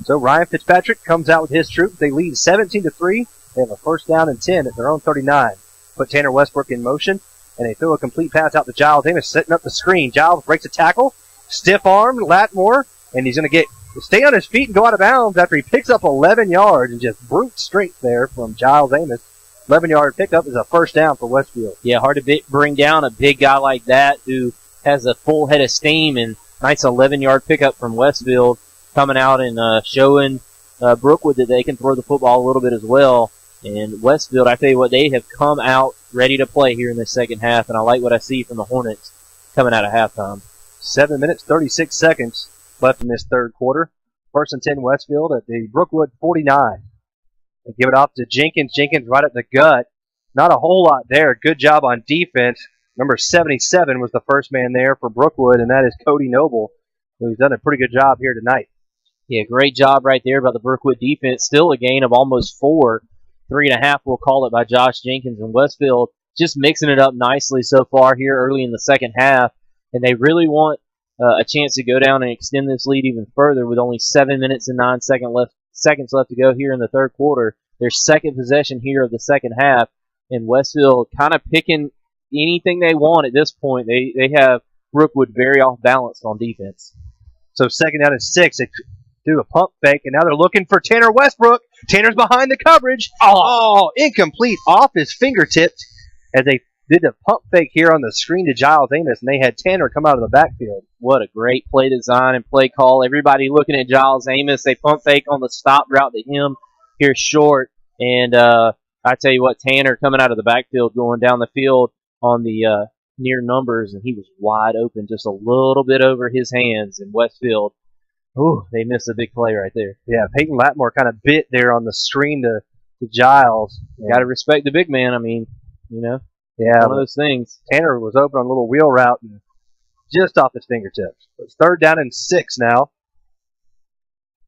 C: So Ryan Fitzpatrick comes out with his troops. They lead 17-3. They have a 1st down and 10 at their own 39. Put Tanner Westbrook in motion, and they throw a complete pass out to Giles Amos, setting up the screen. Giles breaks a tackle, stiff-armed Latmore, and he's going to stay on his feet and go out of bounds after he picks up 11 yards and just brute strength there from Giles Amos. 11-yard pickup is a 1st down for Westfield.
E: Yeah, hard to bring down a big guy like that who has a full head of steam, and nice 11-yard pickup from Westfield coming out and showing Brookwood that they can throw the football a little bit as well. And Westfield, I tell you what, they have come out ready to play here in the second half, and I like what I see from the Hornets coming out of halftime.
C: 7 minutes, 36 seconds left in this 3rd quarter. 1st and 10 Westfield at the Brookwood 49. They give it off to Jenkins. Jenkins right at the gut. Not a whole lot there. Good job on defense. Number 77 was the first man there for Brookwood, and that is Cody Noble, who's done a pretty good job here tonight.
E: Yeah, great job right there by the Brookwood defense. Still a gain of almost 4. 3.5, we'll call it, by Josh Jenkins. And Westfield just mixing it up nicely so far here early in the second half. And they really want a chance to go down and extend this lead even further with only 7 minutes and 9 seconds left to go here in the 3rd quarter. Their second possession here of the second half. And Westfield kind of picking anything they want at this point. They have Brookwood very off balance on defense.
C: So 2nd down and 6. They do a pump fake, and now they're looking for Tanner Westbrook. Tanner's behind the coverage. Oh, incomplete off his fingertips as they did a pump fake here on the screen to Giles Amos, and they had Tanner come out of the backfield.
E: What a great play design and play call. Everybody looking at Giles Amos. They pump fake on the stop route to him here short. And I tell you what, Tanner coming out of the backfield going down the field on the near numbers, and he was wide open, just a little bit over his hands. In Westfield, ooh, they missed a big play right there.
C: Yeah, Peyton Latmore kind of bit there on the screen to Giles.
E: Got to respect the big man. I mean,
C: yeah,
E: one of those things.
C: Tanner was open on a little wheel route and just off his fingertips. It's 3rd down and 6 now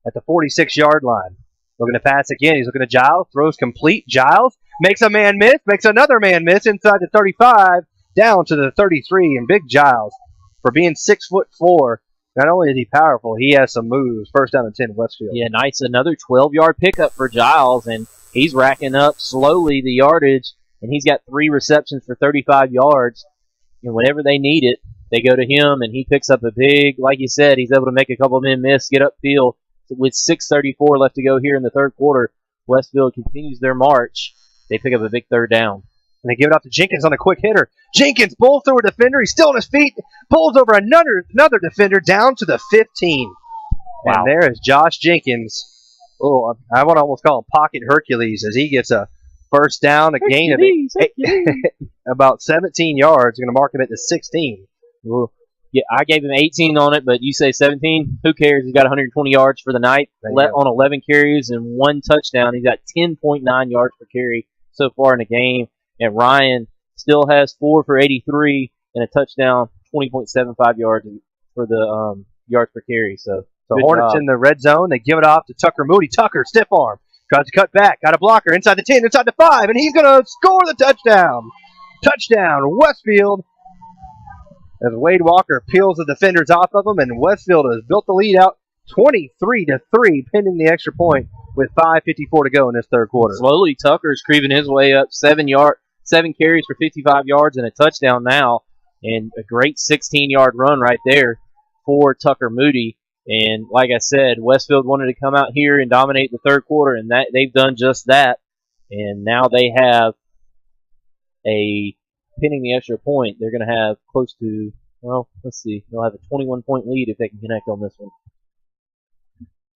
C: at the 46-yard line. Looking to pass again. He's looking at Giles. Throws complete. Giles makes a man miss. Makes another man miss inside the 35. Down to the 33. And big Giles, for being 6'4", not only is he powerful, he has some moves. 1st down and 10 Westfield.
E: Yeah, nice. Another 12-yard pickup for Giles. And he's racking up slowly the yardage. And he's got 3 receptions for 35 yards. And whenever they need it, they go to him. And he picks up a big, like you said, he's able to make a couple of men miss, get upfield. With 6:34 left to go here in the 3rd quarter, Westfield continues their march. They pick up a big 3rd down.
C: And they give it off to Jenkins on a quick hitter. Jenkins pulls through a defender. He's still on his feet. Pulls over another defender down to the 15. Wow. And there is Josh Jenkins. Oh, I want to almost call him Pocket Hercules as he gets a 1st down, a gain of about 17 yards. Going to mark him at the 16.
E: Ooh. I gave him 18 on it, but you say 17. Who cares? He's got 120 yards for the night on 11 carries and 1 touchdown. He's got 10.9 yards per carry so far in the game. And Ryan still has 4 for 83 and a touchdown, 20.75 yards for the yards per carry. So
C: Hornets in the red zone. They give it off to Tucker Moody. Tucker, stiff arm. Tries to cut back. Got a blocker inside the 10, inside the 5, and he's going to score the touchdown. Touchdown, Westfield. As Wade Walker peels the defenders off of him, and Westfield has built the lead out 23-3, pending the extra point with 5:54 to go in this third quarter.
E: Slowly, Tucker's creeping his way up 7 carries for 55 yards and a touchdown now, and a great 16-yard run right there for Tucker Moody. And like I said, Westfield wanted to come out here and dominate the third quarter, and they've done just that. And now they have pinning the extra point. They're going to have close to, well, let's see. They'll have a 21-point lead if they can connect on this one.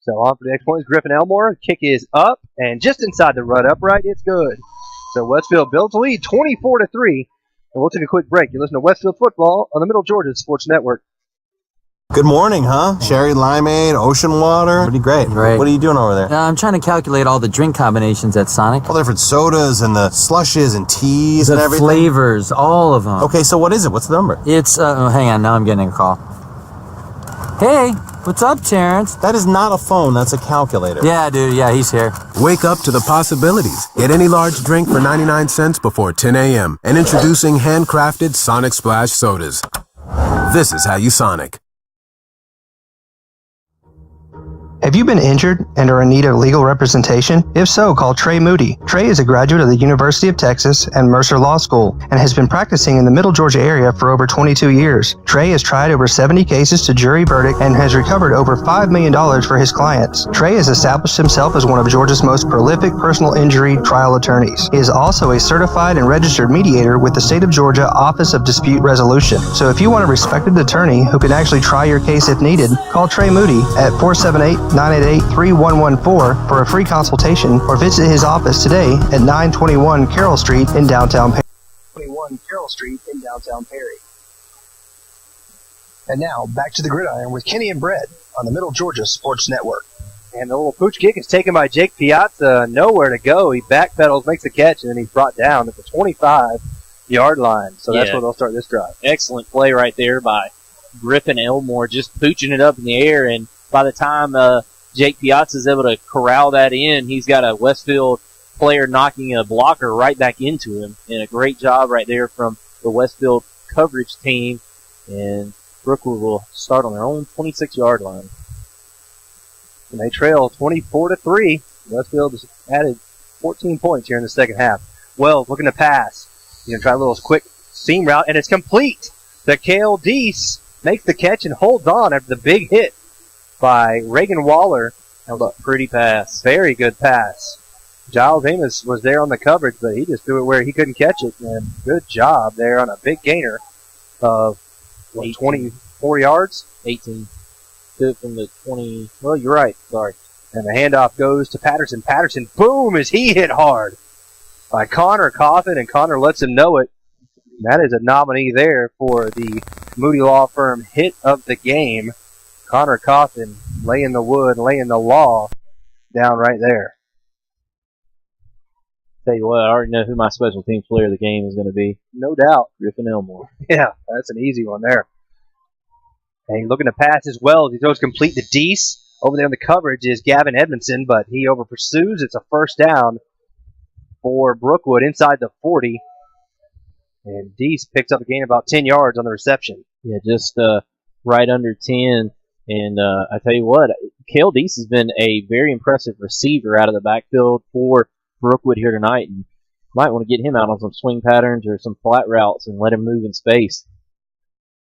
C: So on for the next point is Griffin Elmore. Kick is up, and just inside the run upright, it's good. So Westfield builds a lead 24-3. And we'll take a quick break. You listen to Westfield Football on the Middle Georgia Sports Network.
M: Good morning, huh? Sherry limeade, ocean water. Pretty great.
H: Great.
M: What are you doing over there?
H: I'm trying to calculate all the drink combinations at Sonic.
M: All the different sodas and the slushes and teas and everything.
H: The flavors, all of them.
M: Okay, so what is it? What's the number?
H: It's, hang on, now I'm getting a call. Hey, what's up, Terrence?
M: That is not a phone, that's a calculator.
H: Yeah, dude, yeah, he's here.
I: Wake up to the possibilities. Get any large drink for 99 cents before 10 a.m. And introducing handcrafted Sonic Splash sodas. This is how you Sonic.
N: Have you been injured and are in need of legal representation? If so, call Trey Moody. Trey is a graduate of the University of Texas and Mercer Law School and has been practicing in the Middle Georgia area for over 22 years. Trey has tried over 70 cases to jury verdict and has recovered over $5 million for his clients. Trey has established himself as one of Georgia's most prolific personal injury trial attorneys. He is also a certified and registered mediator with the State of Georgia Office of Dispute Resolution. So if you want a respected attorney who can actually try your case if needed, call Trey Moody at 478-988-3114 for a free consultation or visit his office today at 921 Carroll Street in downtown Perry.
O: 21 Carroll Street in downtown Perry. And now, back to the gridiron with Kenny and Brett on the Middle Georgia Sports Network.
C: And the little pooch kick is taken by Jake Piazza. Nowhere to go. He backpedals, makes the catch, and then he's brought down at the 25-yard line. So that's where they'll start this drive.
E: Excellent play right there by Griffin Elmore, just pooching it up in the air, and by the time Jake Piazza is able to corral that in, he's got a Westfield player knocking a blocker right back into him. And a great job right there from the Westfield coverage team. And Brookwood will start on their own 26-yard line.
C: And they trail 24-3. Westfield has added 14 points here in the second half. Wells looking to pass. He's going to try a little quick seam route, and it's complete. The Kale Deese makes the catch and holds on after the big hit by Reagan Waller.
E: Held up pretty pass.
C: Very good pass. Giles Amos was there on the coverage, but he just threw it where he couldn't catch it. And good job there on a big gainer of 24 yards?
E: 18. Good from the 20. Well, you're right. Sorry.
C: And the handoff goes to Patterson. Patterson, boom, is he hit hard by Connor Coffin, and Connor lets him know it. And that is a nominee there for the Moody Law Firm hit of the game. Connor Coffin laying the wood, laying the law down right there.
E: Tell you what, I already know who my special teams player of the game is going to be.
C: No doubt.
E: Griffin Elmore.
C: Yeah, that's an easy one there. And he's looking to pass as well. He throws complete to Deese. Over there in the coverage is Gavin Edmondson, but he over pursues. It's a first down for Brookwood inside the 40. And Deese picks up a gain about 10 yards on the reception.
E: Yeah, just right under 10. And I tell you what, Kale Deese has been a very impressive receiver out of the backfield for Brookwood here tonight. And might want to get him out on some swing patterns or some flat routes and let him move in space.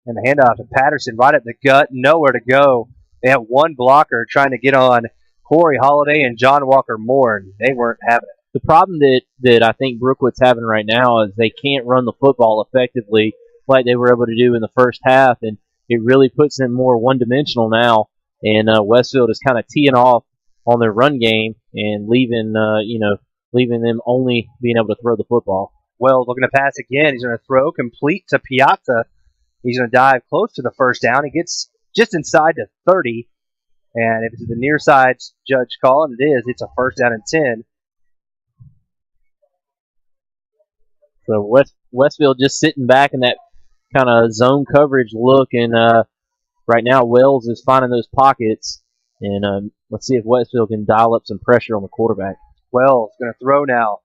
C: And the handoff to Patterson right at the gut, nowhere to go. They have one blocker trying to get on Corey Holiday and John Walker Moore, and they weren't having it.
E: The problem that I think Brookwood's having right now is they can't run the football effectively like they were able to do in the first half, and it really puts them more one-dimensional now. And Westfield is kind of teeing off on their run game and leaving them only being able to throw the football.
C: Well, looking to pass again. He's going to throw complete to Piazza. He's going to dive close to the first down. He gets just inside the 30. And if it's the near side judge call, and it is, it's a first down and 10.
E: So Westfield just sitting back in that kind of zone coverage look, and right now Wells is finding those pockets. And let's see if Westfield can dial up some pressure on the quarterback.
C: Wells going to throw now.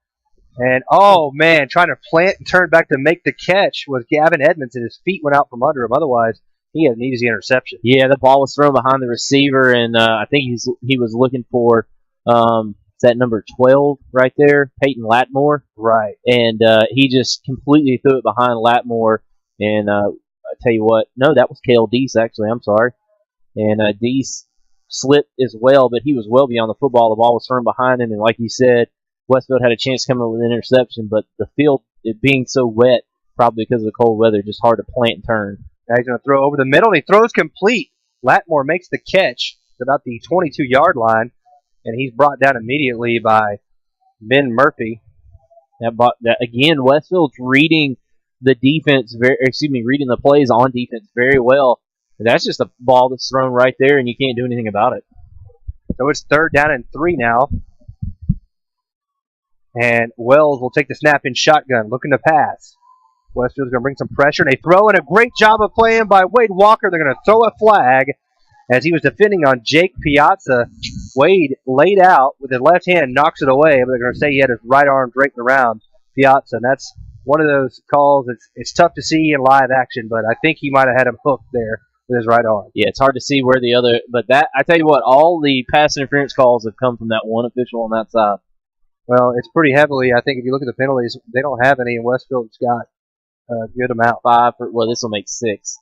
C: And, oh, man, trying to plant and turn back to make the catch was Gavin Edmonds, and his feet went out from under him. Otherwise, he had an easy interception.
E: Yeah, the ball was thrown behind the receiver, and I think he was looking for that number 12 right there, Peyton Latmore.
C: Right.
E: And he just completely threw it behind Latmore. And I tell you what, no, that was Cale Deese, actually. I'm sorry. And Deese slipped as well, but he was well beyond the football. The ball was thrown behind him, and like you said, Westfield had a chance to come up with an interception, but the field, it being so wet, probably because of the cold weather, just hard to plant and turn.
C: Now he's going to throw over the middle, and he throws complete. Latmore makes the catch at about the 22-yard line, and he's brought down immediately by Ben Murphy.
E: Again, Westfield's reading the defense, reading the plays on defense very well. And that's just a ball that's thrown right there, and you can't do anything about it.
C: So it's 3rd down and 3 now. And Wells will take the snap in shotgun, looking to pass. Westfield's going to bring some pressure, and they throw, and a great job of playing by Wade Walker. They're going to throw a flag as he was defending on Jake Piazza. Wade laid out with his left hand, knocks it away, but they're going to say he had his right arm draped around Piazza. And that's one of those calls. It's tough to see in live action, but I think he might have had him hooked there with his right arm.
E: Yeah, it's hard to see where the other, but that, I tell you what, all the pass interference calls have come from that one official on that side.
C: Well, it's pretty heavily. I think if you look at the penalties, they don't have any, and Westfield's got a good amount.
E: 5. This will make 6.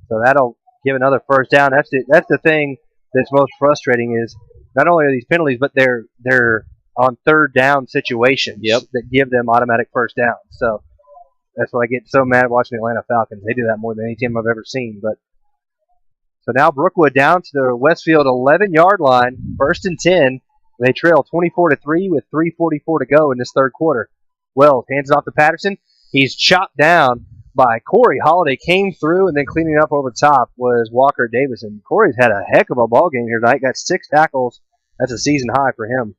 C: So that'll give another first down. That's the thing that's most frustrating is not only are these penalties, but they're on 3rd down situations that give them automatic first down. So that's why I get so mad watching the Atlanta Falcons. They do that more than any team I've ever seen. But so now Brookwood down to the Westfield 11-yard line, 1st and 10. They trail 24-3 with 3:44 to go in this 3rd quarter. Wells hands it off to Patterson. He's chopped down by Corey Holiday. Came through, and then cleaning up over top was Walker Davison. Corey's had a heck of a ball game here tonight. Got 6 tackles. That's a season high for him.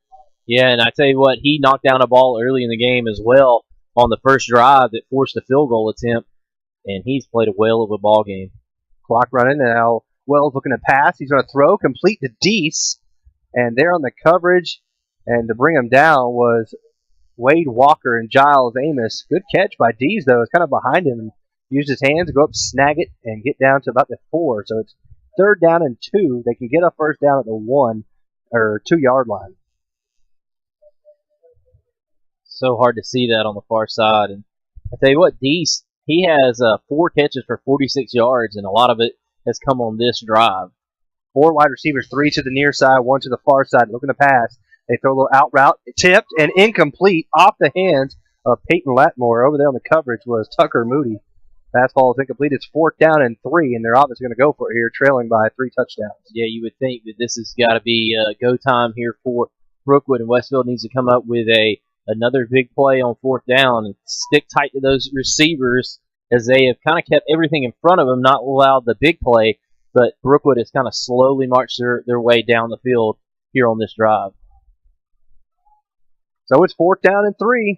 E: Yeah, and I tell you what, he knocked down a ball early in the game as well on the first drive that forced a field goal attempt, and he's played a whale of a ball game.
C: Clock running now. Wells looking to pass. He's going to throw complete to Deese. And there on the coverage, and to bring him down was Wade Walker and Giles Amos. Good catch by Dees, though. It's kind of behind him and used his hands to go up, snag it, and get down to about the 4. So it's 3rd down and 2. They can get a first down at the 1 or 2-yard line.
E: So hard to see that on the far side. And I tell you what, Dees, he has 4 catches for 46 yards, and a lot of it has come on this drive.
C: 4 wide receivers, 3 to the near side, 1 to the far side, looking to pass. They throw a little out route, tipped and incomplete off the hands of Peyton Latmore. Over there on the coverage was Tucker Moody. Fastball is incomplete. It's 4th down and 3, and they're obviously going to go for it here, trailing by 3 touchdowns.
E: Yeah, you would think that this has got to be go time here for Brookwood, and Westfield needs to come up with another big play on 4th down and stick tight to those receivers as they have kind of kept everything in front of them, not allowed the big play. But Brookwood has kind of slowly marched their way down the field here on this drive.
C: So it's 4th down and 3.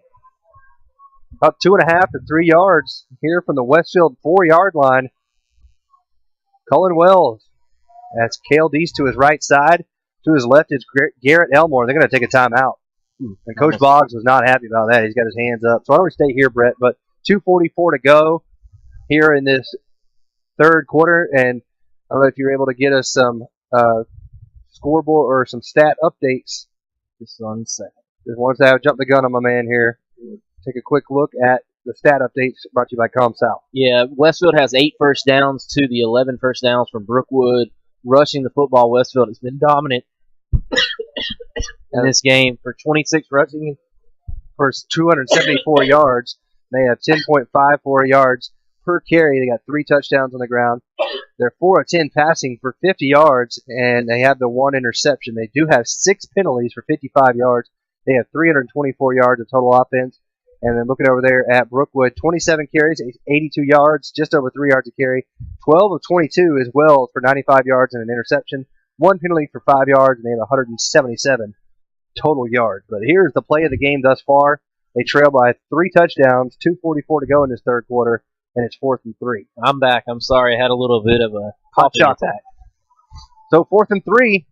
C: About 2.5 to 3 yards here from the Westfield 4-yard line. Cullen Wells. That's Cale Deese to his right side. To his left is Garrett Elmore. They're going to take a timeout. And Coach Boggs was not happy about that. He's got his hands up. So I don't stay here, Brett. But 2:44 to go here in this 3rd quarter. And I don't know if you're able to get us some scoreboard or some stat updates.
E: Just 1 second.
C: Just once I jump the gun on my man here, take a quick look at the stat updates brought to you by ComSouth.
E: Yeah, Westfield has 8 first downs to the 11 first downs from Brookwood. Rushing the football, Westfield has been dominant in this game for 26 rushing
C: for 274 yards. They have 10.54 yards per carry. They got 3 touchdowns on the ground. They're 4 of 10 passing for 50 yards, and they have the 1 interception. They do have 6 penalties for 55 yards. They have 324 yards of total offense. And then looking over there at Brookwood, 27 carries, 82 yards, just over 3 yards a carry. 12 of 22 as well for 95 yards and an interception. 1 penalty for 5 yards, and they have 177 total yards. But here's the play of the game thus far. They trail by 3 touchdowns, 2:44 to go in this third quarter, and it's 4th and 3.
E: I'm back. I'm sorry. I had a little bit of a coughing attack.
C: So 4th and 3,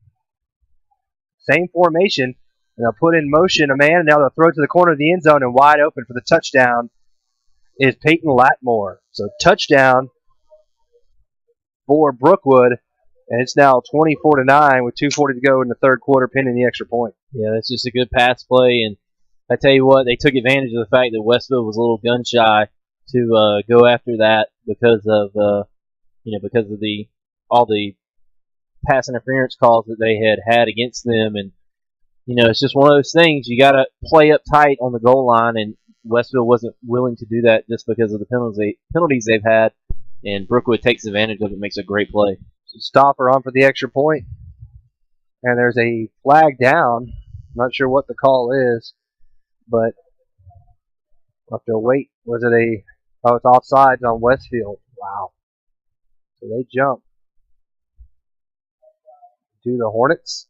C: same formation. And they'll put in motion a man, and now they'll throw it to the corner of the end zone, and wide open for the touchdown is Peyton Latmore. So touchdown for Brookwood, and it's now 24-9 with 2:40 to go in the third quarter, pending the extra point.
E: Yeah, that's just a good pass play, and I tell you what, they took advantage of the fact that Westfield was a little gun shy to go after that because of all the pass interference calls that they had against them, and it's just one of those things. You got to play up tight on the goal line, and Westfield wasn't willing to do that just because of the penalties they've had, and Brookwood takes advantage of it, makes a great play.
C: Stopper on for the extra point, and there's a flag down. I'm not sure what the call is, but we'll have to wait. Was it it's offsides on Westfield. Wow. So they jump to the Hornets.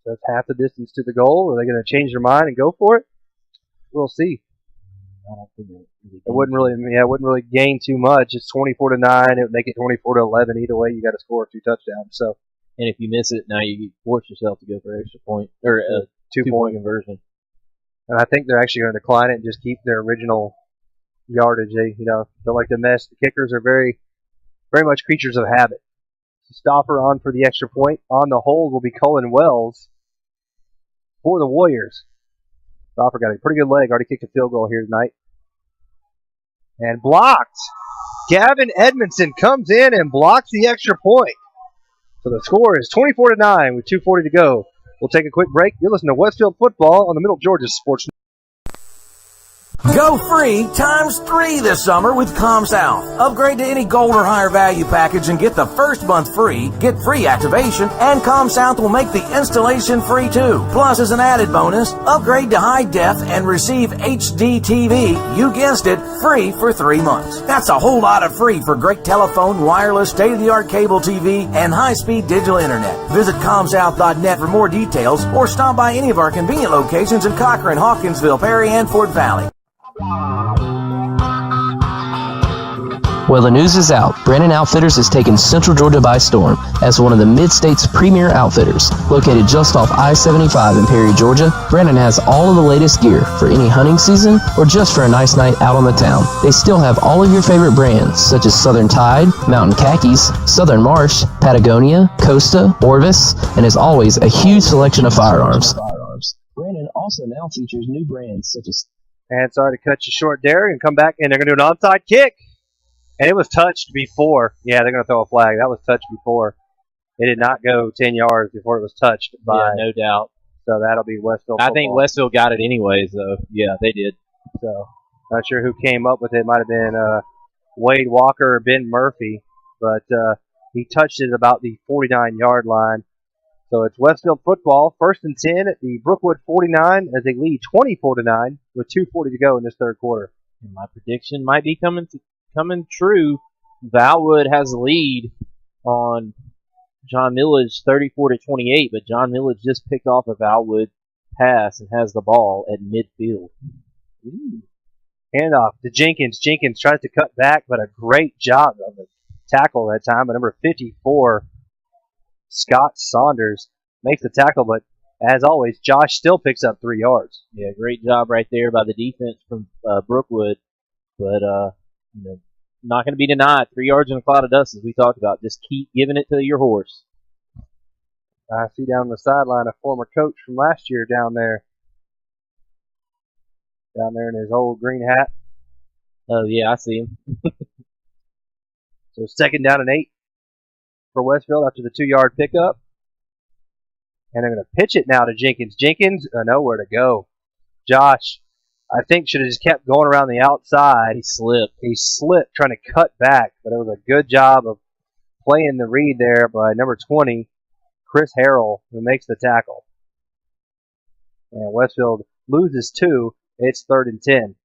C: That's half the distance to the goal. Are they going to change their mind and go for it? We'll see.
E: I don't think
C: it wouldn't really gain too much. It's 24-9. It would make it 24-11. Either way, you got to score 2 touchdowns. So,
E: and if you miss it, now you force yourself to go for an extra point or a 2-point conversion.
C: And I think they're actually going to decline it and just keep their original yardage. They don't like to mess. The kickers are very, very much creatures of habit. Stopper on for the extra point. On the hold will be Cullen Wells for the Warriors. Stopper got a pretty good leg. Already kicked a field goal here tonight. And blocked. Gavin Edmondson comes in and blocks the extra point. So the score is 24-9 with 2:40 to go. We'll take a quick break. You're listening to Westfield Football on the Middle Georgia Sports Network.
F: Go free ×3 this summer with ComSouth. Upgrade to any gold or higher value package and get the first month free, get free activation, and ComSouth will make the installation free too. Plus, as an added bonus, upgrade to high def and receive HD TV, you guessed it, free for 3 months. That's a whole lot of free for great telephone, wireless, state-of-the-art cable TV, and high-speed digital internet. Visit ComSouth.net for more details or stop by any of our convenient locations in Cochran, Hawkinsville, Perry, and Fort Valley.
A: Well, the news is out. Brandon Outfitters has taken Central Georgia by storm as one of the Mid-State's premier outfitters. Located just off I-75 in Perry, Georgia, Brandon has all of the latest gear for any hunting season or just for a nice night out on the town. They still have all of your favorite brands such as Southern Tide, Mountain Khakis, Southern Marsh, Patagonia, Costa, Orvis, and as always, a huge selection of firearms. Brandon also now features new brands such as...
C: And sorry to cut you short there, and come back, and they're going to do an onside kick. And it was touched before. Yeah, they're going to throw a flag. That was touched before. It did not go 10 yards before it was touched by.
E: Yeah, no doubt.
C: So that'll be Westfield
E: I
C: football.
E: think Westfield got it anyways, though. Yeah, they did.
C: So not sure who came up with it. It might have been Wade Walker or Ben Murphy, but he touched it about the 49-yard line. So it's Westfield football, 1st and 10 at the Brookwood 49 as they lead 24-9 with 2:40 to go in this third quarter.
E: And my prediction might be coming true. Valwood has the lead on John Millage 34-28, but John Millage just picked off a Valwood pass and has the ball at midfield.
C: Handoff to Jenkins. Jenkins tries to cut back, but a great job of the tackle that time. But number 54, Scott Saunders, makes the tackle, but as always, Josh still picks up 3 yards.
E: Yeah, great job right there by the defense from Brookwood, but not going to be denied. 3 yards in a cloud of dust, as we talked about. Just keep giving it to your horse.
C: I see down the sideline a former coach from last year down there in his old green hat.
E: Oh, yeah, I see him.
C: So 2nd down and 8 for Westfield after the 2-yard pickup. And they're going to pitch it now to Jenkins. Jenkins, nowhere to go. Josh, I think, should have just kept going around the outside.
E: He slipped
C: trying to cut back, but it was a good job of playing the read there by number 20, Chris Harrell, who makes the tackle. And Westfield loses 2, it's 3rd and 10.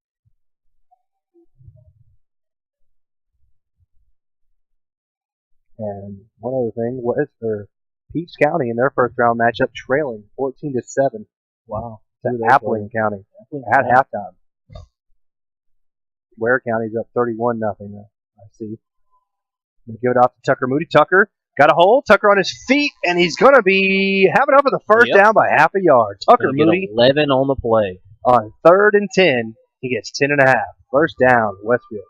C: And one other thing, Peach County in their first round matchup trailing 14-7.
E: Wow.
C: To Appling County at halftime. Ware County's up 31-0. I see. They give it off to Tucker Moody. Tucker got a hole. Tucker on his feet, and he's going to be having up for the first down by half a yard. Tucker Moody
E: 11 on the play.
C: On 3rd and 10, he gets 10.5. First down, Westfield.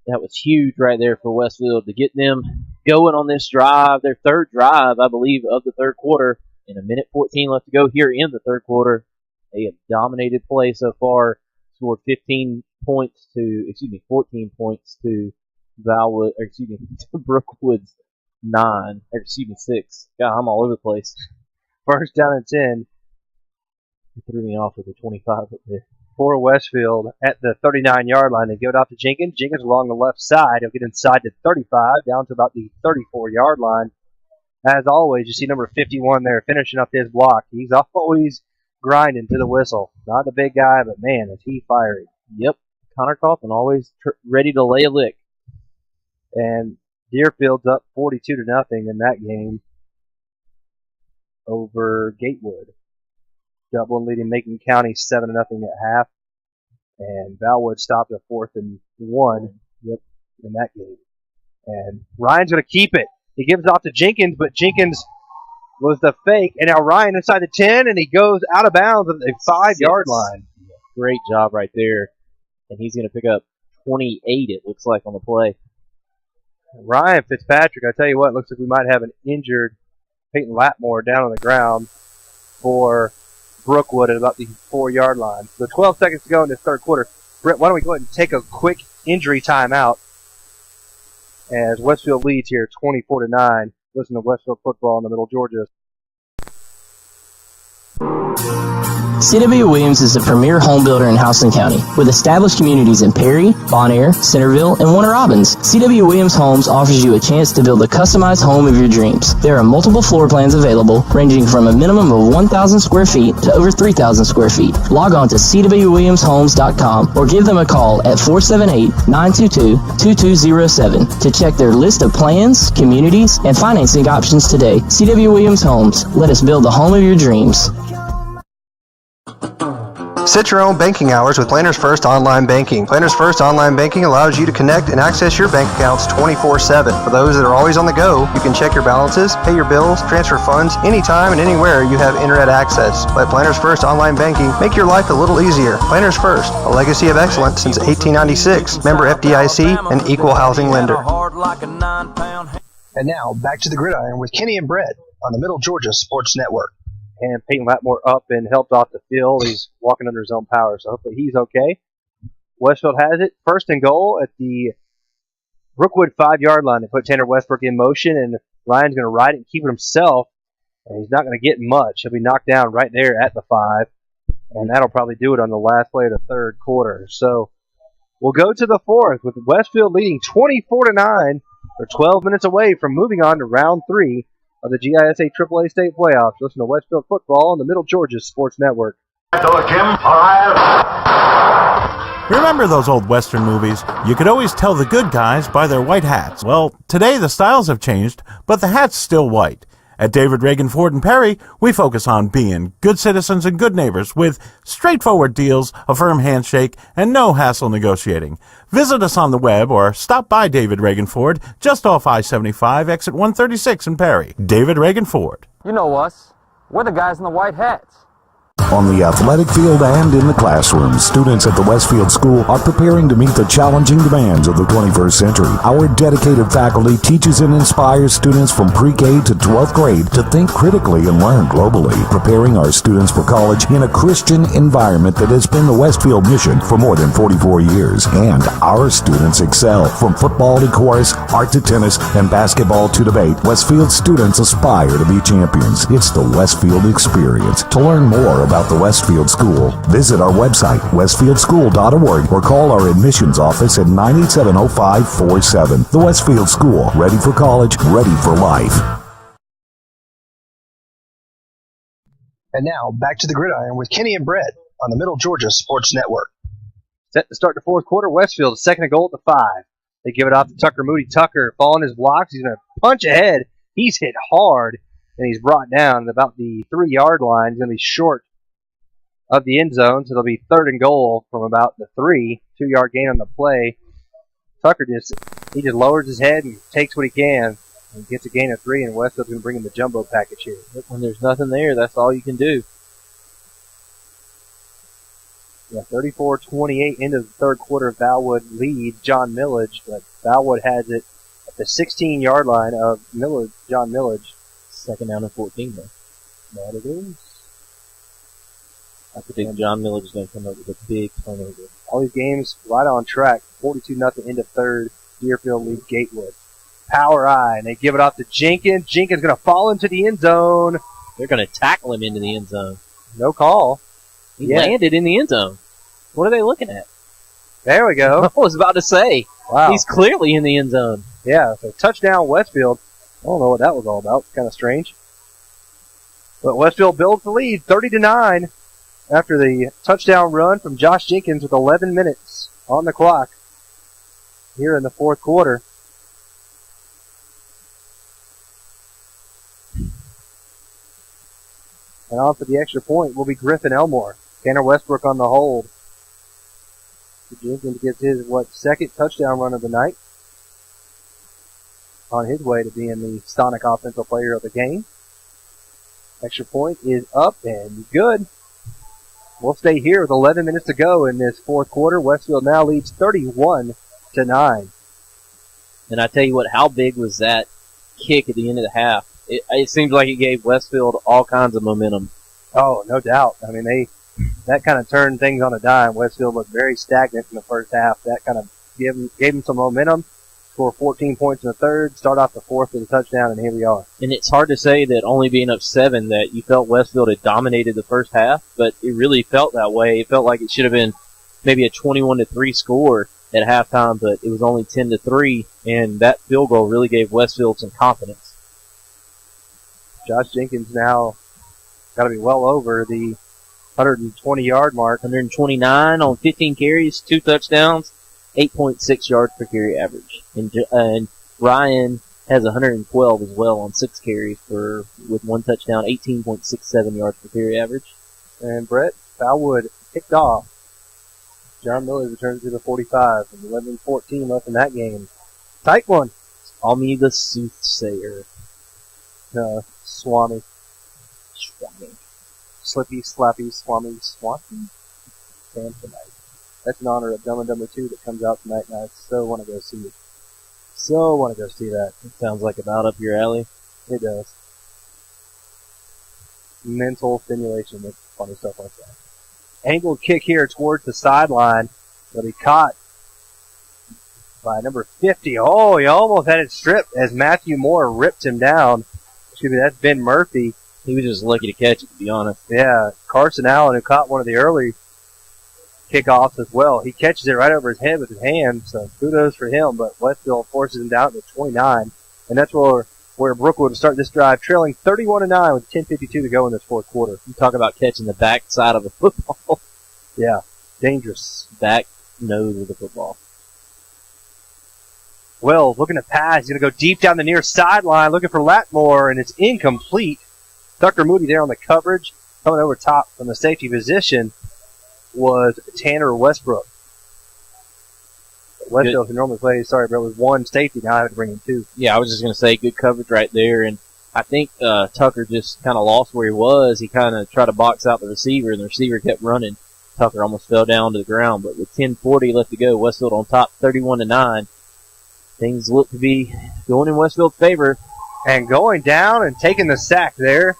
E: That was huge right there for Westfield to get them going on this drive, their third drive, I believe, of the third quarter. In a minute 14 left to go here in the third quarter. They have dominated play so far, scored 14 points to Brookwood's 6. God, I'm all over the place.
C: First down and 10.
E: He threw me off with a 25 up there.
C: For Westfield at the 39-yard line. They give it off to Jenkins. Jenkins along the left side. He'll get inside to 35, down to about the 34-yard line. As always, you see number 51 there finishing up his block. He's always grinding to the whistle. Not the big guy, but man, is he fiery.
E: Yep, Connor Coffin always ready to lay a lick.
C: And Deerfield's up 42-0 in that game over Gatewood. Dublin leading Macon County 7-0 at half. And Valwood stopped at 4th and 1 in that game. And Ryan's going to keep it. He gives it off to Jenkins, but Jenkins was the fake. And now Ryan inside the 10, and he goes out of bounds at the 5-yard line.
E: Great job right there. And he's going to pick up 28, it looks like, on the play.
C: Ryan Fitzpatrick, I tell you what, looks like we might have an injured Peyton Latmore down on the ground for Brookwood at about the 4-yard line. So 12 seconds to go in this third quarter. Brett, why don't we go ahead and take a quick injury timeout as Westfield leads here 24-9. Listen to Westfield football in the Middle Georgia.
A: C.W. Williams is the premier home builder in Houston County. With established communities in Perry, Bonaire, Centerville, and Warner Robins, C.W. Williams Homes offers you a chance to build a customized home of your dreams. There are multiple floor plans available, ranging from a minimum of 1,000 square feet to over 3,000 square feet. Log on to cwwilliamshomes.com or give them a call at 478-922-2207 to check their list of plans, communities, and financing options today. C.W. Williams Homes. Let us build the home of your dreams.
N: Set your own banking hours with Planners First Online Banking. Planners First Online Banking allows you to connect and access your bank accounts 24/7. For those that are always on the go, you can check your balances, pay your bills, transfer funds anytime and anywhere you have internet access. Let Planners First Online Banking make your life a little easier. Planners First, a legacy of excellence since 1896. Member FDIC and equal housing lender.
O: And now, back to the gridiron with Kenny and Brett on the Middle Georgia Sports Network.
C: And Peyton Latmore up and helped off the field. He's walking under his own power, so hopefully he's okay. Westfield has it. First and goal at the Brookwood 5-yard line. They put Tanner Westbrook in motion, and Ryan's going to ride it and keep it himself. And he's not going to get much. He'll be knocked down right there at the 5. And that'll probably do it on the last play of the third quarter. So we'll go to the fourth with Westfield leading 24-9. They're 12 minutes away from moving on to round 3 of the GISA AAA State Playoffs. Listen to Westfield football on the Middle Georgia Sports Network.
G: Remember those old Western movies? You could always tell the good guys by their white hats. Well, today the styles have changed, but the hat's still white. At David Reagan Ford and Perry, we focus on being good citizens and good neighbors with straightforward deals, a firm handshake, and no hassle negotiating. Visit us on the web or stop by David Reagan Ford just off I-75, exit 136 in Perry. David Reagan Ford.
U: You know us. We're the guys in the white hats.
P: On the athletic field and in the classroom, students at the Westfield School are preparing to meet the challenging demands of the 21st century. Our dedicated faculty teaches and inspires students from pre-K to 12th grade to think critically and learn globally, preparing our students for college in a Christian environment that has been the Westfield mission for more than 44 years. And our students excel. From football to chorus, art to tennis, and basketball to debate, Westfield students aspire to be champions. It's the Westfield experience. To learn more about the Westfield School, visit our website, westfieldschool.org, or call our admissions office at 987-0547. The Westfield School, ready for college, ready for life.
O: And now, back to the gridiron with Kenny and Brett on the Middle Georgia Sports Network.
C: Set to start the fourth quarter. Westfield, second and goal at the 5. They give it off to Tucker Moody. Tucker following his blocks. He's going to punch ahead. He's hit hard, and he's brought down at about the 3-yard line. He's going to be short of the end zone, so it'll be third and goal from about the 3. 2-yard gain on the play. Tucker just lowers his head and takes what he can and gets a gain of 3, and Westfield's going to bring in the jumbo package here.
E: When there's nothing there, that's all you can do.
C: Yeah, 34-28 into the third quarter. Valwood leads John Millage, but Valwood has it at the 16-yard line of John Millage.
E: Second down and 14, though.
C: That it is.
E: I predict John Millage is going to come up with a big turnover.
C: All these games right on track. 42-0 into third. Deerfield leads Gatewood. Power eye, and they give it off to Jenkins. Jenkins going to fall into the end zone.
E: They're going to tackle him into the end zone.
C: No call.
E: He landed in the end zone. What are they looking at?
C: There we go.
E: I was about to say.
C: Wow.
E: He's clearly in the end zone.
C: Yeah, so touchdown Westfield. I don't know what that was all about. It's kind of strange. But Westfield builds the lead, 30-9, after the touchdown run from Josh Jenkins with 11 minutes on the clock here in the fourth quarter. And on for the extra point will be Griffin Elmore. Tanner Westbrook on the hold. Jenkins gets his, second touchdown run of the night. On his way to being the Stonic Offensive Player of the game. Extra point is up and good. We'll stay here with 11 minutes to go in this fourth quarter. Westfield now leads 31-9.
E: And I tell you what, how big was that kick at the end of the half? It seems like it gave Westfield all kinds of momentum.
C: Oh, no doubt. I mean, that kind of turned things on a dime. Westfield looked very stagnant in the first half. That kind of gave them some momentum. Score 14 points in the third, start off the fourth with a touchdown, and here we are.
E: And it's hard to say that only being up 7 that you felt Westfield had dominated the first half, but it really felt that way. It felt like it should have been maybe a 21-3 score at halftime, but it was only 10-3, and that field goal really gave Westfield some confidence.
C: Josh Jenkins now got to be well over the 120-yard mark.
E: 129 on 15 carries, 2 touchdowns, 8.6 yards per carry average. And Ryan has 112 as well on 6 carries with 1 touchdown, 18.67 yards per carry average.
C: And Brett Valwood kicked off. John Miller returns to the 45, and 11-14 left in that game. Tight one.
E: Call me the soothsayer.
C: Swami. Slippy, Slappy, Swami, Swanson? Samsonite. That's in honor of Dumb and Dumber 2 that comes out tonight, and I so want to go see it. So want to go see that.
E: It sounds like about up your alley.
C: It does. Mental stimulation with funny stuff like that. Angled kick here towards the sideline. But he caught by number 50. Oh, he almost had it stripped as Matthew Moore ripped him down. Excuse me, that's Ben Murphy.
E: He was just lucky to catch it, to be honest.
C: Yeah, Carson Allen, who caught one of the early kickoffs as well. He catches it right over his head with his hand, so kudos for him. But Westfield forces him down to 29. And that's where Brookwood will start this drive, trailing 31-9 with 10:52 to go in this fourth quarter.
E: You talk about catching the back side of a football.
C: Yeah, dangerous.
E: Back nose of the football.
C: Wells looking to pass. He's going to go deep down the near sideline, looking for Latmore, and it's incomplete. Tucker Moody there on the coverage. Coming over top from the safety position was Tanner Westbrook. Westfield, who normally plays, was one safety. Now I have to bring in 2.
E: Yeah, I was just going to say good coverage right there. And I think Tucker just kind of lost where he was. He kind of tried to box out the receiver, and the receiver kept running. Tucker almost fell down to the ground. But with 10:40 left to go, Westfield on top 31-9. Things look to be going in Westfield's favor.
C: And going down and taking the sack there.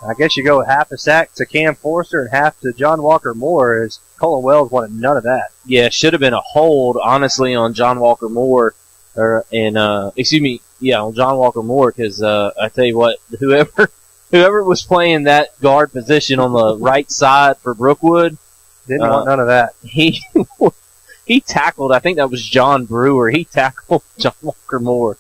C: I guess you go half a sack to Cam Forster and half to John Walker Moore, as Colin Wells wanted none of that.
E: Yeah, should have been a hold, honestly, on John Walker Moore. On John Walker Moore, because I tell you what, whoever was playing that guard position on the right side for Brookwood
C: didn't want none of that.
E: He tackled, I think that was John Brewer. He tackled John Walker Moore.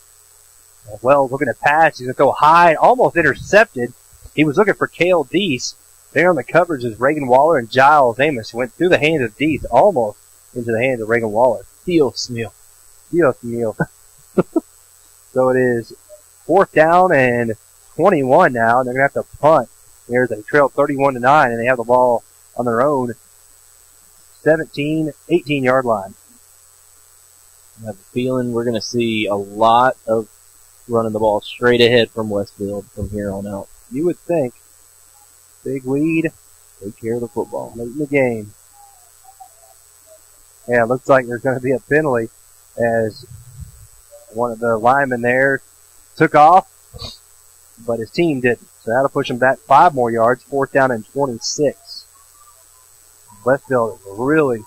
C: Wells looking to pass. He's going to go high, almost intercepted. He was looking for Cale Deese. There on the coverage is Reagan Waller and Giles Amos. Went through the hands of Deese, almost into the hands of Reagan Waller.
E: Dios mío.
C: So it is 4th down and 21 now, and they're going to have to punt. There's a trail 31-9, and they have the ball on their own 18-yard line.
E: I have a feeling we're going to see a lot of running the ball straight ahead from Westfield from here on out.
C: You would think. Big lead. Take care of the football. Late in the game. Yeah, it looks like there's going to be a penalty as one of the linemen there took off, but his team didn't. So that'll push him back 5 more yards, 4th down and 26. Westfield really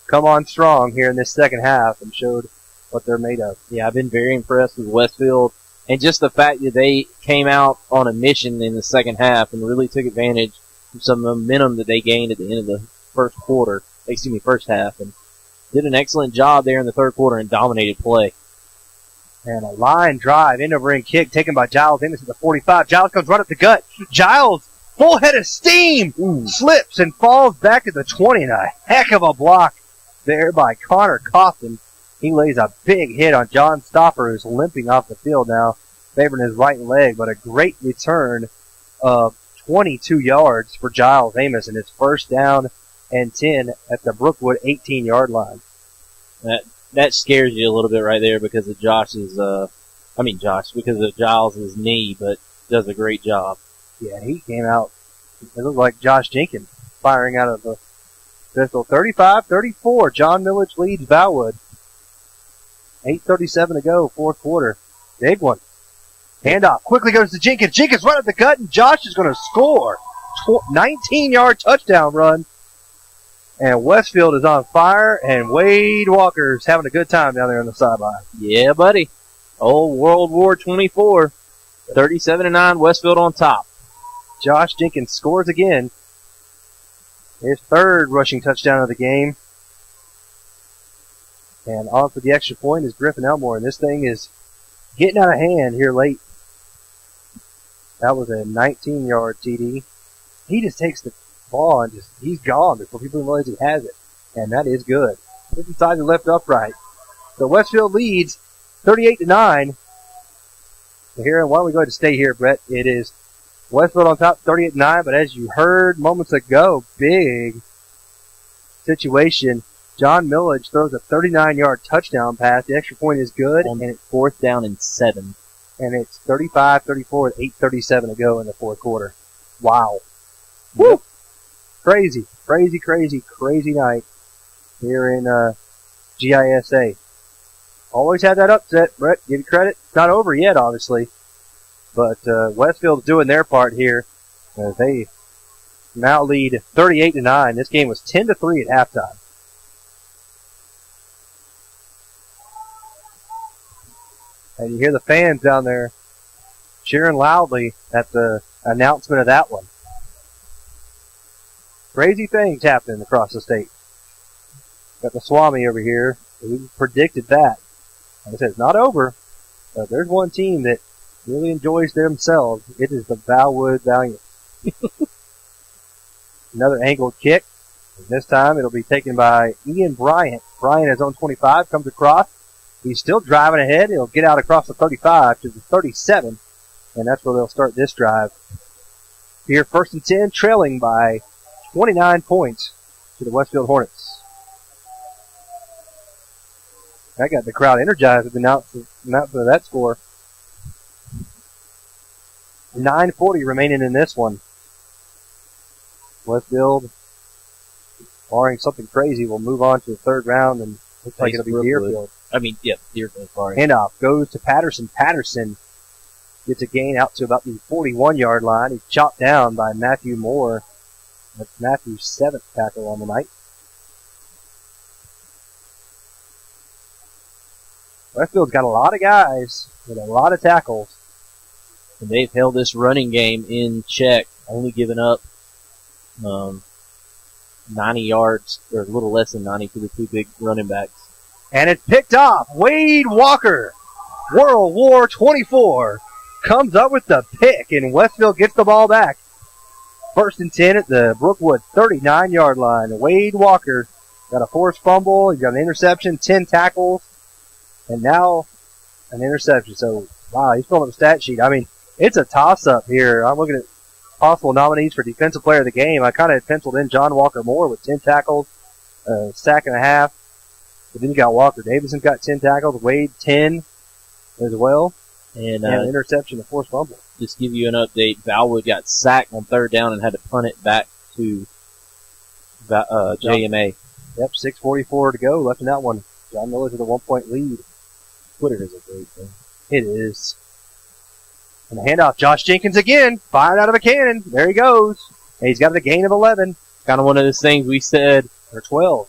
C: come on strong here in this second half and showed what they're made of.
E: Yeah, I've been very impressed with Westfield, and just the fact that they came out on a mission in the second half and really took advantage of some momentum that they gained at the end of the first half, and did an excellent job there in the third quarter and dominated play.
C: And a line drive, end-over-end kick taken by Giles Amos at the 45. Giles comes right up the gut. Giles, full head of steam, slips and falls back to the 20. And a heck of a block there by Connor Cofton. He lays a big hit on John Stopper, who's limping off the field now, favoring his right leg. But a great return of 22 yards for Giles Amos, and it's 1st down and 10 at the Brookwood 18-yard line.
E: That scares you a little bit right there because of because of Giles' knee, but does a great job.
C: Yeah, he came out, it looked like Josh Jenkins firing out of the pistol. 35-34, John Millage leads Valwood. 8:37 to go, 4th quarter. Big one. Handoff, quickly goes to Jenkins. Jenkins right at the gut, and Josh is going to score. 19-yard touchdown run. And Westfield is on fire, and Wade Walker's having a good time down there on the sideline.
E: Yeah, buddy. Old World War 24. 37-9, Westfield on top.
C: Josh Jenkins scores again. His 3rd rushing touchdown of the game. And on for the extra point is Griffin Elmore, and this thing is getting out of hand here late. That was a 19-yard TD. He just takes the ball and he's gone before people realize he has it. And that is good. This inside the left upright. So Westfield leads 38-9. So here, why don't we go ahead and stay here, Brett? It is Westfield on top 38-9, but as you heard moments ago, big situation. John Millage throws a 39-yard touchdown pass. The extra point is good.
E: And it's 4th down and 7.
C: And it's 35-34 with 8:37 to go in the 4th quarter. Wow. Woo! Crazy night here in GISA. Always had that upset, Brett. Give you credit. It's not over yet, obviously. But Westfield's doing their part here. They now lead 38-9. This game was 10-3 at halftime. And you hear the fans down there cheering loudly at the announcement of that one. Crazy things happening across the state. Got the Swami over here. We predicted that. Like I said, it's not over. But there's one team that really enjoys themselves. It is the Valwood Valiant. Another angled kick. And this time it'll be taken by Ian Bryant. Bryant is on 25, comes across. He's still driving ahead. He'll get out across the 35 to the 37. And that's where they'll start this drive. Here, 1st and 10, trailing by 29 points to the Westfield Hornets. That got the crowd energized with the announcement of that score. 9:40 remaining in this one. Westfield, barring something crazy, will move on to the 3rd round, and looks like it'll be Deerfield.
E: Deerfield, sorry.
C: Handoff goes to Patterson. Patterson gets a gain out to about the 41-yard line. He's chopped down by Matthew Moore. That's Matthew's 7th tackle on the night. Westfield's got a lot of guys with a lot of tackles.
E: And they've held this running game in check, only giving up 90 yards, or a little less than 90 to the 2 big running backs.
C: And it's picked off. Wade Walker, World War 24, comes up with the pick, and Westfield gets the ball back. 1st and 10 at the Brookwood 39-yard line. Wade Walker got a forced fumble. He got an interception, 10 tackles, and now an interception. So, wow, he's filling up the stat sheet. I mean, it's a toss-up here. I'm looking at possible nominees for Defensive Player of the Game. I kind of penciled in John Walker Moore with 10 tackles, a sack and a half. But then you got Walker Davidson got 10 tackles, Wade 10 as well, and an interception, a forced fumble.
E: Just give you an update. Valwood got sacked on 3rd down and had to punt it back to JMA.
C: Yep, 6:44 to go. Left in that one. John Miller to the 1-point lead.
E: Twitter is a great thing.
C: It is. And the handoff. Josh Jenkins again. Fired out of a cannon. There he goes. And he's got a gain of 11.
E: Kind of one of those things we said.
C: Or 12.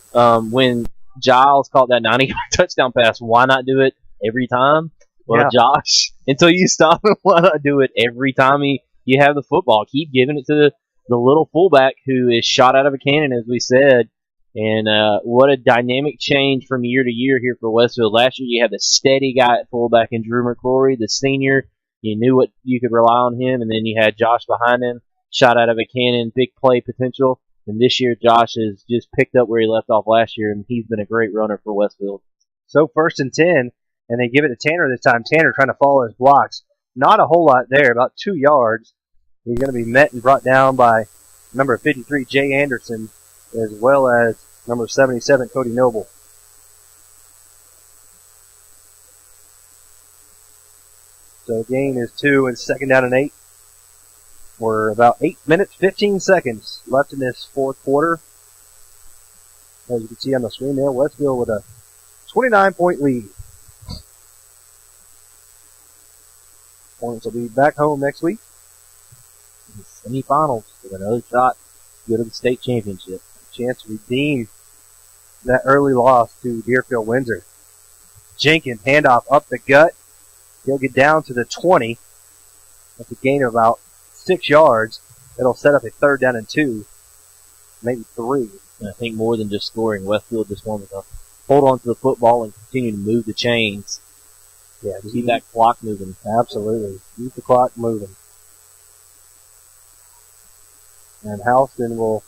E: When Giles caught that 90-yard touchdown pass, why not do it every time? Well,
C: Yeah.
E: Josh, until you stop him, why not do it every time you have the football? Keep giving it to the little fullback who is shot out of a cannon, as we said. And what a dynamic change from year to year here for Westfield. Last year you had the steady guy at fullback in Drew McCrory, the senior. You knew what you could rely on him, and then you had Josh behind him, shot out of a cannon, big play potential. And this year Josh has just picked up where he left off last year, and he's been a great runner for Westfield.
C: So 1st and 10. And they give it to Tanner this time. Tanner trying to follow his blocks. Not a whole lot there, about 2 yards. He's going to be met and brought down by number 53, Jay Anderson, as well as number 77, Cody Noble. So gain is 2 and 2nd down and 8. We're about 8 minutes, 15 seconds left in this 4th quarter. As you can see on the screen there, Westfield with a 29-point lead. Hornets will be back home next week.
E: Semifinals with another shot to go to the state championship.
C: Chance to redeem that early loss to Deerfield Windsor. Jenkins, handoff up the gut. He'll get down to the 20. That's a gain of about 6 yards. It'll set up a 3rd down and 2, maybe 3.
E: And I think more than just scoring, Westfield just wanted to hold on to the football and continue to move the chains.
C: Yeah,
E: keep that clock moving.
C: Absolutely. Keep the clock moving. And Houston will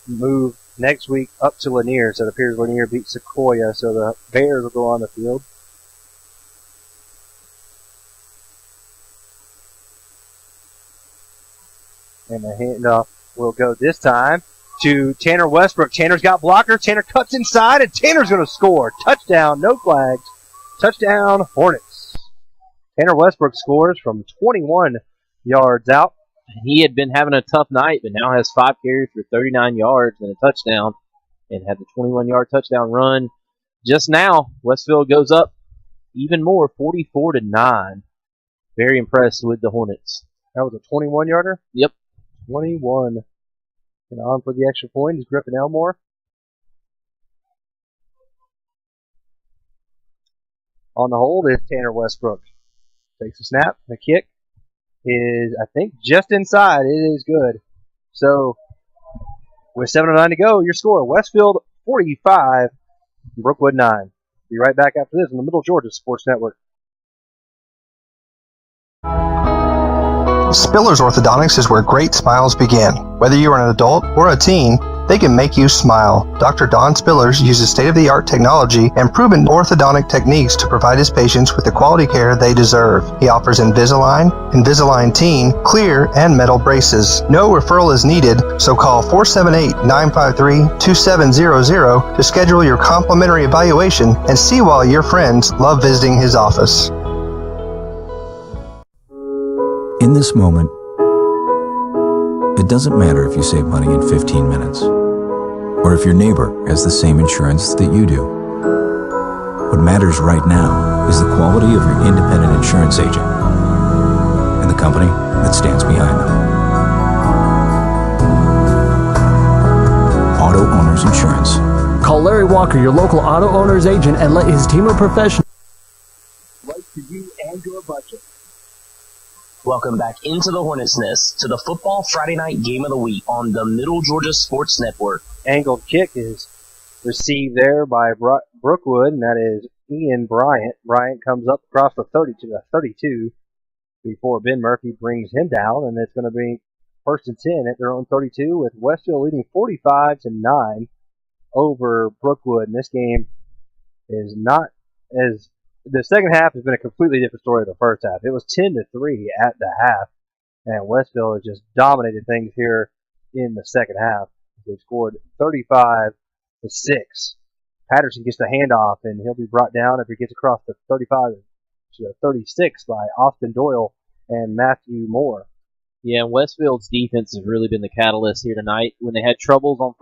C: move next week up to Lanier. So it appears Lanier beat Sequoia. So the Bears will go on the field. And the handoff will go this time to Tanner Westbrook. Tanner's got blocker. Tanner cuts inside, and Tanner's going to score. Touchdown, no flags. Touchdown, Hornets. Tanner Westbrook scores from 21 yards out.
E: He had been having a tough night, but now has 5 carries for 39 yards and a touchdown, and had the 21-yard touchdown run. Just now, Westfield goes up even more, 44-9. Very impressed with the Hornets.
C: That was a 21-yarder?
E: Yep.
C: 21. And on for the extra point is Griffin Elmore. On the hold is Tanner Westbrook. Takes a snap. The kick is, I think, just inside. It is good. So, with 7:09 to go, your score, Westfield 45, Brookwood 9. Be right back after this on the Middle Georgia Sports Network.
N: Spiller's Orthodontics is where great smiles begin. Whether you are an adult or a teen, they can make you smile. Dr. Don Spillers uses state-of-the-art technology and proven orthodontic techniques to provide his patients with the quality care they deserve. He offers Invisalign, Invisalign Teen, clear, and metal braces. No referral is needed, so call 478-953-2700 to schedule your complimentary evaluation and see why your friends love visiting his office.
K: In this moment, it doesn't matter if you save money in 15 minutes, or if your neighbor has the same insurance that you do. What matters right now is the quality of your independent insurance agent and the company that stands behind them. Auto Owners Insurance.
L: Call Larry Walker, your local auto owner's agent, and let his team of professionals
A: right to you and your budget. Welcome back into the Hornets' Nest to the Football Friday Night Game of the Week on the Middle Georgia Sports Network.
C: Angled kick is received there by Brookwood, and that is Ian Bryant. Bryant comes up across the 30 to the 32. before Ben Murphy brings him down, and it's going to be 1st and 10 at their own 32 with Westfield leading 45-9 over Brookwood. And this game is not as the second half has been a completely different story than the first half. It was 10-3 at the half, and Westfield has just dominated things here in the second half. They scored 35-6. Patterson gets the handoff, and he'll be brought down if he gets across the 35-36 by Austin Doyle and Matthew Moore.
E: Yeah, and Westfield's defense has really been the catalyst here tonight. When they had troubles on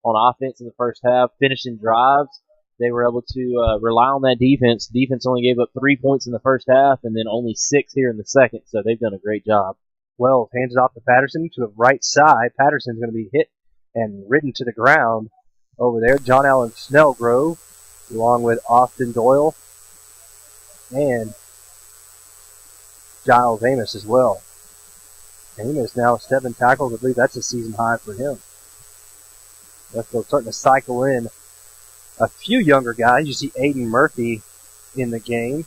E: on offense in the first half, finishing drives, they were able to rely on that defense. The defense only gave up 3 points in the first half and then only 6 here in the second, so they've done a great job.
C: Wells hands it off to Patterson to the right side. Patterson's going to be hit and ridden to the ground over there. John Allen Snellgrove, along with Austin Doyle and Giles Amos as well. Amos now 7 tackles. I believe that's a season high for him. Westfield starting to cycle in a few younger guys. You see Aiden Murphy in the game.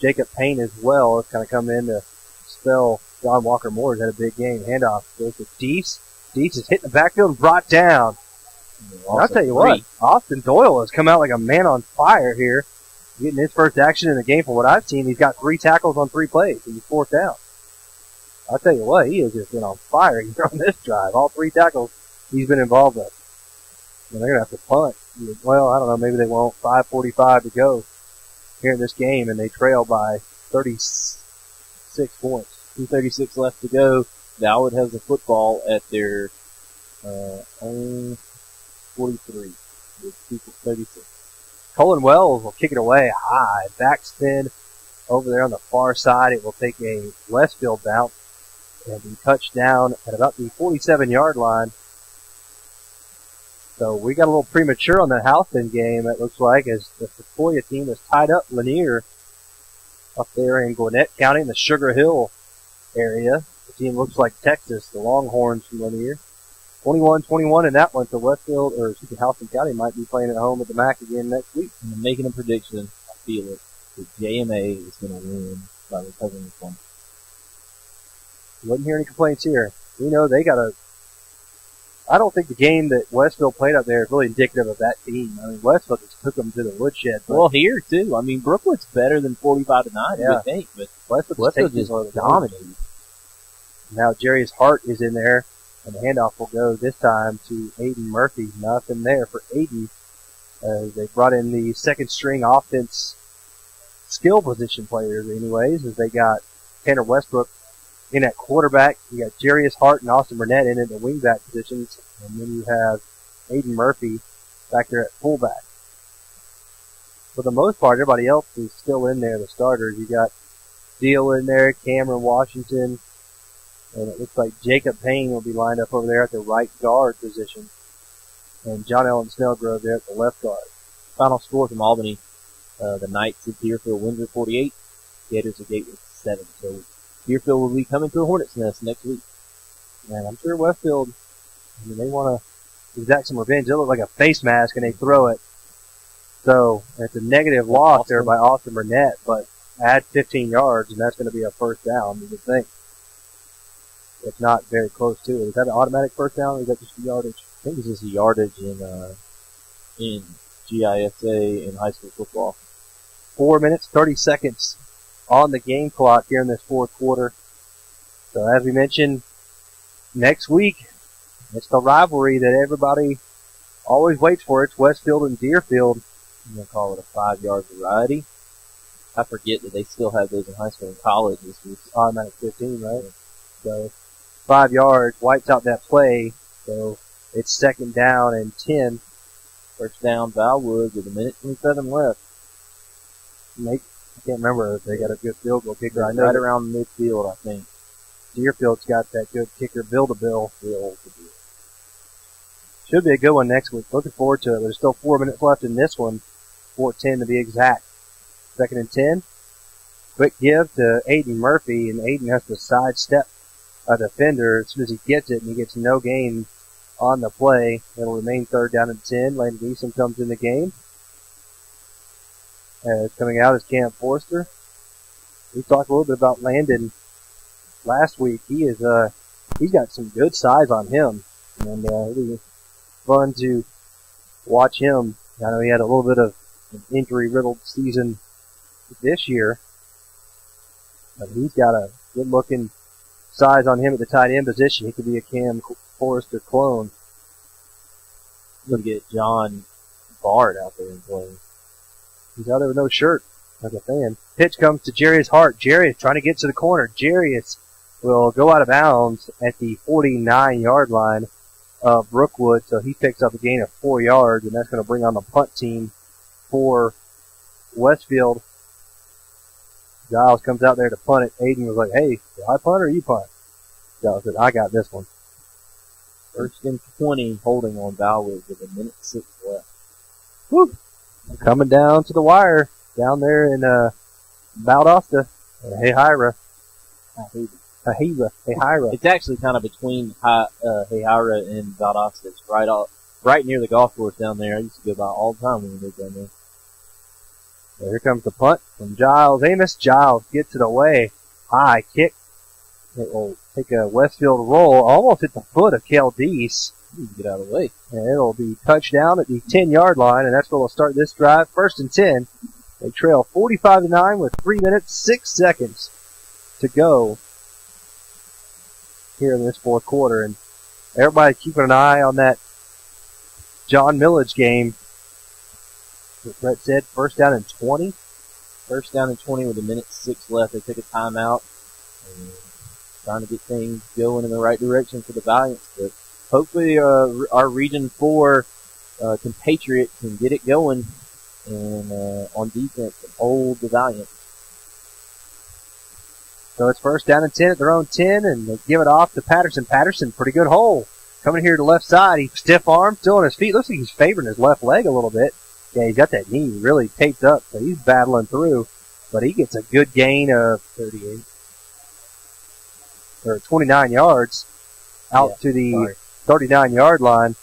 C: Jacob Payne as well has kind of come in to spell John Walker Moore. Has had a big game. Handoff goes to Deese. Deese is hitting the backfield and brought down. I'll tell you what, Austin Doyle has come out like a man on fire here, getting his first action in the game. From what I've seen, he's got 3 tackles on 3 plays, and he's 4th down. I'll tell you what, he has just been on fire here on this drive. All 3 tackles he's been involved with. And they're going to have to punt. Well, I don't know, maybe they won't. 5:45 to go here in this game, and they trail by 36 points.
E: 2:36 left to go. Valwood has the football at their own 43 with 2:36.
C: Colin Wells will kick it away high. Back spin over there on the far side. It will take a Westfield bounce and be touched down at about the 47-yard line. So we got a little premature on the Houston game, it looks like, as the Sequoia team has tied up Lanier up there in Gwinnett County in the Sugar Hill area. The team looks like Texas, the Longhorns from Lanier. 21-21 in that one, so Westfield, or excuse me, Houston County might be playing at home at the MAC again next week.
E: And I'm making a prediction, I feel it, that JMA is going to win by recovering this one.
C: Wouldn't hear any complaints here. We know they got a I don't think the game that Westfield played up there is really indicative of that team. I mean, Westfield just took them to the woodshed.
E: Well, here, too. I mean, Brookwood's better than 45-9, you would think, but Westfield just dominated.
C: Now Jarius Hart is in there, and the handoff will go this time to Aiden Murphy. Nothing there for Aiden. They brought in the second-string offense skill position players anyways, as they got Tanner Westbrook in at quarterback. You got Jarius Hart and Austin Burnett in at the wingback positions, and then you have Aiden Murphy back there at fullback. For the most part, everybody else is still in there, the starters. You got Deal in there, Cameron Washington, and it looks like Jacob Payne will be lined up over there at the right guard position, and John Allen Snellgrove there at the left guard.
E: Final score from Albany, the Knights of Deerfield Windsor 48, Gators of Gateway 7. So Deerfield will be coming to a Hornets Nest next week.
C: And I'm sure Westfield, I mean, they want to exact some revenge. They look like a face mask and they throw it. So it's a negative loss there by Austin Burnett, but add 15 yards and that's going to be a first down, you would think. It's not very close to it. Is that an automatic first down or is that just a yardage?
E: I think it's just a yardage in GISA in high school football.
C: 4 minutes, 30 seconds on the game clock here in this fourth quarter. So as we mentioned, next week, it's the rivalry that everybody always waits for. It's Westfield and Deerfield.
E: I'm going to call it a 5-yard variety. I forget that they still have those in high school and college. This was
C: automatic 15, right? So 5 yards, wipes out that play. So it's second down and 10.
E: First down, Valwood with 1:27 left.
C: I can't remember if they got a good field goal kicker. I know
E: right around midfield, I think.
C: Deerfield's got that good kicker, Bill. Should be a good one next week. Looking forward to it. There's still 4 minutes left in this one. 4:10 to be exact. Second and 10. Quick give to Aiden Murphy, and Aiden has to sidestep a defender as soon as he gets it, and he gets no gain on the play. It'll remain third down and 10. Landon Eason comes in the game. Coming out is Cam Forster. We talked a little bit about Landon last week. He's got some good size on him, and it'll be fun to watch him. I know he had a little bit of an injury-riddled season this year, but he's got a good-looking size on him at the tight end position. He could be a Cam Forrester clone.
E: Going to get John Bard out there and play.
C: He's out there with no shirt, like a fan. Pitch comes to Jarius Hart. Jarius trying to get to the corner. Jarius will go out of bounds at the 49-yard line of Brookwood, so he picks up a gain of 4 yards, and that's going to bring on the punt team for Westfield. Giles comes out there to punt it. Aiden was like, hey, do I punt or you punt? Giles said, I got this one.
E: 1st and 20, holding on Bellwood with 1:06 left.
C: Woo! Coming down to the wire, down there in Valdosta, Hahira.
E: It's actually kind of between Hahira and Valdosta. It's right near the golf course down there. I used to go by all the time when we lived down there.
C: So here comes the punt from Giles. Amos Giles gets it away. High kick. It will take a Westfield roll, almost at the foot of Kel Deese.
E: Get out of the way.
C: And it'll be touchdown at the 10-yard line, and that's where we'll start this drive. 1st and 10. They trail 45-9 with 3 minutes, 6 seconds to go here in this fourth quarter. And everybody keeping an eye on that John Millage game. As Brett said, 1st down and 20.
E: 1st down and 20 with 1:06 left. They took a timeout. And trying to get things going in the right direction for the Valiants. But hopefully our Region 4 compatriot can get it going and on defense and hold the Valiants.
C: So it's 1st down and 10 at their own 10, and they give it off to Patterson. Patterson, pretty good hole. Coming here to the left side. He's stiff arm, still on his feet. Looks like he's favoring his left leg a little bit. Yeah, he's got that knee really taped up, so he's battling through. But he gets a good gain of 38 or 29 yards out to the 39-yard line.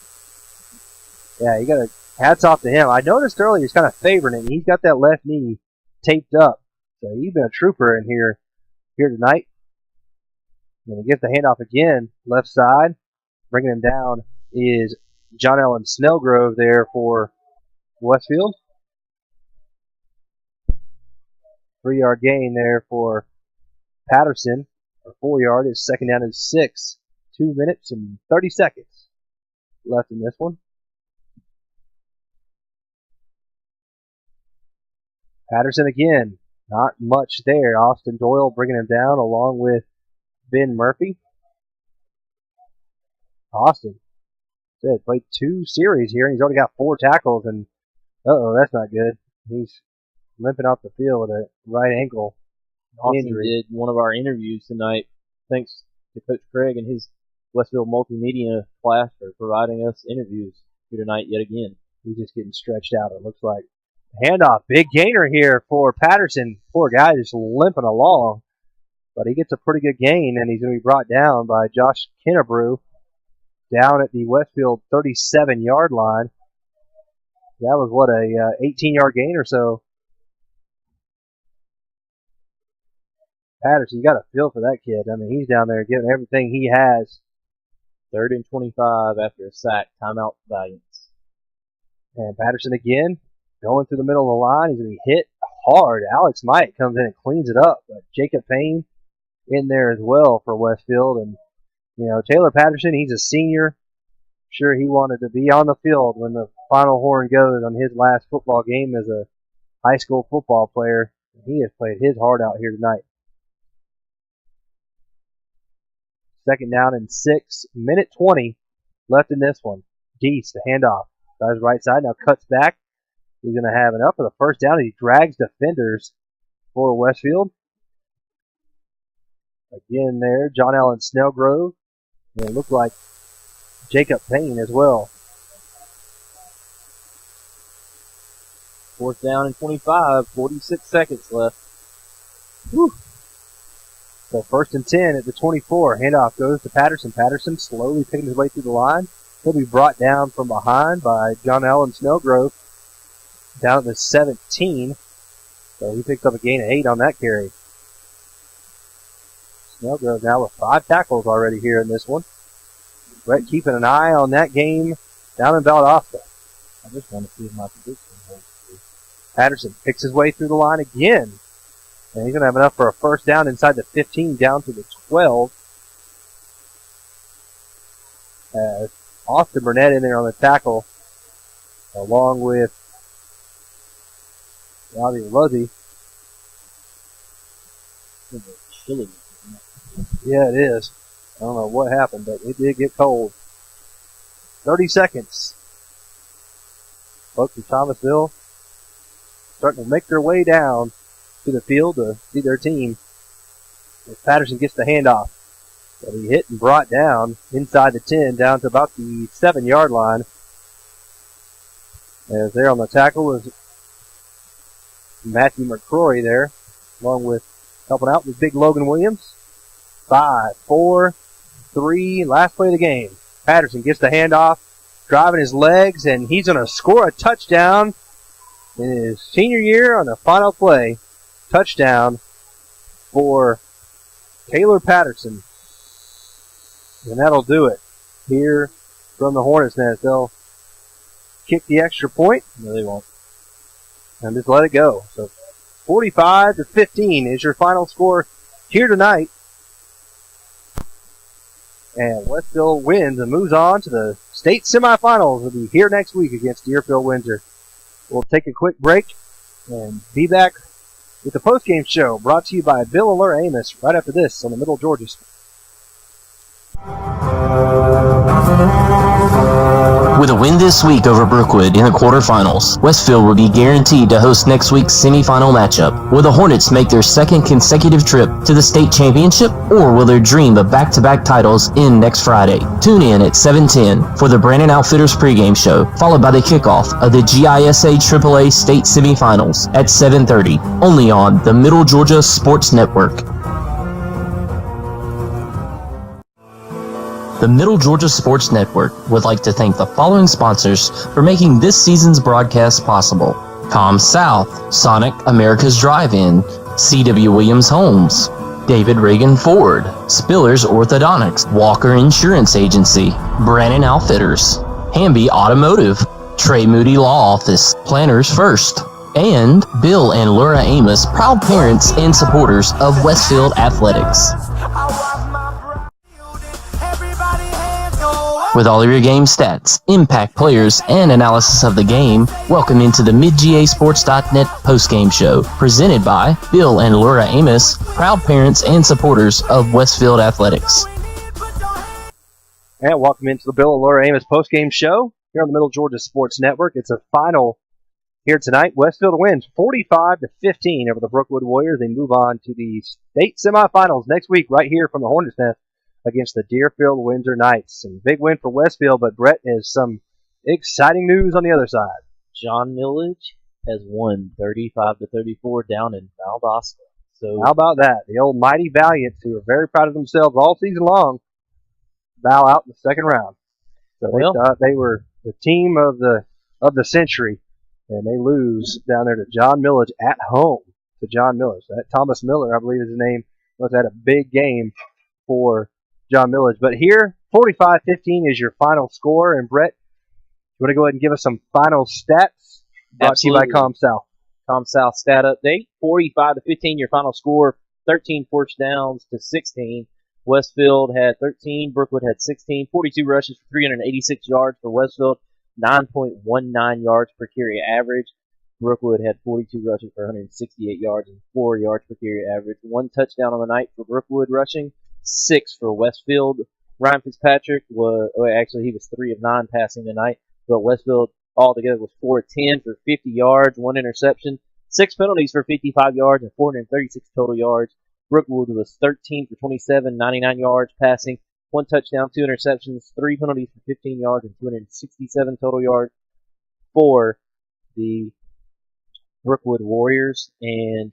C: Yeah, you got hats off to him. I noticed earlier he's kind of favoring it. He's got that left knee taped up, so he's been a trooper in here tonight. And he gets the handoff again, left side. Bringing him down is John Ellen Snellgrove there for Westfield. 3-yard gain there for Patterson. Or 4-yard is 2nd down and 6. 2 minutes and 30 seconds left in this one. Patterson again. Not much there. Austin Doyle bringing him down along with Ben Murphy. Austin said played 2 series here, and he's already got 4 tackles, and that's not good. He's limping off the field with a right ankle injury.
E: Did one of our interviews tonight, thanks to Coach Craig and his Westfield Multimedia class for providing us interviews here tonight yet again.
C: He's just getting stretched out, it looks like. Handoff, big gainer here for Patterson. Poor guy just limping along, but he gets a pretty good gain, and he's going to be brought down by Josh Kennebrew down at the Westfield 37-yard line. That was, a 18-yard gain or so. Patterson, you got a feel for that kid. I mean, he's down there giving everything he has.
E: 3rd and 25 after a sack. Timeout Valiants.
C: And Patterson again, going through the middle of the line. He's going to be hit hard. Alex Mike comes in and cleans it up. But Jacob Payne in there as well for Westfield. And, Taylor Patterson, he's a senior. Sure, he wanted to be on the field when the final horn goes on his last football game as a high school football player. He has played his heart out here tonight. 2nd down and 6. 1:20 left in this one. Deese, the handoff. Guys right side, now cuts back. He's going to have enough for the 1st down. He drags defenders for Westfield. Again there, John Allen Snellgrove. And it looked like Jacob Payne as well.
E: 4th down and 25, 46 seconds left.
C: Whew. So 1st and 10 at the 24. Handoff goes to Patterson. Patterson slowly picking his way through the line. He'll be brought down from behind by John Allen Snellgrove down at the 17. So he picks up a gain of 8 on that carry. They'll go now with 5 tackles already here in this one. Brett keeping an eye on that game down in Valdosta.
E: I just want to see if my prediction holds true.
C: Patterson picks his way through the line again. And he's going to have enough for a first down inside the 15 down to the 12. Austin Burnett in there on the tackle, along with Robbie Luzzy. Yeah, it is. I don't know what happened, but it did get cold. 30 seconds. Folks from Thomasville starting to make their way down to the field to see their team. As Patterson gets the handoff. But he hit and brought down inside the 10, down to about the 7-yard line. As there on the tackle was Matthew McCrory there, along with helping out with big Logan Williams. 5, 4, 3, last play of the game. Patterson gets the handoff, driving his legs, and he's going to score a touchdown in his senior year on the final play. Touchdown for Taylor Patterson. And that'll do it here from the Hornets' Nest. They'll kick the extra point. No, they won't. And just let it go. So 45-15 is your final score here tonight. And Westfield wins and moves on to the state semifinals. We'll be here next week against Deerfield Windsor. We'll take a quick break and be back with the postgame show brought to you by Bill and Laura Amos right after this on the Middle Georgia.
A: With a win this week over Brookwood in the quarterfinals, Westfield will be guaranteed to host next week's semifinal matchup. Will the Hornets make their second consecutive trip to the state championship, or will their dream of back-to-back titles end next Friday? Tune in at 7:10 for the Brandon Outfitters pregame show, followed by the kickoff of the GISA AAA state semifinals at 7:30, only on the Middle Georgia Sports Network. The Middle Georgia Sports Network would like to thank the following sponsors for making this season's broadcast possible: Com South, Sonic America's Drive-In, C.W. Williams Homes, David Reagan Ford, Spillers Orthodontics, Walker Insurance Agency, Brandon Outfitters, Hamby Automotive, Trey Moody Law Office, Planners First, and Bill and Laura Amos, proud parents and supporters of Westfield Athletics. With all of your game stats, impact players, and analysis of the game, welcome into the MidGASports.net postgame show, presented by Bill and Laura Amos, proud parents and supporters of Westfield Athletics.
C: And welcome into the Bill and Laura Amos postgame show here on the Middle Georgia Sports Network. It's a final here tonight. Westfield wins 45-15 over the Brookwood Warriors. They move on to the state semifinals next week right here from the Hornets' Nest against the Deerfield Windsor Knights. And big win for Westfield, but Brett has some exciting news on the other side.
E: John Millage has won 35-34 down in Valdosta. So
C: how about that? The old mighty Valiants, who are very proud of themselves all season long, bow out in the second round. So they thought they were the team of the century, and they lose down there to John Millage at home to John Millage. That Thomas Miller, I believe is his name, was at a big game for John Millage. But here, 45-15 is your final score. And Brett, you want to go ahead and give us some final stats? Brought to you by Com South.
E: Com South stat update: 45-15 your final score. 13 first downs to 16. Westfield had 13. Brookwood had 16. 42 rushes for 386 yards for Westfield. 9.19 yards per carry average. Brookwood had 42 rushes for 168 yards and 4 yards per carry average. 1 touchdown on the night for Brookwood rushing. 6 for Westfield. Ryan Fitzpatrick he was 3 of 9 passing tonight, but Westfield altogether was 4 of 10 for 50 yards, 1 interception, 6 penalties for 55 yards, and 436 total yards. Brookwood was 13 for 27, 99 yards passing, 1 touchdown, 2 interceptions, 3 penalties for 15 yards, and 267 total yards for the Brookwood Warriors. And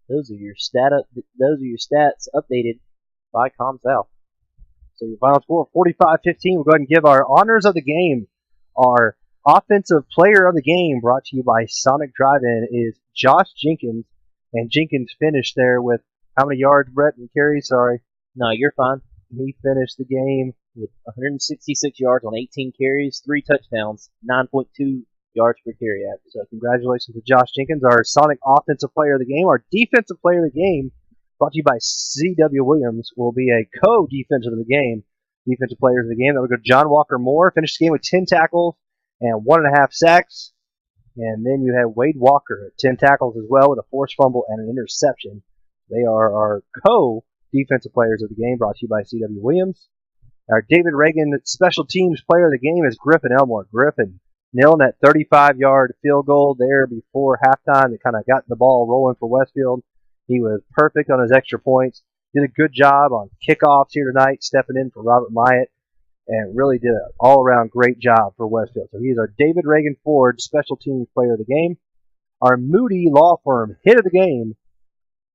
E: those are your stats updated by Com South.
C: So your final score, 45-15. We'll go ahead and give our honors of the game. Our offensive player of the game, brought to you by Sonic Drive-In, is Josh Jenkins. And Jenkins finished there with How many yards, Brett, and carries? Sorry.
E: No, you're fine.
C: He finished the game
E: with 166 yards on 18 carries, 3 touchdowns, 9.2 yards per carry average.
C: So congratulations to Josh Jenkins, our Sonic Offensive Player of the Game. Our Defensive Player of the Game, brought to you by C.W. Williams, will be a co-defensive of the game. Defensive Players of the Game, that would go John Walker Moore, finished the game with 10 tackles and 1.5 sacks. And then you have Wade Walker at 10 tackles as well with a forced fumble and an interception. They are our co-defensive players of the game, brought to you by C.W. Williams. Our David Reagan Special Teams Player of the Game is Griffin Elmore. Griffin nailing that 35-yard field goal there before halftime that kind of got the ball rolling for Westfield. He was perfect on his extra points. Did a good job on kickoffs here tonight, stepping in for Robert Myatt, and really did an all-around great job for Westfield. So he's our David Reagan Ford Special Teams Player of the Game. Our Moody Law Firm Hit of the Game,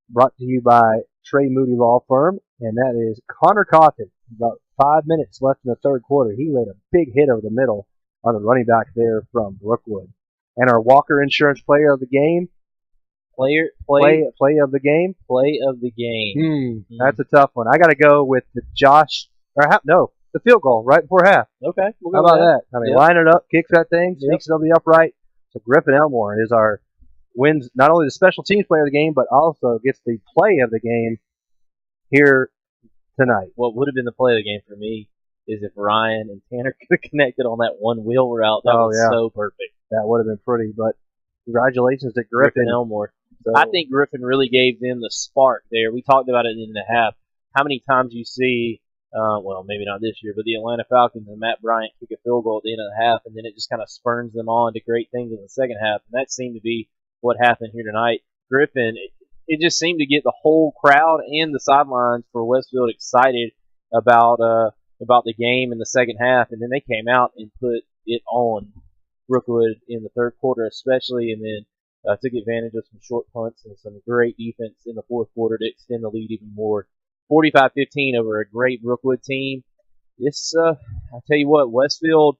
C: brought to you by Trey Moody Law Firm, and that is Connor Cawthon. About 5 minutes left in the third quarter. He laid a big hit over the middle on the running back there from Brookwood. And our Walker Insurance Player of the Game. Play of the game.
E: Play of the game.
C: That's a tough one. I got to go with the the field goal right before half.
E: Okay.
C: How about that? I mean, line it up, kicks that thing, sneaks it over the upright. So Griffin Elmore is our wins not only the special teams player of the game, but also gets the play of the game here tonight.
E: What would have been the play of the game for me is if Ryan and Tanner could have connected on that one wheel route. That was so perfect.
C: That would have been pretty, but congratulations to Griffin
E: Elmore. So, I think Griffin really gave them the spark there. We talked about it in the half. How many times you see, well, maybe not this year, but the Atlanta Falcons and Matt Bryant kick a field goal at the end of the half, and then it just kind of spurns them on to great things in the second half. And that seemed to be what happened here tonight. Griffin, it just seemed to get the whole crowd and the sidelines for Westfield excited about the game in the second half, and then they came out and put it on Brookwood in the third quarter especially, and then took advantage of some short punts and some great defense in the fourth quarter to extend the lead even more. 45-15 over a great Brookwood team. This, I tell you what, Westfield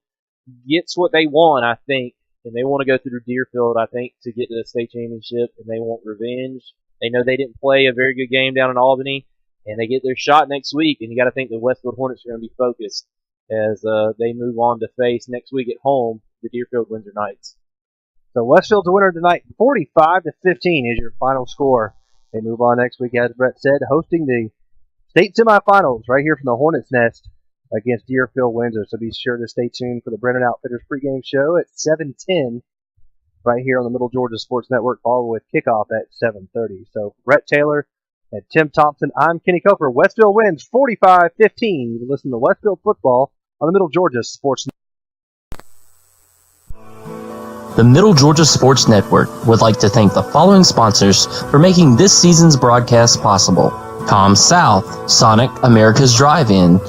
E: gets what they want, I think, and they want to go through Deerfield, I think, to get to the state championship, and they want revenge. They know they didn't play a very good game down in Albany, and they get their shot next week, and you got to think the Westfield Hornets are going to be focused as they move on to face next week at home the Deerfield Windsor Knights.
C: So Westfield's the winner tonight, 45-15 is your final score. They move on next week, as Brett said, hosting the state semifinals right here from the Hornets' Nest against Deerfield Windsor. So be sure to stay tuned for the Brennan Outfitters pregame show at 7:10 right here on the Middle Georgia Sports Network, followed with kickoff at 7:30. So Brett Taylor and Tim Thompson, I'm Kenny Cofer. Westfield wins 45-15. You can listen to Westfield football on the Middle Georgia Sports Network.
A: The Middle Georgia Sports Network would like to thank the following sponsors for making this season's broadcast possible. ComSouth, Sonic America's Drive-In,